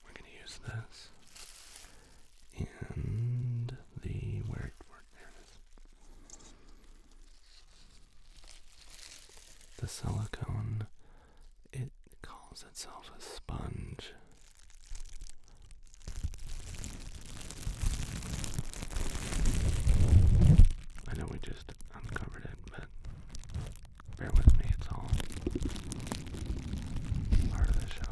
We're going to use this and where there it is. The silicone, it calls itself a sponge. I know we just uncovered it, but bear with me, it's all part of the show.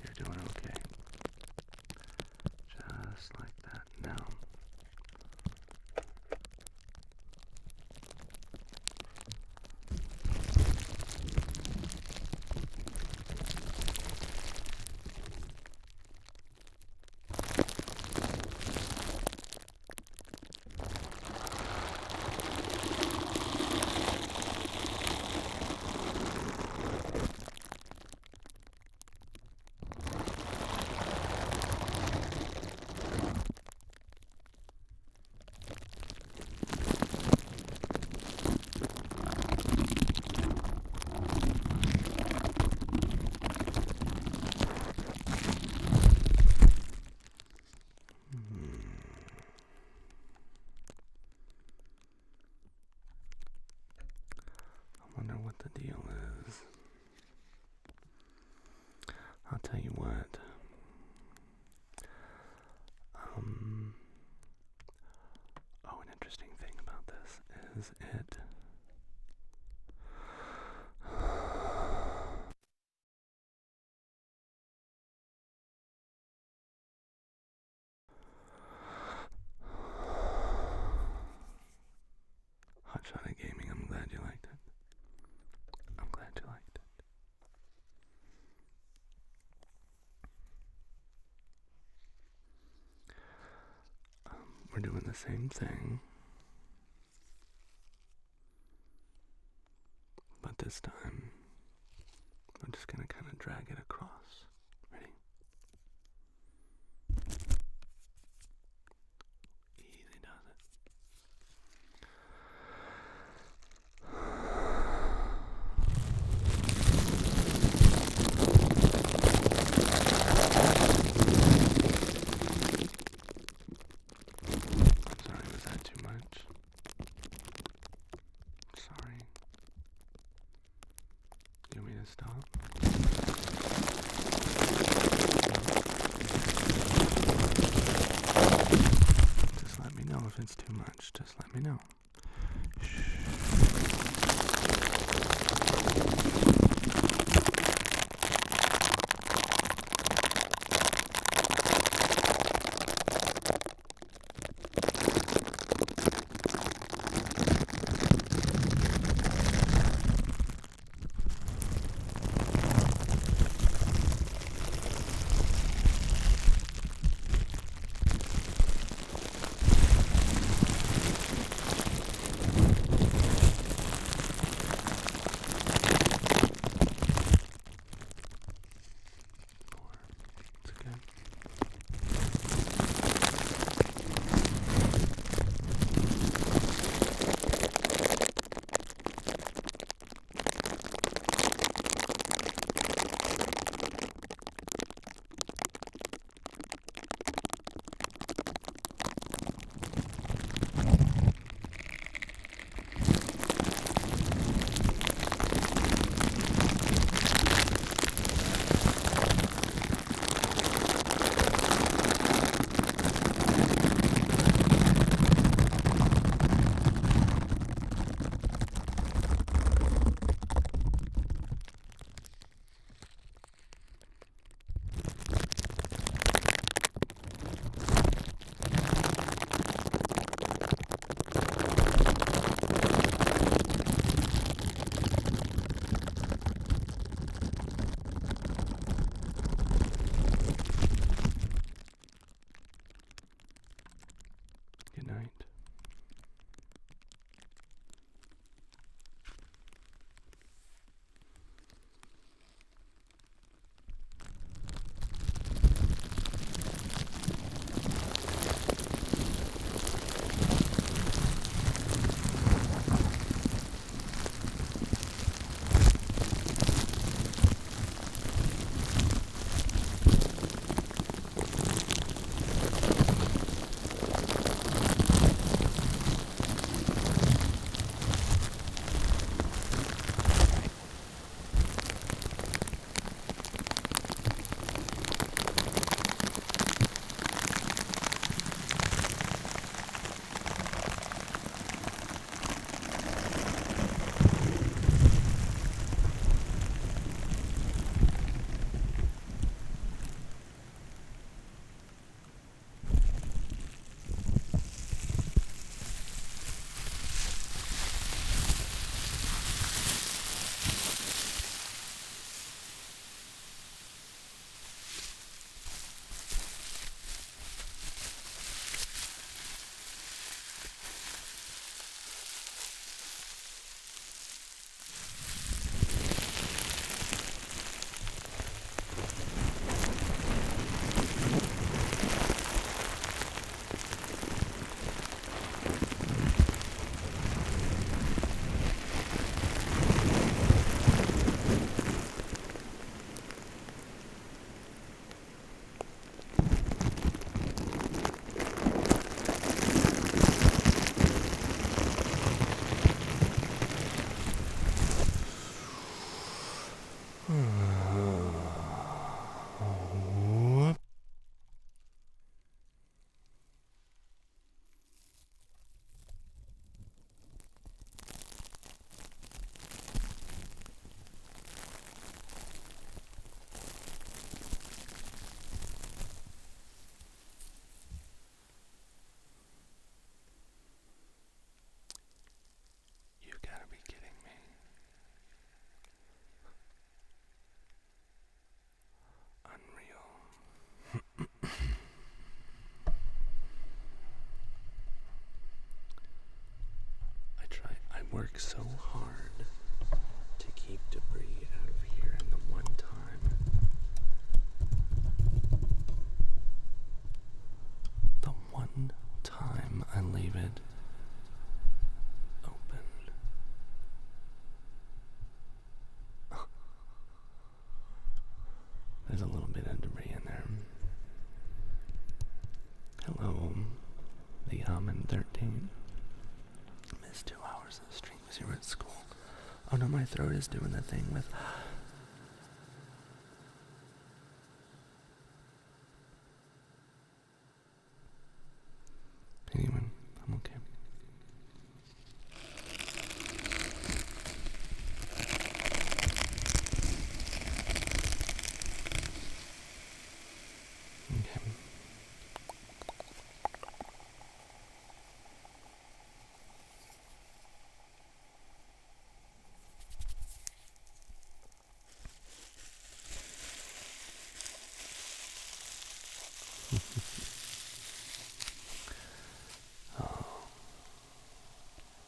You're doing okay. Just like that. Now, I wonder what the deal is. I'll tell you what. An interesting thing about this is it Hotshot at Gaming, I'm glad you liked it. I'm glad you liked it. we're doing the same thing, but this time I'm just gonna kind of drag it across. Ready? Easy does it. Sorry, was that too much? Sorry. You want me to stop? Just let me know if it's too much. Just let me know. Shh. work so hard to keep debris out of here, and the one time I leave it open, there's a little bit of debris in there. Hello, the Almond 13. Missed 2 hours of stream because you were at school. Oh no, my throat is doing the thing with... Anyway, I'm okay. Okay. Oh,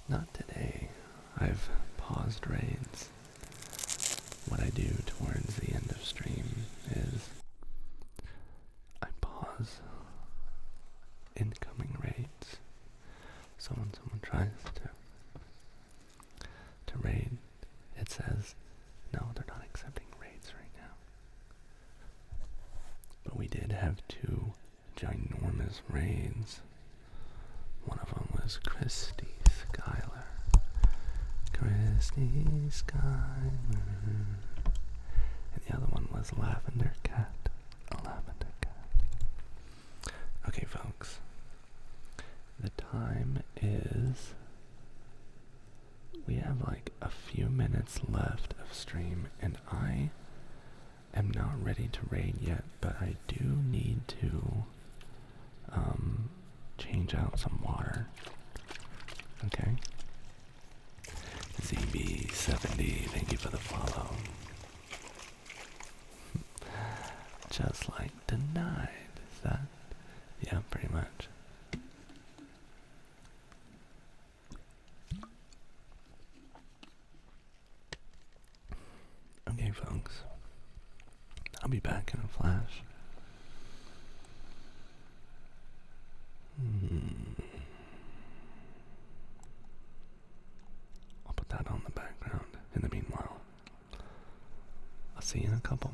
not today. I've paused raids. What I do towards the end of stream is I pause incoming raids. So when someone tries to raid, it says, no, they're not accepting raids right now. But we did have 2 ginormous raids. One of them was Christy Skylar. Christy Skylar. And the other one was Lavender Cat. A Lavender Cat. Okay, folks. The time is... we have like a few minutes left of stream, and I am not ready to raid yet, but I do need to change out some water. Okay? ZB70, thank you for the follow. Just like denied. Is that? Yeah, pretty much. Okay, folks. I'll be back in a flash. I'll put that on the background. In the meanwhile, I'll see you in a couple.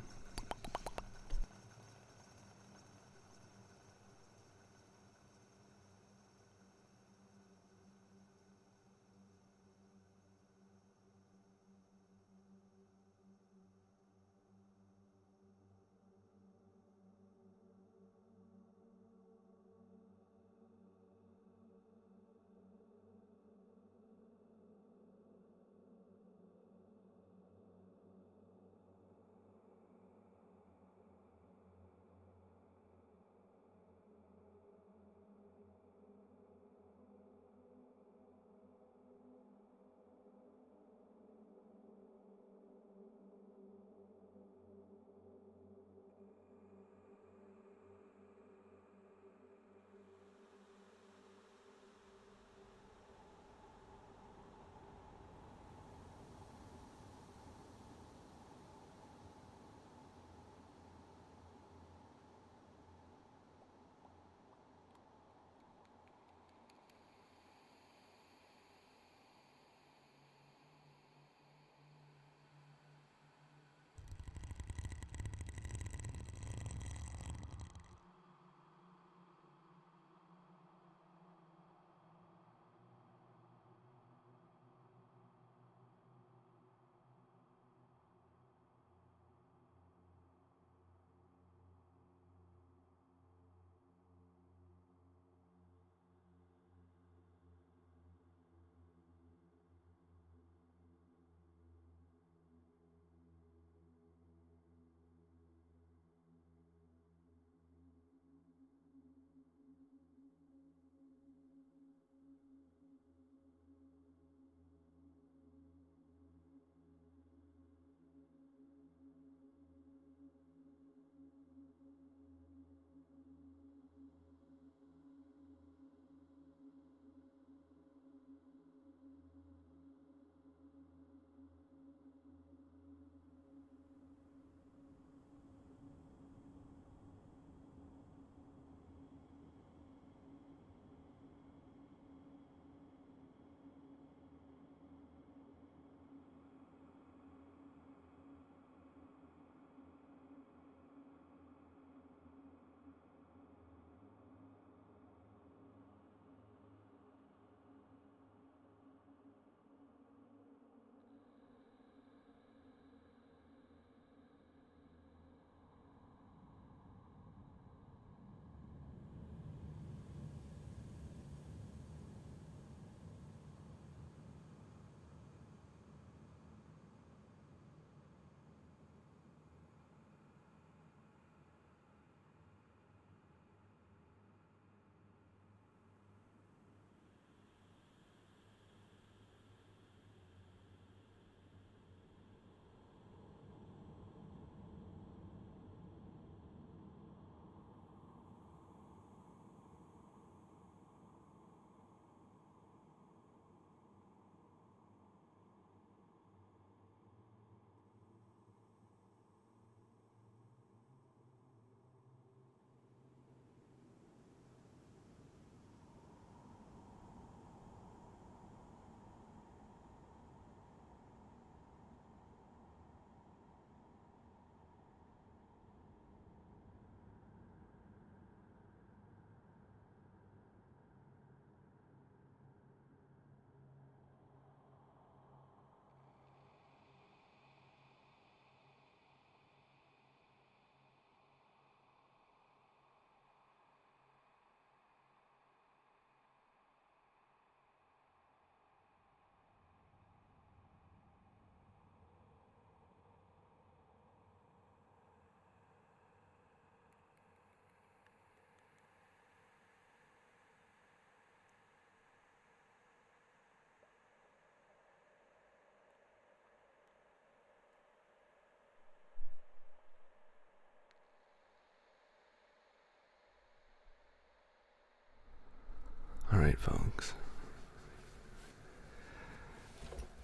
Alright, folks.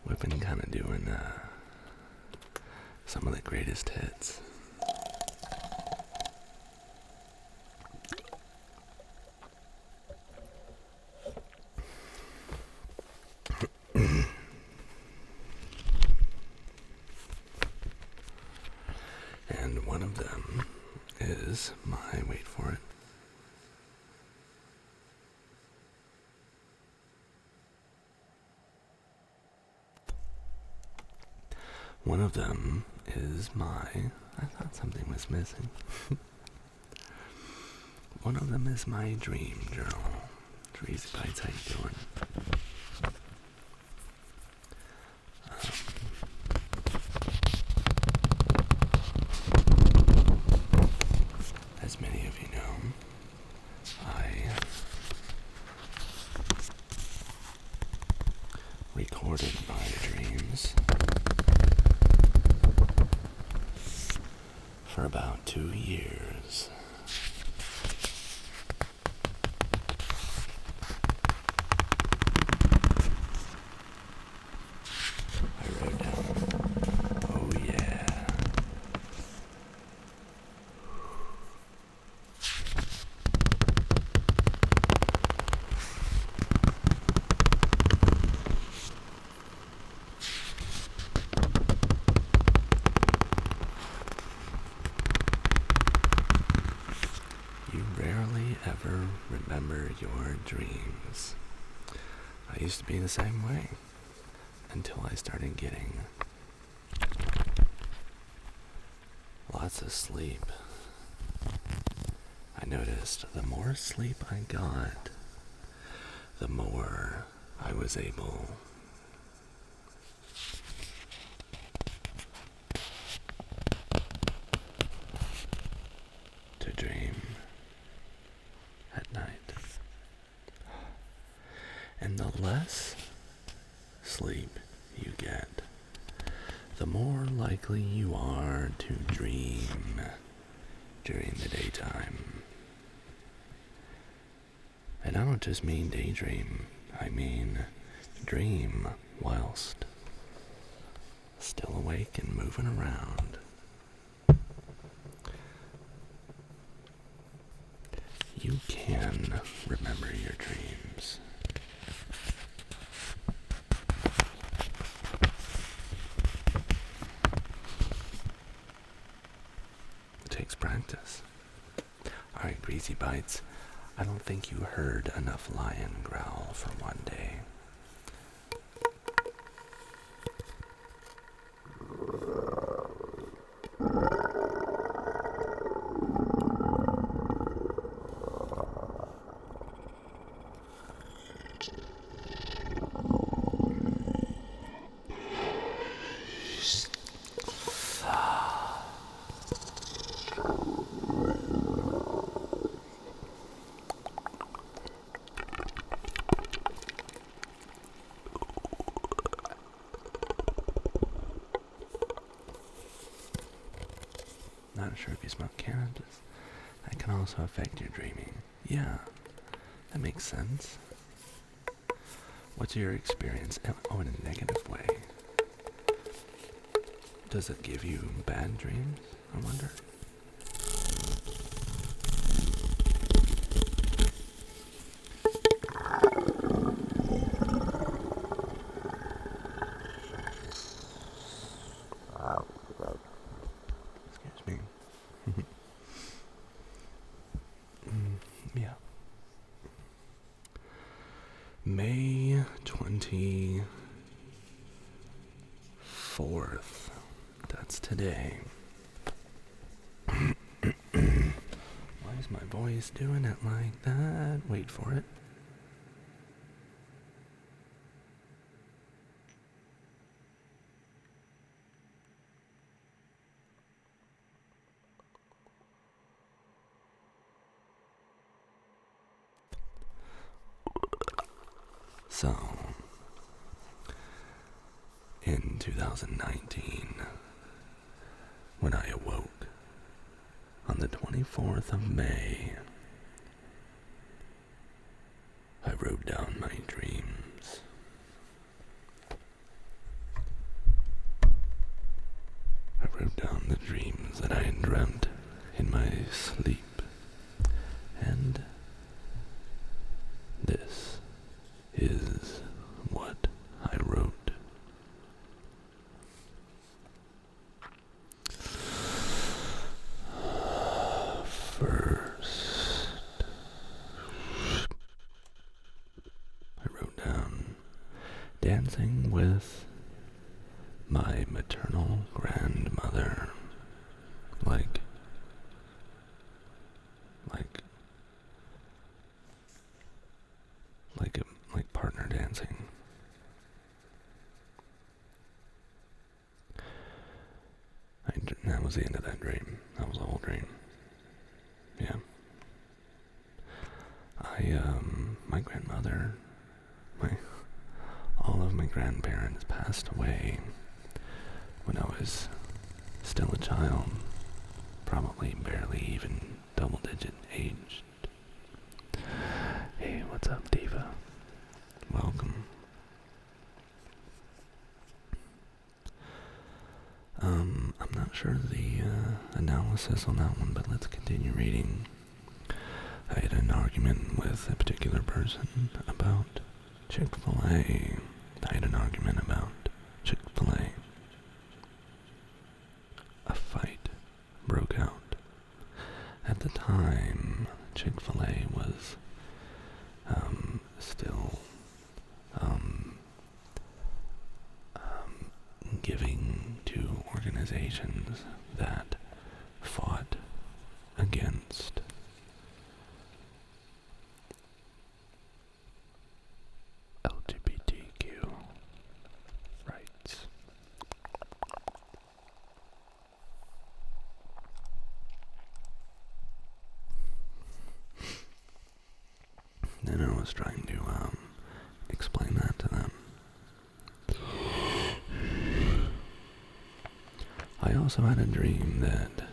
We've been kind of doing some of the greatest hits. And one of them is my, wait for it, one of them is my, I thought something was missing. One of them is my dream journal. Easy Bites, how you doing? As many of you know, I recorded my dreams for about 2 years. I wrote down, oh yeah. You rarely ever remember your dreams. I used to be the same way until I started getting lots of sleep. I noticed the more sleep I got, the more I was able to dream at night. And the less sleep you get, the more likely you are to dream during the daytime. And I don't just mean daydream, I mean dream whilst still awake and moving around. You can remember your dreams. It takes practice. Alright, Greasy Bites, I don't think you heard enough lion growl for one day. Not sure if you smoke cannabis. That can also affect your dreaming. Yeah, that makes sense. What's your experience? Oh, in a negative way. Does it give you bad dreams, I wonder? Excuse me. Yeah. May 24th. That's today. Why is my voice doing it like that? Wait for it. So, in 2019, when I awoke on the 24th of May, I wrote down my dreams. I wrote down the dreams that I had dreamt in my sleep, and this is what I wrote. First, I wrote down dancing with my maternal grandmother, like partner dancing. That was the end of that dream. That was the whole dream. Yeah. My grandmother, all of my grandparents passed away when I was still a child, probably barely even double-digit aged. Hey, what's up, Diva? Welcome. I'm not sure the analysis on that one, but let's continue reading. I had an argument with a particular person about Chick-fil-A. I had an argument about Chick-fil-A. A fight broke out. At the time, Chick-fil-A was still giving to organizations that fought against LGBTQ rights. And I was trying to explain that to them. I also had a dream that,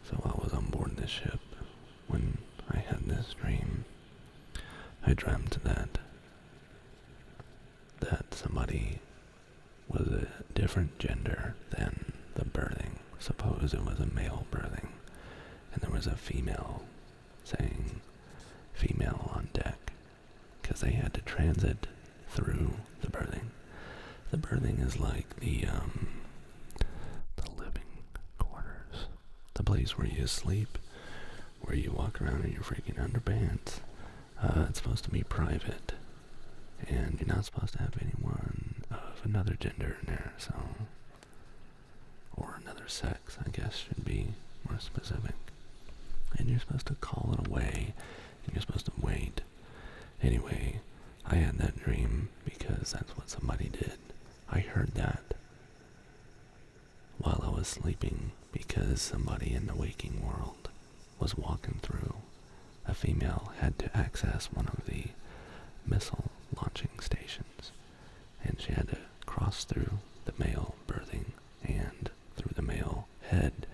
so I was on board this ship when I had this dream. I dreamt that somebody was a different gender than the birthing. Suppose it was a male birthing, and there was a female saying female on deck, because they had to transit through the birthing. The birthing is like the living quarters, the place where you sleep, where you walk around in your freaking underpants. It's supposed to be private, and you're not supposed to have anyone of another gender in there, so, or another sex, I guess should be more specific. And you're supposed to call it away, and you're supposed to wait. Anyway, I had that dream because that's what somebody did. I heard that while I was sleeping because somebody in the waking world was walking through. A female had to access one of the missile launching stations, and she had to cross through the male birthing and through the male head,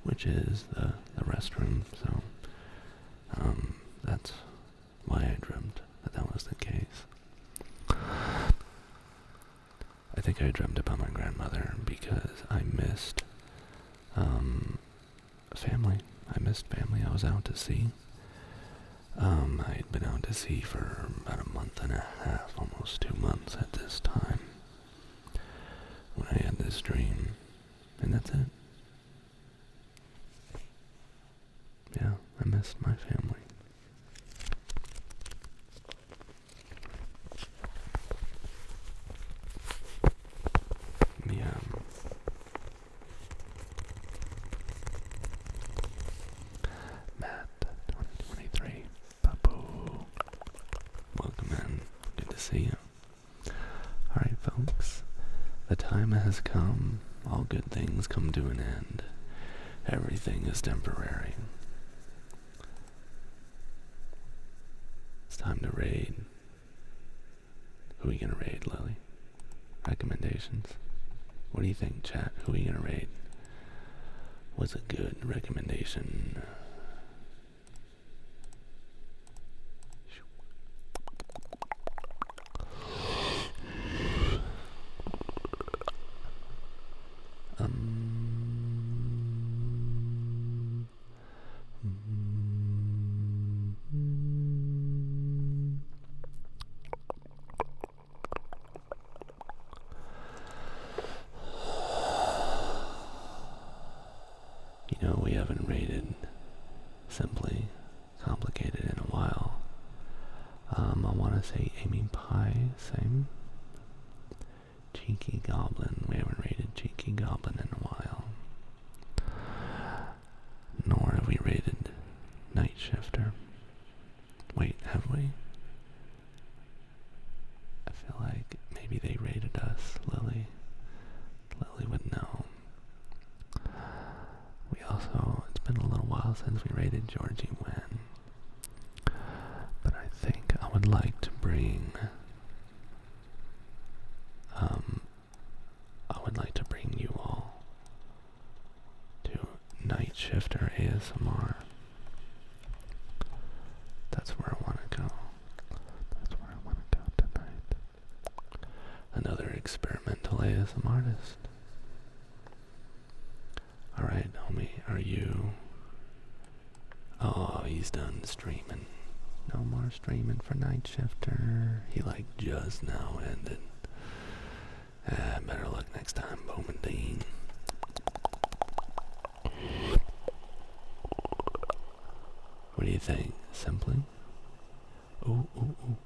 which is the restroom. So that's why I dreamt that was the case. I think I dreamt about my grandmother because I missed family. I missed family. I was out to sea. I had been out to sea for about a month and a half, almost 2 months at this time, when I had this dream, and that's it. Yeah, I missed my family. Yeah. Matt, 2023, Papu. Welcome in. Good to see you. Alright, folks. The time has come. All good things come to an end. Everything is temporary. It's time to raid. Who are we gonna raid, Lily? Recommendations? What do you think, chat? Who are we gonna raid? What's a good recommendation? Simply Complicated in a while. I want to say Amy Pie, same. Cheeky Goblin, we haven't rated Cheeky Goblin in a while. Nor have we rated Night Shifter. Wait, have we? I feel like maybe they rated us, Lily. Lily would know. We also, it's been a little while since we rated Georgie Wen. But I think I would like to bring, you all to Night Shifter ASMR. That's where I want to go. That's where I want to go tonight. Another experimental ASMR artist. Alright, homie, are you... Oh, he's done streaming. No more streaming for Night Shifter. He just now ended. Better luck next time, Bowman Dean. What do you think? Simply? Ooh, ooh, ooh.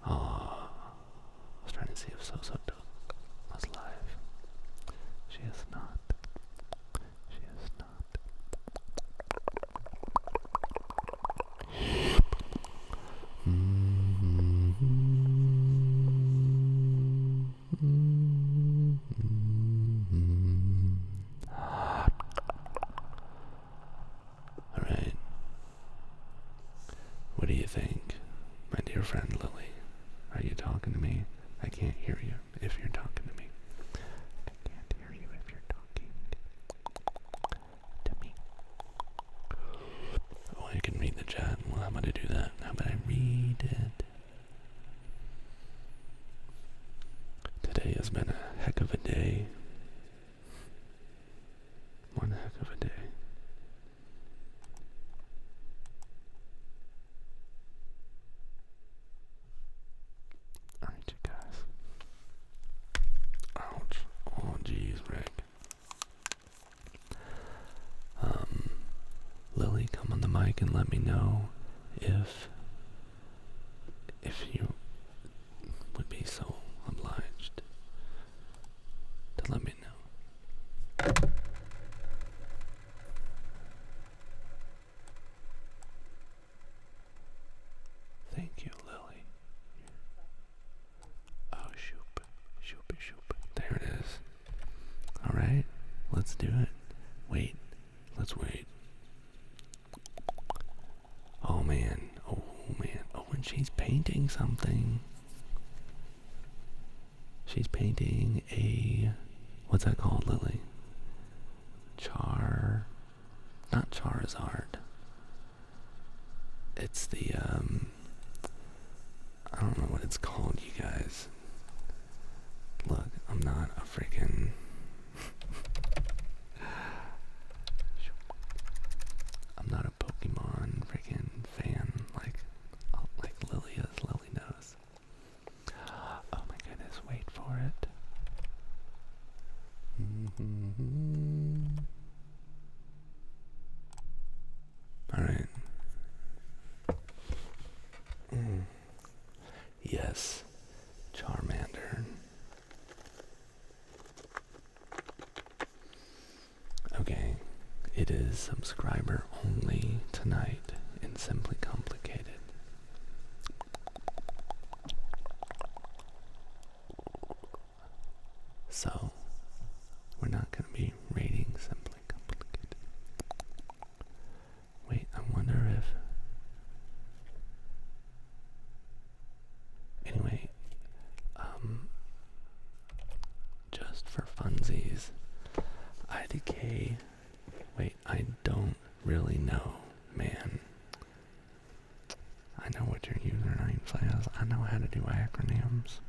Aww. I was trying to see if So was live. She is not. She is not. Alright. What do you think, my dear friend Lily? Are you talking to me? I can't hear you if you're talking to me. I can't hear you if you're talking to me. Oh, I can read the chat. Well, how about I do that? How about I read it? Today has been a heck of a day. One heck of a day. Alright, you guys. Ouch. Oh, jeez, Rick. Lily, come on the mic and let me know if you would be so obliged to let me know. Thank you, Lily. Oh, shoop. Shoop, shoop. There it is. Alright, let's do it. Wait. Let's wait. Oh, man. Oh, man. Oh, and she's painting something. She's painting a... What's that called, Lily? Not Charizard. It's the, I don't know what it's called, you guys. Look, I'm not a freaking... I'm not a Pokemon freaking fan like Lily is. Lily knows. Oh my goodness, wait for it. Alright. Yes, Charmander. Okay, it is subscriber only tonight in Simply Complicated. So, we're not going to be rating Simply Complicated. Wait, I wonder if... Anyway, just for funsies, IDK... Wait, I don't really know, man. I know what your username says. I know how to do acronyms.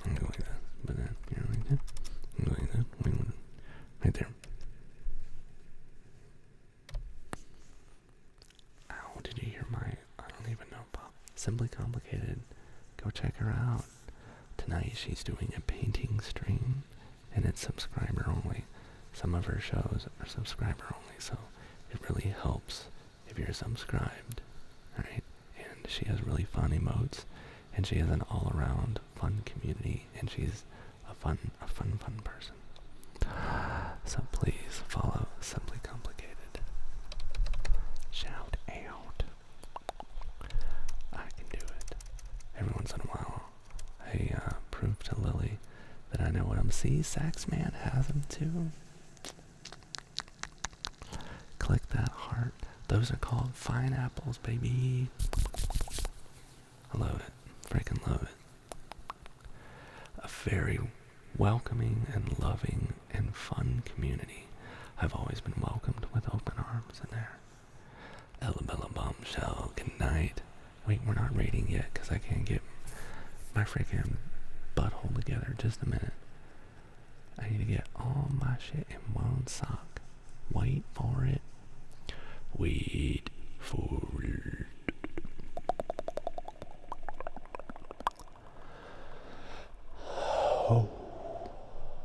I'm going like that, but then you're like that. I'm going like that. Wait, right there. Ow, did you hear my... I don't even know, Pop. Simply Complicated. Go check her out. Tonight she's doing a painting stream, and it's subscriber only. some of her shows are subscriber only, so it really helps if you're subscribed, alright? And she has really fun emotes, and she has an all-around fun community, and she's a fun person. So please follow Simply Complicated. Shout out. I can do it. Every once in a while, I prove to Lily that I know what I'm. See, Saxman has them too. Click that heart. Those are called fine apples, baby. I love it. Freaking love it. A very welcoming and loving and fun community. I've always been welcomed with open arms in there. Ella Bella Bombshell, good night. Wait, we're not rating yet because I can't get my freaking butthole together. Just a minute. I need to get all my shit in one sock. Wait for it. Wait for it. Oh.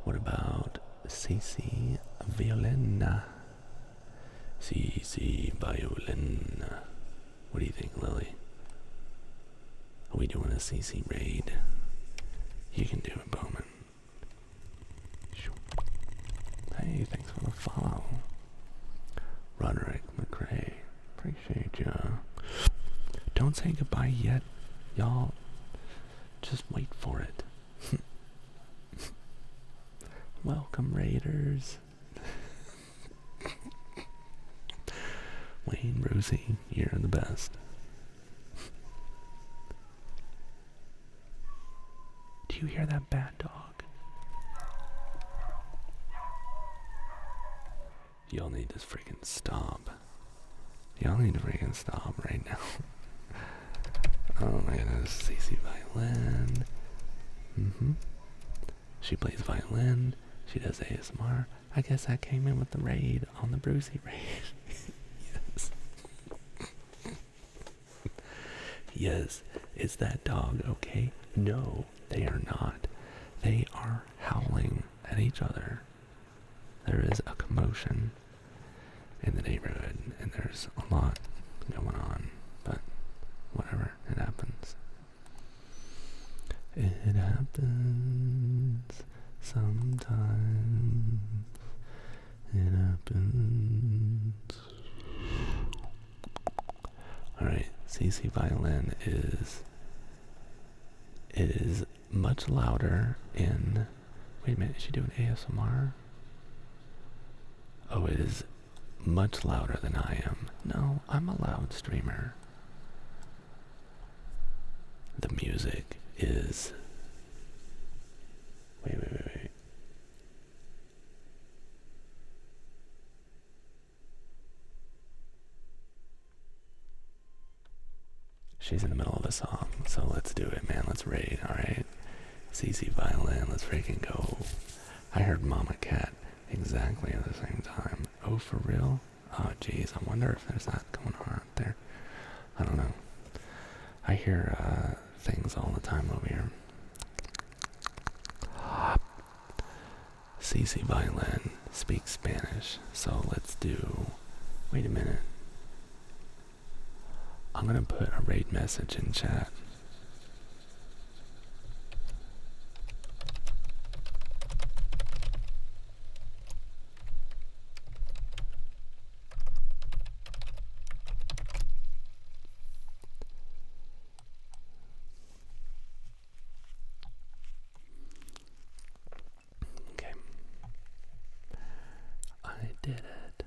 What about CC Violin? CC Violin. What do you think, Lily? Are we doing a CC raid? You can do it, Bowman. Hey, thanks for the follow. Roderick McRae. Appreciate ya. Don't say goodbye yet, y'all. Just wait for it. Welcome, Raiders. Wayne, Rosie, you're the best. Do you hear that bad dog? Y'all need to freaking stop. Y'all need to freaking stop right now. Oh my goodness, CC Violin. She plays violin. She does ASMR. I guess I came in with the raid on the Brucey raid. Yes. Yes, is that dog okay? No, they are not. They are howling at each other. There is a commotion in the neighborhood, and there's a lot going on, but whatever, it happens. It happens sometimes. It happens. Alright, CC Violin is much louder in... Wait a minute, is she doing ASMR? Oh, it is much louder than I am. No, I'm a loud streamer. The music is... Wait. She's in the middle of a song, so let's do it, man. Let's raid, alright? CC Violin, let's freaking go. I heard Mama Cat exactly at the same time. Oh, for real? Oh, jeez, I wonder if there's that going on out there. I don't know. I hear things all the time over here. CC Violin speaks Spanish, so let's do... Wait a minute. I'm gonna put a raid message in chat. Okay. I did it.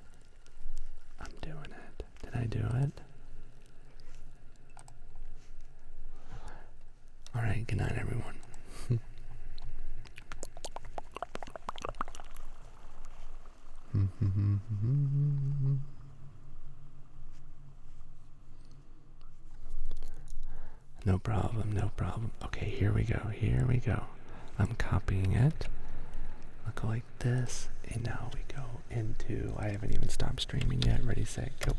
I'm doing it. Did I do it? Alright, good night, everyone. No problem, no problem. Okay, here we go. I'm copying it. I'll go like this, and now we go into... I haven't even stopped streaming yet. Ready, set, go.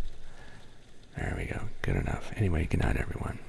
There we go. Good enough. Anyway, good night, everyone.